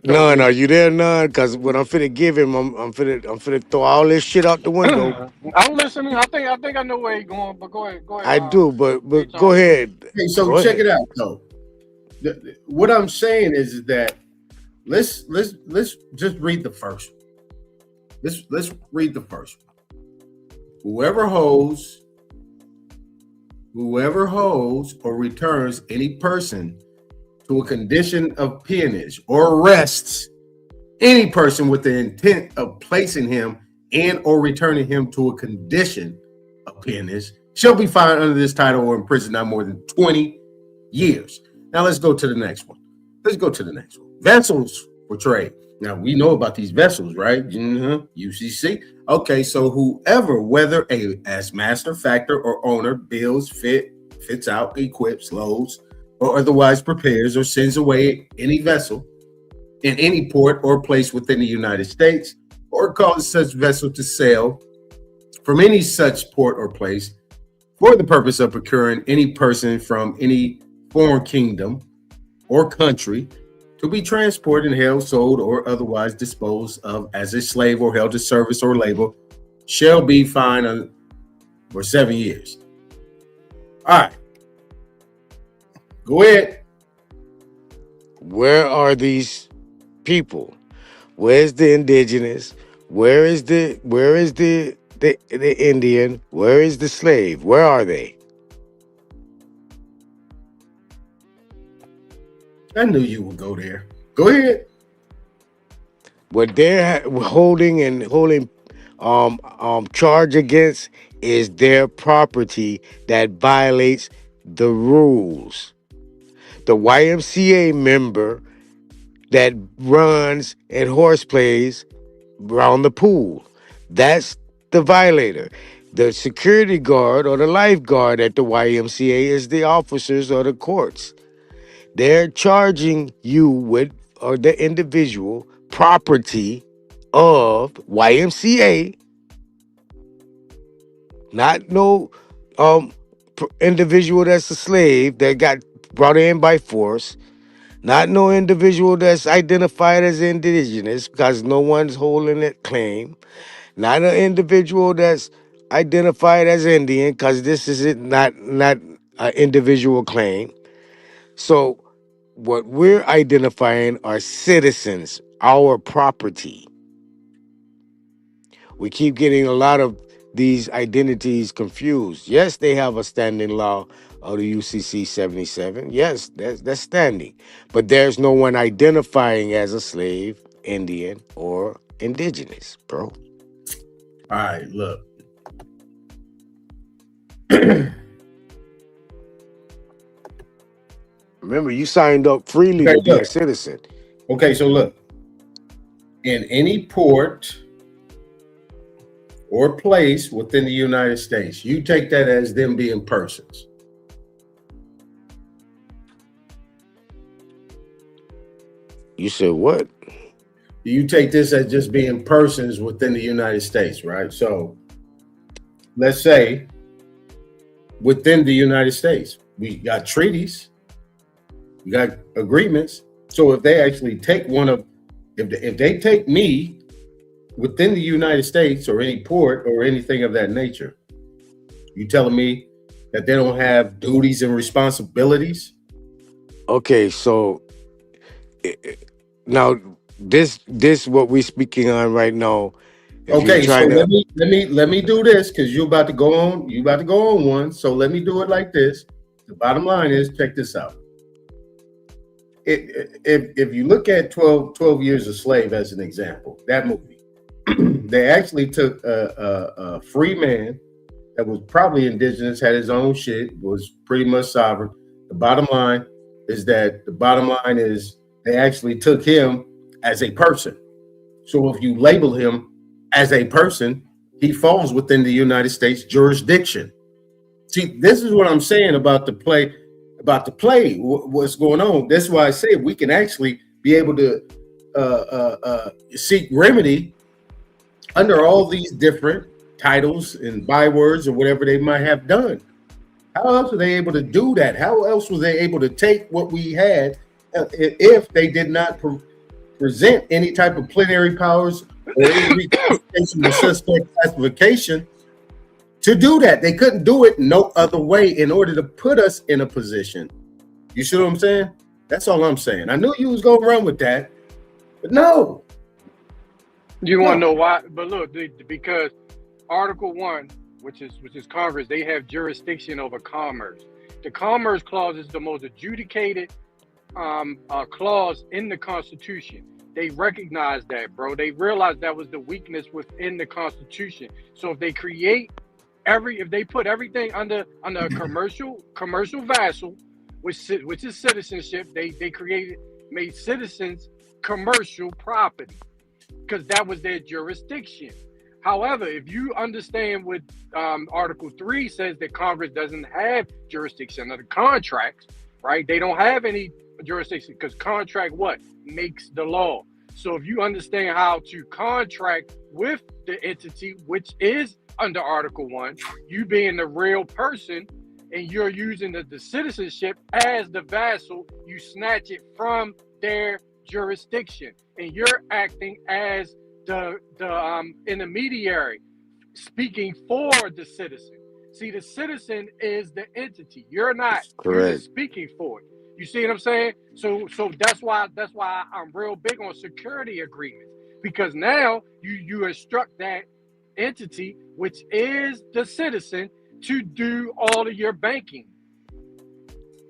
None, are you there, None? Because what I'm finna give him, I'm finna throw all this shit out the window. I'm listening. I think I know where he's going, but go ahead. I do, but go ahead. Okay, so go check ahead. it out. So what I'm saying is that let's just read the first one. Let's read the first one. Whoever holds or returns any person to a condition of peonage or arrests any person with the intent of placing him and or returning him to a condition of peonage shall be fined under this title or imprisoned not more than 20 years. Now let's go to the next one. Vessels for trade. Now we know about these vessels, right? UCC. Okay, so whoever, whether as master, factor, or owner, builds, fits out, equips, loads, or otherwise prepares or sends away any vessel in any port or place within the United States, or causes such vessel to sail from any such port or place for the purpose of procuring any person from any foreign kingdom or country to be transported and held, sold, or otherwise disposed of as a slave or held to service or labor shall be fined for 7 years. All right. Go ahead. Where are these people? Where's the indigenous? Where is the Indian? Where is the slave? Where are they? I knew you would go there. Go ahead. What they're holding charge against is their property that violates the rules. The YMCA member that runs and horse plays around the pool, that's the violator. The security guard or the lifeguard at the YMCA is the officers or the courts. They're charging you with, or the individual, property of YMCA, not no individual that's a slave that got brought in by force, not no individual that's identified as indigenous because no one's holding that claim, not an individual that's identified as Indian because this is not an individual claim. So what we're identifying are citizens, our property. We keep getting a lot of these identities confused. Yes, they have a standing law of the UCC 77. Yes, that's standing. But there's no one identifying as a slave, Indian, or indigenous, bro. All right, look. Remember, you signed up freely to be a citizen. Okay, so look. In any port or place within the United States, you take that as them being persons. You said what? You take this as just being persons within the United States, right? So let's say within the United States, we got treaties, we got agreements. So if they actually take if they take me within the United States or any port or anything of that nature. You telling me that they don't have duties and responsibilities? Okay, so now this what we're speaking on right now. If you're Okay, so trying to, let me do this because you're about to go on. You about to go on one. So let me do it like this. The bottom line is, check this out. If you look at 12 Years a Slave as an example, that movie, they actually took a free man that was probably indigenous, had his own shit, was pretty much sovereign. The bottom line is they actually took him as a person. So if you label him as a person, he falls within the United States jurisdiction. See, this is what I'm saying about the play, what's going on. That's why I say we can actually be able to seek remedy under all these different titles and bywords or whatever they might have done. How else are they able to do that? How else was they able to take what we had if they did not present any type of plenary powers or any reclassification or suspect classification to do that? They couldn't do it no other way in order to put us in a position. You see what I'm saying? That's all I'm saying. I knew you was going to run with that, but no. You want to know why? But look, because Article 1, which is Congress, they have jurisdiction over commerce. The Commerce Clause is the most adjudicated clause in the Constitution. They recognize that, bro. They realize that was the weakness within the Constitution. So if they if they put everything under a commercial vassal, which is citizenship, they made citizens commercial property because that was their jurisdiction. However, if you understand what Article 3 says, that Congress doesn't have jurisdiction under contracts, right? They don't have any jurisdiction because contract makes the law. So if you understand how to contract with the entity, which is under Article 1, you being the real person and you're using the citizenship as the vassal, you snatch it from their jurisdiction and you're acting as the intermediary, speaking for the citizen. See, the citizen is the entity. You're not. Correct. You're just speaking for it. You see what I'm saying? So that's why I'm real big on security agreements, because now you instruct that entity, which is the citizen, to do all of your banking.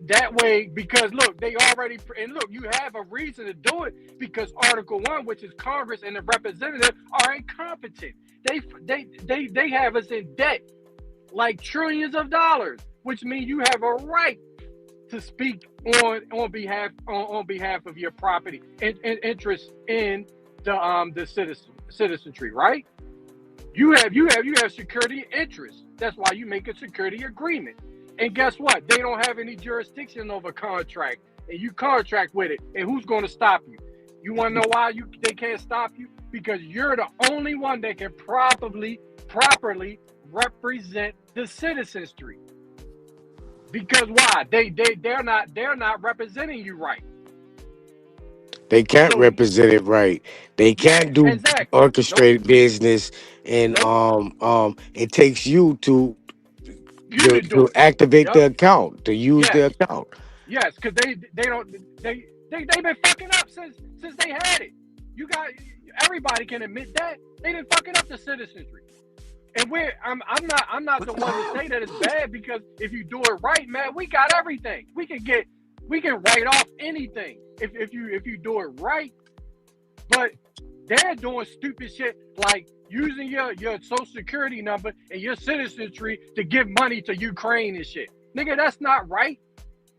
That way, because look, they already, and look, you have a reason to do it because Article 1, which is Congress and the representative, are incompetent. They have us in debt like trillions of dollars, which means you have a right to speak on behalf of your property and interest in the citizenry, right? You have security interests. That's why you make a security agreement. And guess what? They don't have any jurisdiction over contract, and you contract with it. And who's going to stop you? You want to know why they can't stop you? Because you're the only one that can properly represent the citizenry. Because why? They're not representing you right. they can't represent it right. They can't do orchestrated business, and it takes you to activate the account, to use the account. Yes, because they've been fucking up since they had it. Everybody can admit that they've been fucking up the citizenry. And I'm not the one to say that it's bad, because if you do it right, man, we got everything. We can write off anything if you do it right. But they're doing stupid shit like using your social security number and your citizenry to give money to Ukraine and shit. Nigga, that's not right.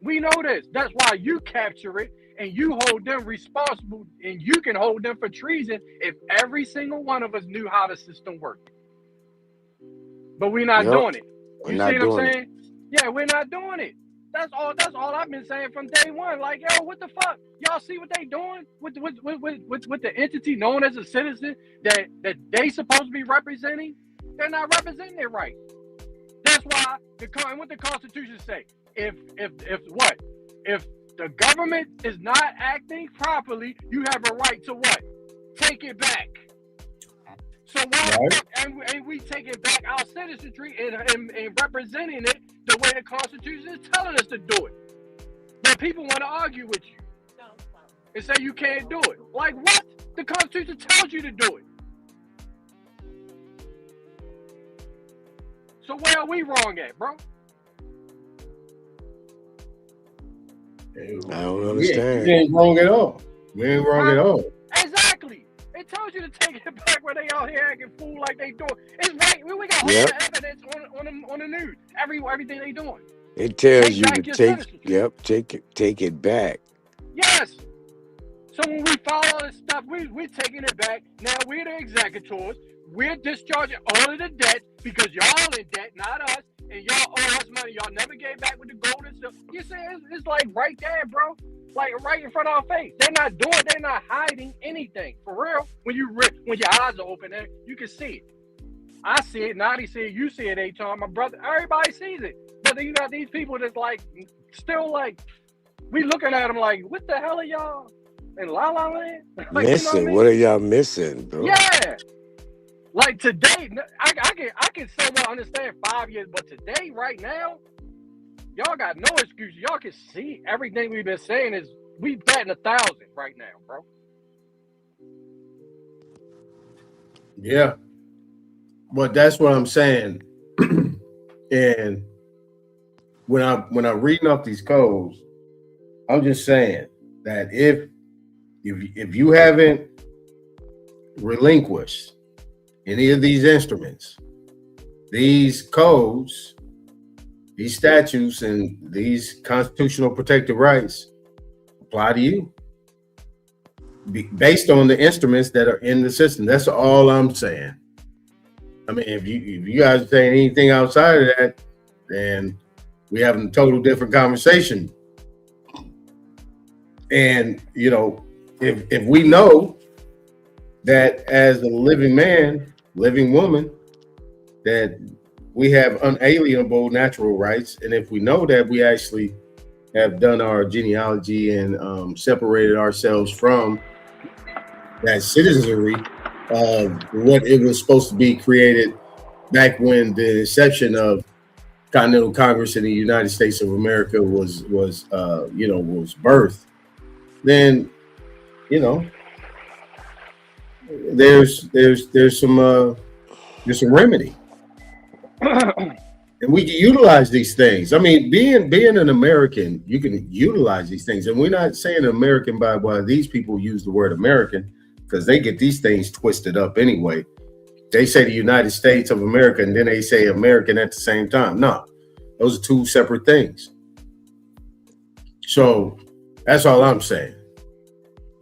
We know this. That's why you capture it and you hold them responsible, and you can hold them for treason if every single one of us knew how the system worked. But we're not doing it. You see what I'm saying? Yeah, we're not doing it. That's all I've been saying from day one. Like, yo, what the fuck? Y'all see what they doing with the entity known as a citizen that they supposed to be representing? They're not representing it right. That's why what the Constitution say. If the government is not acting properly, you have a right to what? Take it back. So why and we taking back our citizenry and representing it the way the Constitution is telling us to do it? But people want to argue with you and say you can't do it. Like what? The Constitution tells you to do it. So where are we wrong at, bro? I don't We understand. ain't wrong at all. We ain't wrong at all. Exactly. It tells you to take it back where they out here acting fool like they doing. It's right. We got all Yep. the evidence on the news. Everything they doing. It tells Take you to back your take, citizenship. take it back. Yes. So when we follow all this stuff, we're taking it back. Now we're the executors. We're discharging all of the debt because y'all in debt, not us. And y'all owe us money. Y'all never gave back with the gold and stuff. You see, it's like right there, bro. Like right in front of our face. They're not hiding anything. For real. When your eyes are open, you can see it. I see it, Nadi see it, you see it, Aton, my brother. Everybody sees it. But then you got these people that's like, still like, we looking at them like, what the hell are y'all in La La Land? Like, Missing. you know What are y'all missing, bro? Yeah. Like today, I can somewhat understand 5 years, but today, right now, y'all got no excuse. Y'all can see everything we've been saying is we batting 1,000 right now, bro. Yeah. But that's what I'm saying. And when I'm reading off these codes, I'm just saying that if you haven't relinquished any of these instruments, these codes, these statutes, and these constitutional protected rights apply to you based on the instruments that are in the system. That's all I'm saying. I mean, if you guys are saying anything outside of that, then we having a total different conversation. And you know, if we know that as a living man, living woman, that we have unalienable natural rights, and if we know that we actually have done our genealogy and separated ourselves from that citizenry of what it was supposed to be created back when the inception of Continental Congress in the United States of America was birthed, then you know there's some remedy. And we can utilize these things. I mean, being an American, you can utilize these things. And we're not saying American by why these people use the word American, because they get these things twisted up anyway. They say the United States of America, and then they say American at the same time. No, those are two separate things. So that's all I'm saying.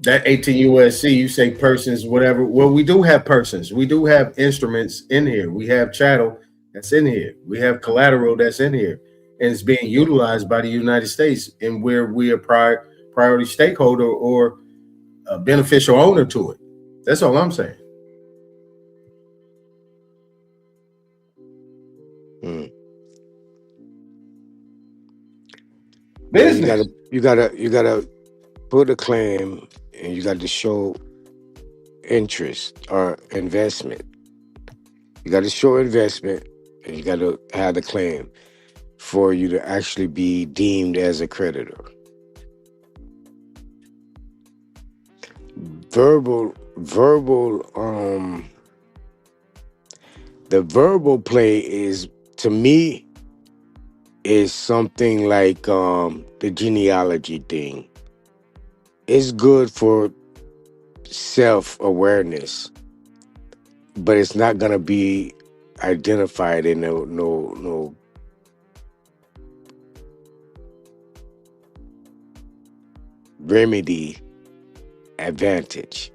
That 18 USC, you say persons, whatever. Well, we do have persons. We do have instruments in here. We have chattel that's in here. We have collateral that's in here. And it's being utilized by the United States, and where we are priority stakeholder or a beneficial owner to it. That's all I'm saying. Business. You gotta put a claim, and you got to show interest or investment. You got to show investment, and you got to have the claim for you to actually be deemed as a creditor. The verbal play is, to me, is something like the genealogy thing. It's good for self-awareness, but it's not gonna be identified in no remedy advantage.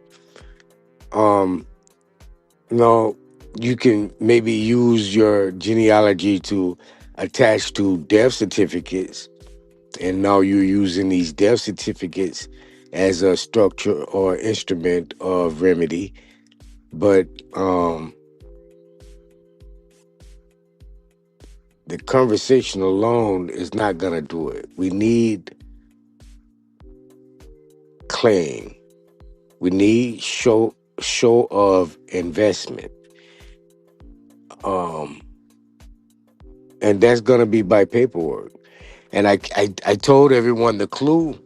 No, you can maybe use your genealogy to attach to death certificates, and now you're using these death certificates as a structure or instrument of remedy. But the conversation alone is not gonna do it. We need claim. We need show of investment. And that's gonna be by paperwork. And I told everyone the clue.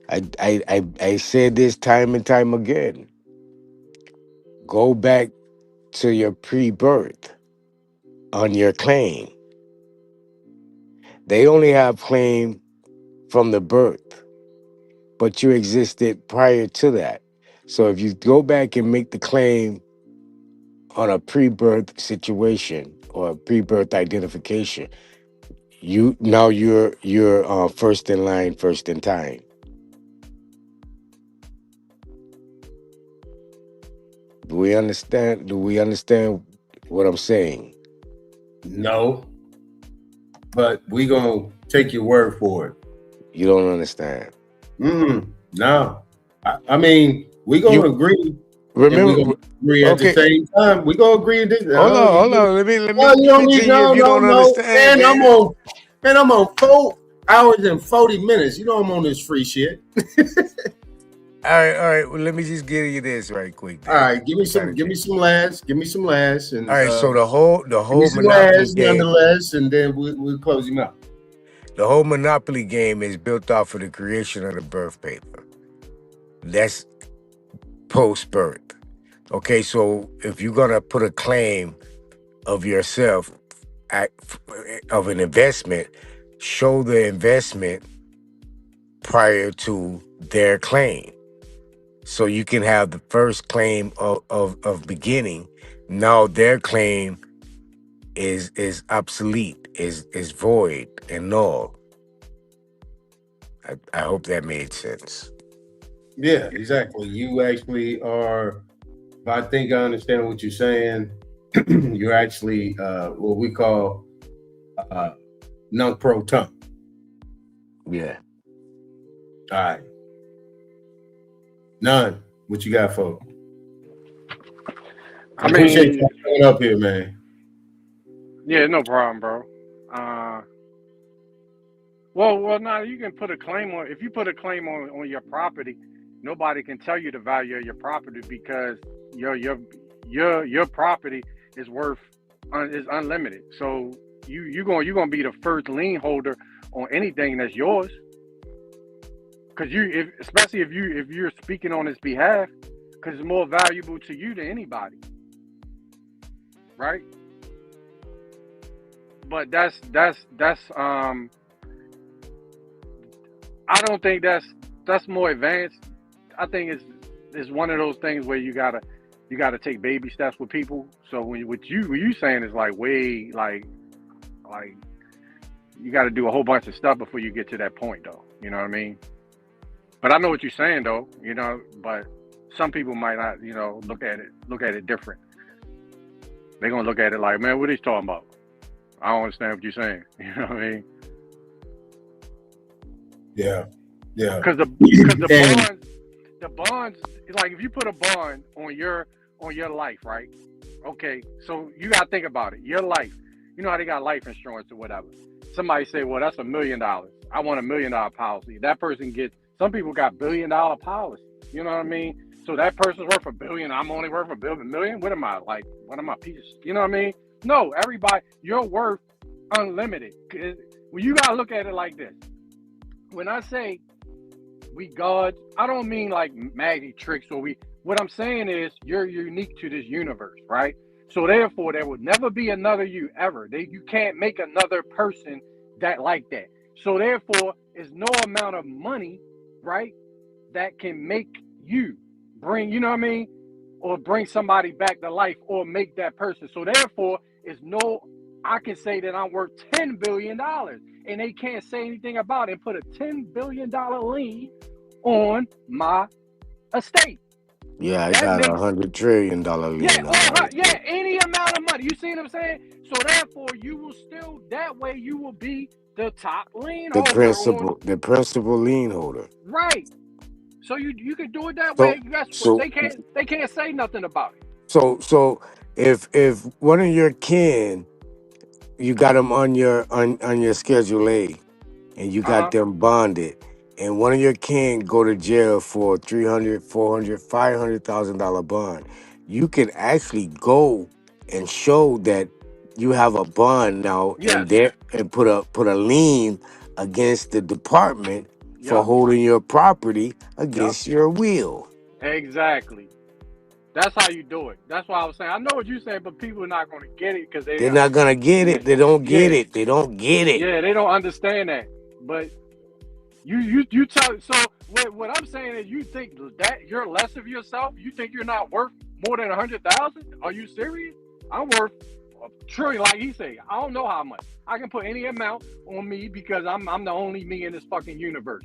I said this time and time again. Go back to your pre-birth on your claim. They only have claim from the birth, but you existed prior to that. So if you go back and make the claim on a pre-birth situation or a pre-birth identification, you're first in line, first in time. Do we understand? Do we understand what I'm saying? No, but we gonna take your word for it. You don't understand. No, I mean we gonna agree. Remember, and we gonna agree at the same time. We gonna agree. Hold on. Let me You don't need continue if you don't understand, Man, I'm on 4 hours and 40 minutes. You know I'm on this free shit. All right. Well, let me just give you this right quick. All right, give me some last. And all right. So the whole Monopoly last, game, nonetheless, and then we'll close him out. The whole Monopoly game is built off of the creation of the birth paper. That's post-birth. Okay, so if you're gonna put a claim of yourself of an investment, show the investment prior to their claim. So you can have the first claim of beginning. Now their claim is obsolete, is void and null. I hope that made sense. Yeah, exactly. You actually are, I think I understand what you're saying. You're actually what we call non-pro-tum. Yeah. All right. None. What you got, folks? I appreciate you coming up here, man. Yeah, no problem, bro. Well, now you can put a claim on. If you put a claim on your property, nobody can tell you the value of your property because your property is worth is unlimited. So you're gonna be the first lien holder on anything that's yours. Because especially if you're speaking on his behalf, because it's more valuable to you than anybody, right? But that's I don't think that's more advanced. I think it's one of those things where you gotta take baby steps with people. So what you saying is like way like you got to do a whole bunch of stuff before you get to that point, though. You know what I mean? But I know what you're saying, though. You know, but some people might not, look at it different. They're gonna look at it like, man, what are you talking about? I don't understand what you're saying. You know what I mean? Yeah. Because the bonds, like if you put a bond on your life, right? Okay, so you gotta think about it. Your life, you know how they got life insurance or whatever. Somebody say, well, that's $1 million. I want $1 million policy. That person gets. Some people got $1 billion policy. You know what I mean? So that person's worth $1 billion. I'm only worth $1 million. What am I like? What am I pieces? You know what I mean? No, everybody, you're worth unlimited. Well, you gotta look at it like this. When I say we gods, I don't mean like magic tricks or what I'm saying is you're unique to this universe, right? So therefore there would never be another you ever. You can't make another person that like that. So therefore there's no amount of money, right, that can make you bring, you know what I mean? Or bring somebody back to life or make that person. So therefore I can say that I'm worth $10 billion and they can't say anything about it and put a $10 billion lien on my estate. Yeah, I got $100 trillion lien. Yeah, any amount of money. You see what I'm saying? So therefore, you will still you will be the top lien holder. The principal lien holder. Right. So you can do it that way. They can't say nothing about it. So if one of your kin, you got them on your Schedule A, and you got them bonded, and one of your kin go to jail for $300,000, $400,000, $500,000 bond, you can actually go and show that you have a bond now and Yes. put a lien against the department for Yep. holding your property Yep. against your will. Exactly. That's how you do it. That's why I was saying. I know what you're saying, but people are not going to get it because They're not gonna get it. They don't get it. They don't get it. Yeah, they don't understand that. But you tell. So what I'm saying is, you think that you're less of yourself? You think you're not worth more than 100,000? Are you serious? I'm worth a trillion, like he said. I don't know how much. I can put any amount on me because I'm the only me in this fucking universe.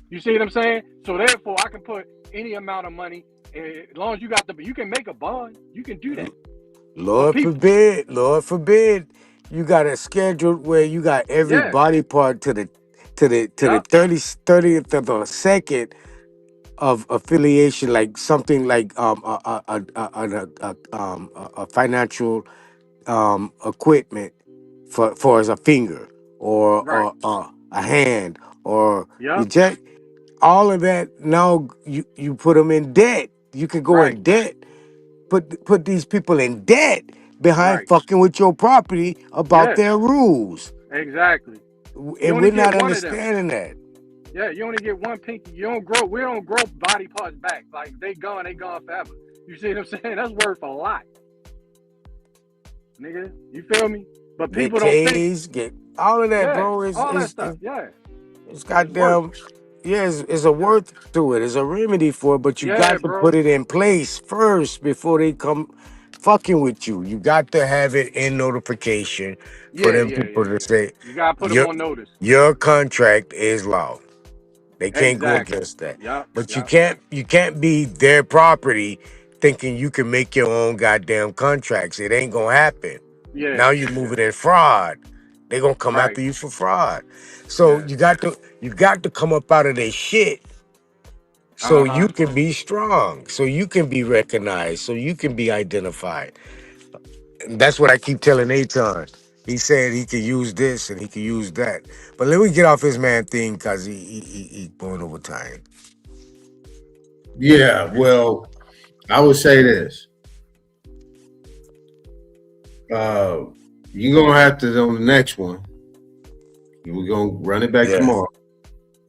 You see what I'm saying? So therefore, I can put any amount of money. As long as you got you can make a bond. You can do that. Lord forbid, you got a schedule where you got every body part to the 30th of a second of affiliation, like something like a financial equipment for as a finger or a hand or you check all of that. Now you put them in debt. You can go in debt. Put these people in debt behind fucking with your property about their rules. Exactly. And we're not understanding that. Yeah, you only get one pinky. You don't grow. We don't grow body parts back. Like they gone forever. You see what I'm saying? That's worth a lot, nigga. You feel me? But people don't think. Get all of that, bro. All that stuff. It's goddamn. It's a worth to it. It's a remedy for it, but you got to put it in place first before they come fucking with you. You got to have it in notification for them people to say, you gotta put them on notice. Your contract is law. They can't go against that. But you can't be their property thinking you can make your own goddamn contracts. It ain't gonna happen. Now you're moving in fraud. They're gonna come after you for fraud. So you got to come up out of their shit so you can be strong, so you can be recognized, so you can be identified. And that's what I keep telling Aton. He said he could use this and he could use that. But let me get off his man thing because he going over time. Yeah, well, I would say this. You're going to have to, on the next one, we're going to run it back tomorrow.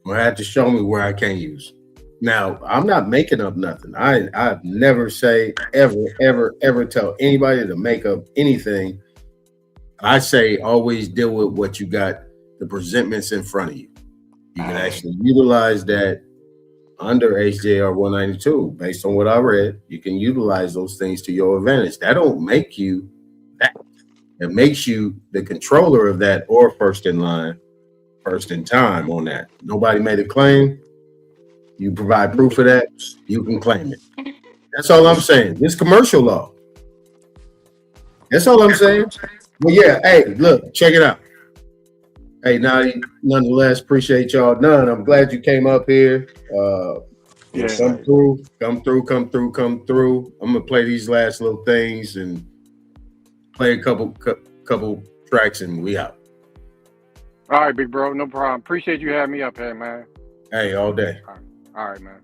You're going to have to show me where I can't use. Now, I'm not making up nothing. I've never say, ever tell anybody to make up anything. I say always deal with what you got, the presentments in front of you. You can actually utilize that under HJR 192. Based on what I read, you can utilize those things to your advantage. That don't make you that. It makes you the controller of that or first in line, first in time on that. Nobody made a claim. You provide proof of that, you can claim it. That's all I'm saying. This commercial law. That's all I'm saying. Well, yeah, hey, look, check it out. Hey, nonetheless, appreciate y'all. I'm glad you came up here. Come through. I'm gonna play these last little things and play a couple tracks and we out. All right, big bro, no problem. Appreciate you having me up here, man. Hey, all day. All right, man.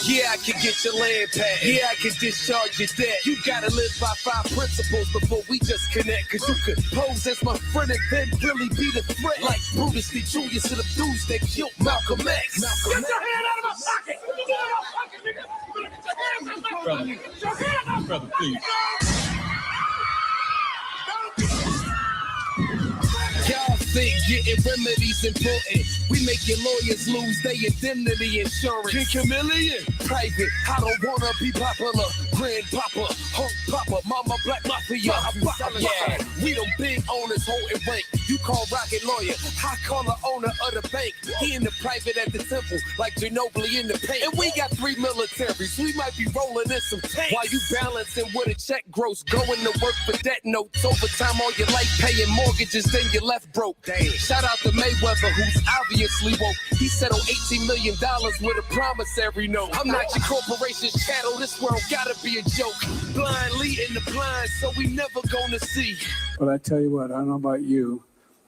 Yeah, I can get your land packed. Yeah, I can discharge your debt. You gotta live by 5 principles before we just connect. Cause you could pose as my friend and then really be the threat. Like Brutus Lee Jr. to the dudes that killed Malcolm X. Get your hand out of my pocket! Brother, please. Y'all think getting remedies important. We make your lawyers lose their indemnity insurance. King Chameleon, private. I don't wanna be popular. Grandpapa, Hunk Papa, Mama Black Mafia. Yeah, we them big owners holding rank. You call Rocket Lawyer, I call the owner of the bank. He in the private at the temple, like Ginobili in the paint. And we got 3 militaries, we might be rolling in some tanks. While you balancing with a check gross, going to work for debt notes. Overtime all your life paying mortgages, then you left broke. Damn. Shout out to Mayweather, who's obviously woke. He settled $18 million with a promissory note. I'm not your corporation's chattel, this world gotta be a joke. Blind leading the blind, so we never gonna see. But I tell you what, I don't know about you,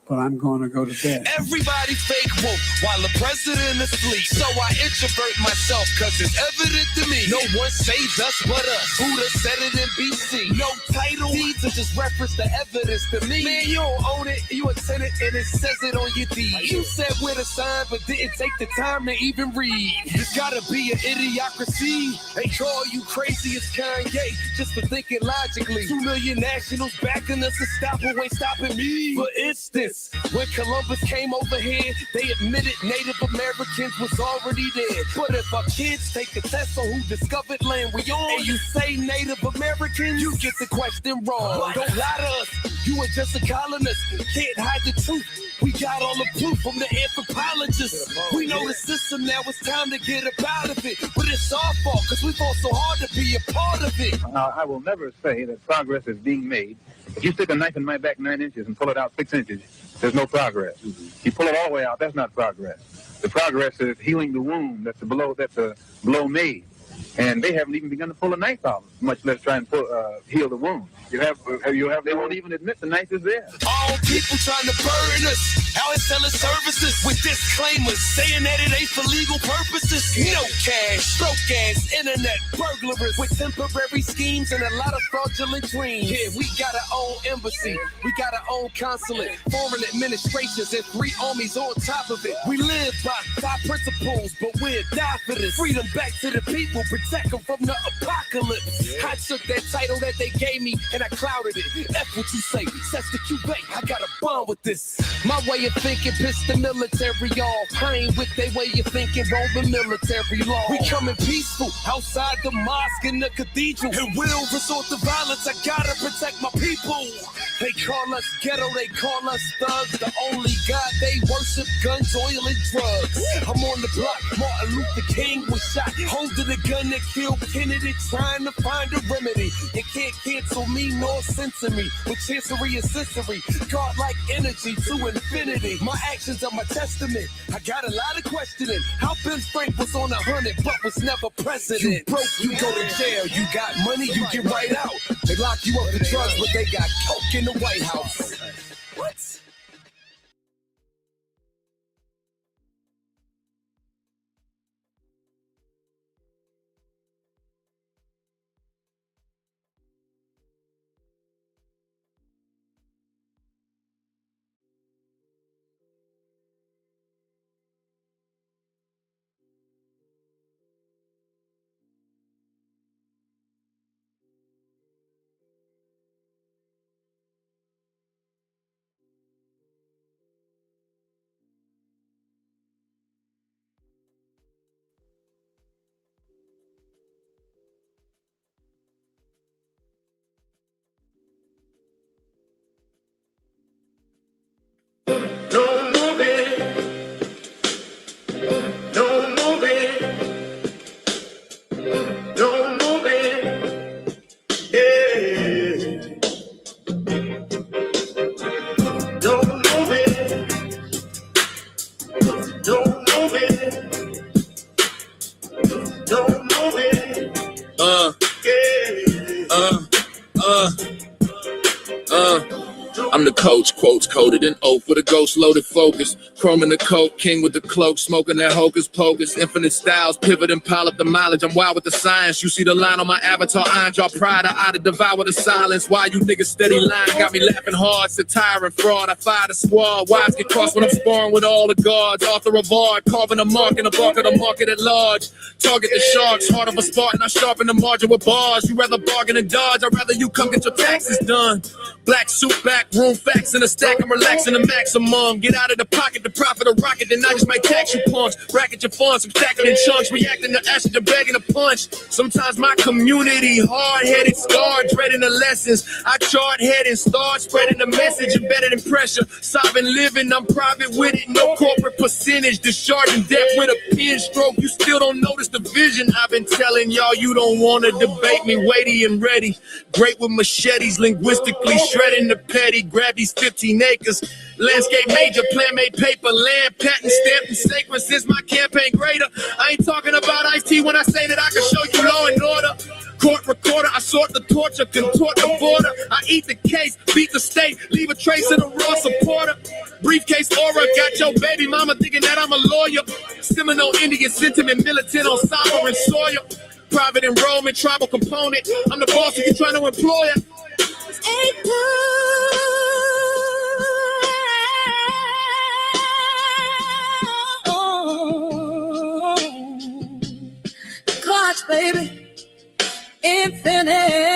but I'm going to go to bed. Everybody fake woke while the president is asleep. So I introvert myself cause it's evident to me. No one saves us but us. Buddha said it in BC. No title deeds are just reference the evidence to me. Man, you don't own it, you a tenant and it says it on your deed. You said with a sign but didn't take the time to even read. You gotta be an idiocracy. They call you crazy as Kanye just for thinking logically. 2 million nationals backing us to stop who ain't stopping me. For instance, when Columbus came over here, they admitted Native Americans was already there. But if our kids take a test on who discovered land we on, and you say Native Americans, you get the question wrong. Don't lie to us, you are just a colonist. Can't hide the truth. We got all the proof from the anthropologists. We know the system now, it's time to get up out of it. But it's our fault, cause we fought so hard to be a part of it. I will never say that progress is being made. If you stick a knife in my back 9 inches and pull it out 6 inches, there's no progress. You pull it all the way out, that's not progress. The progress is healing the wound that the blow made. And they haven't even begun to pull a knife out, much less try and heal the wound. They won't even admit the knife is there. All people trying to burn us out and selling services with disclaimers saying that it ain't for legal purposes. No cash, broke ass, internet burglars with temporary schemes and a lot of fraudulent dreams. Yeah, we got our own embassy, we got our own consulate, foreign administrations, and 3 armies on top of it. We live by 5 principles, but we'll die for this. Freedom back to the people, protect them from the apocalypse. I took that title that they gave me and I clouded it. F what you say, that's the Cuban. I got a bond with this. My way of thinking pissed the military off. I ain't with their way of thinking, Roman military law. We coming peaceful outside the mosque and the cathedral, and will resort to violence. I gotta protect my people. They call us ghetto, they call us thugs. The only God they worship, guns, oil, and drugs. I'm on the block, Martin Luther King was shot, holding the gun that killed Kennedy, trying to find a remedy. You can't cancel me nor censor me with chancery and sensory. God-like energy to infinity. My actions are my testament. I got a lot of questioning. How Ben Frank was on 100 but was never president. You broke, you go to jail. You got money, you get right out. They lock you up for drugs, but they got coke in the White House. What? coach. Quotes coded in oath with a ghost loaded focus. Chrome in the coat, king with the cloak, smoking that hocus pocus. Infinite styles, pivot and pile up the mileage. I'm wild with the science. You see the line on my avatar, iron jaw pride. I to devour the silence. Why you niggas steady lying? Got me laughing hard, satire and fraud. I fire the squad. Wise get crossed when I'm sparring with all the guards. Author of art, carving a mark in the bark of the market at large. Target the sharks, heart of a Spartan. I sharpen the margin with bars. You rather bargain and dodge. I'd rather you come get your taxes done. Black suit back, room facts in a stack. I'm relaxing the maximum. Get out of the pocket, the profit of rocket. Then I just might tax you punch. Racket your funds, I'm stacking in chunks. Reacting to acid, you're begging a punch. Sometimes my community hard-headed, scarred, dreading the lessons. I chart head and start spreading the message. Embedded in pressure, sovereign living. I'm private with it, no corporate percentage. Discharging debt with a pen stroke. You still don't notice the vision. I've been telling y'all you don't want to debate me. Weighty and ready, great with machetes, linguistically shredding the petty. Grab these 15 acres. Landscape major, plan made paper, land patent stamped and sacred since my campaign greater. I ain't talking about Ice-T when I say that I can show you law and order. Court recorder, I sort the torture, contort the border. I eat the case, beat the state, leave a trace of the raw supporter. Briefcase aura, got your baby mama thinking that I'm a lawyer. Seminole Indian sentiment, militant on sovereign soil. Private enrollment, tribal component. I'm the boss if you're trying to employ it. Clocks, baby, infinite.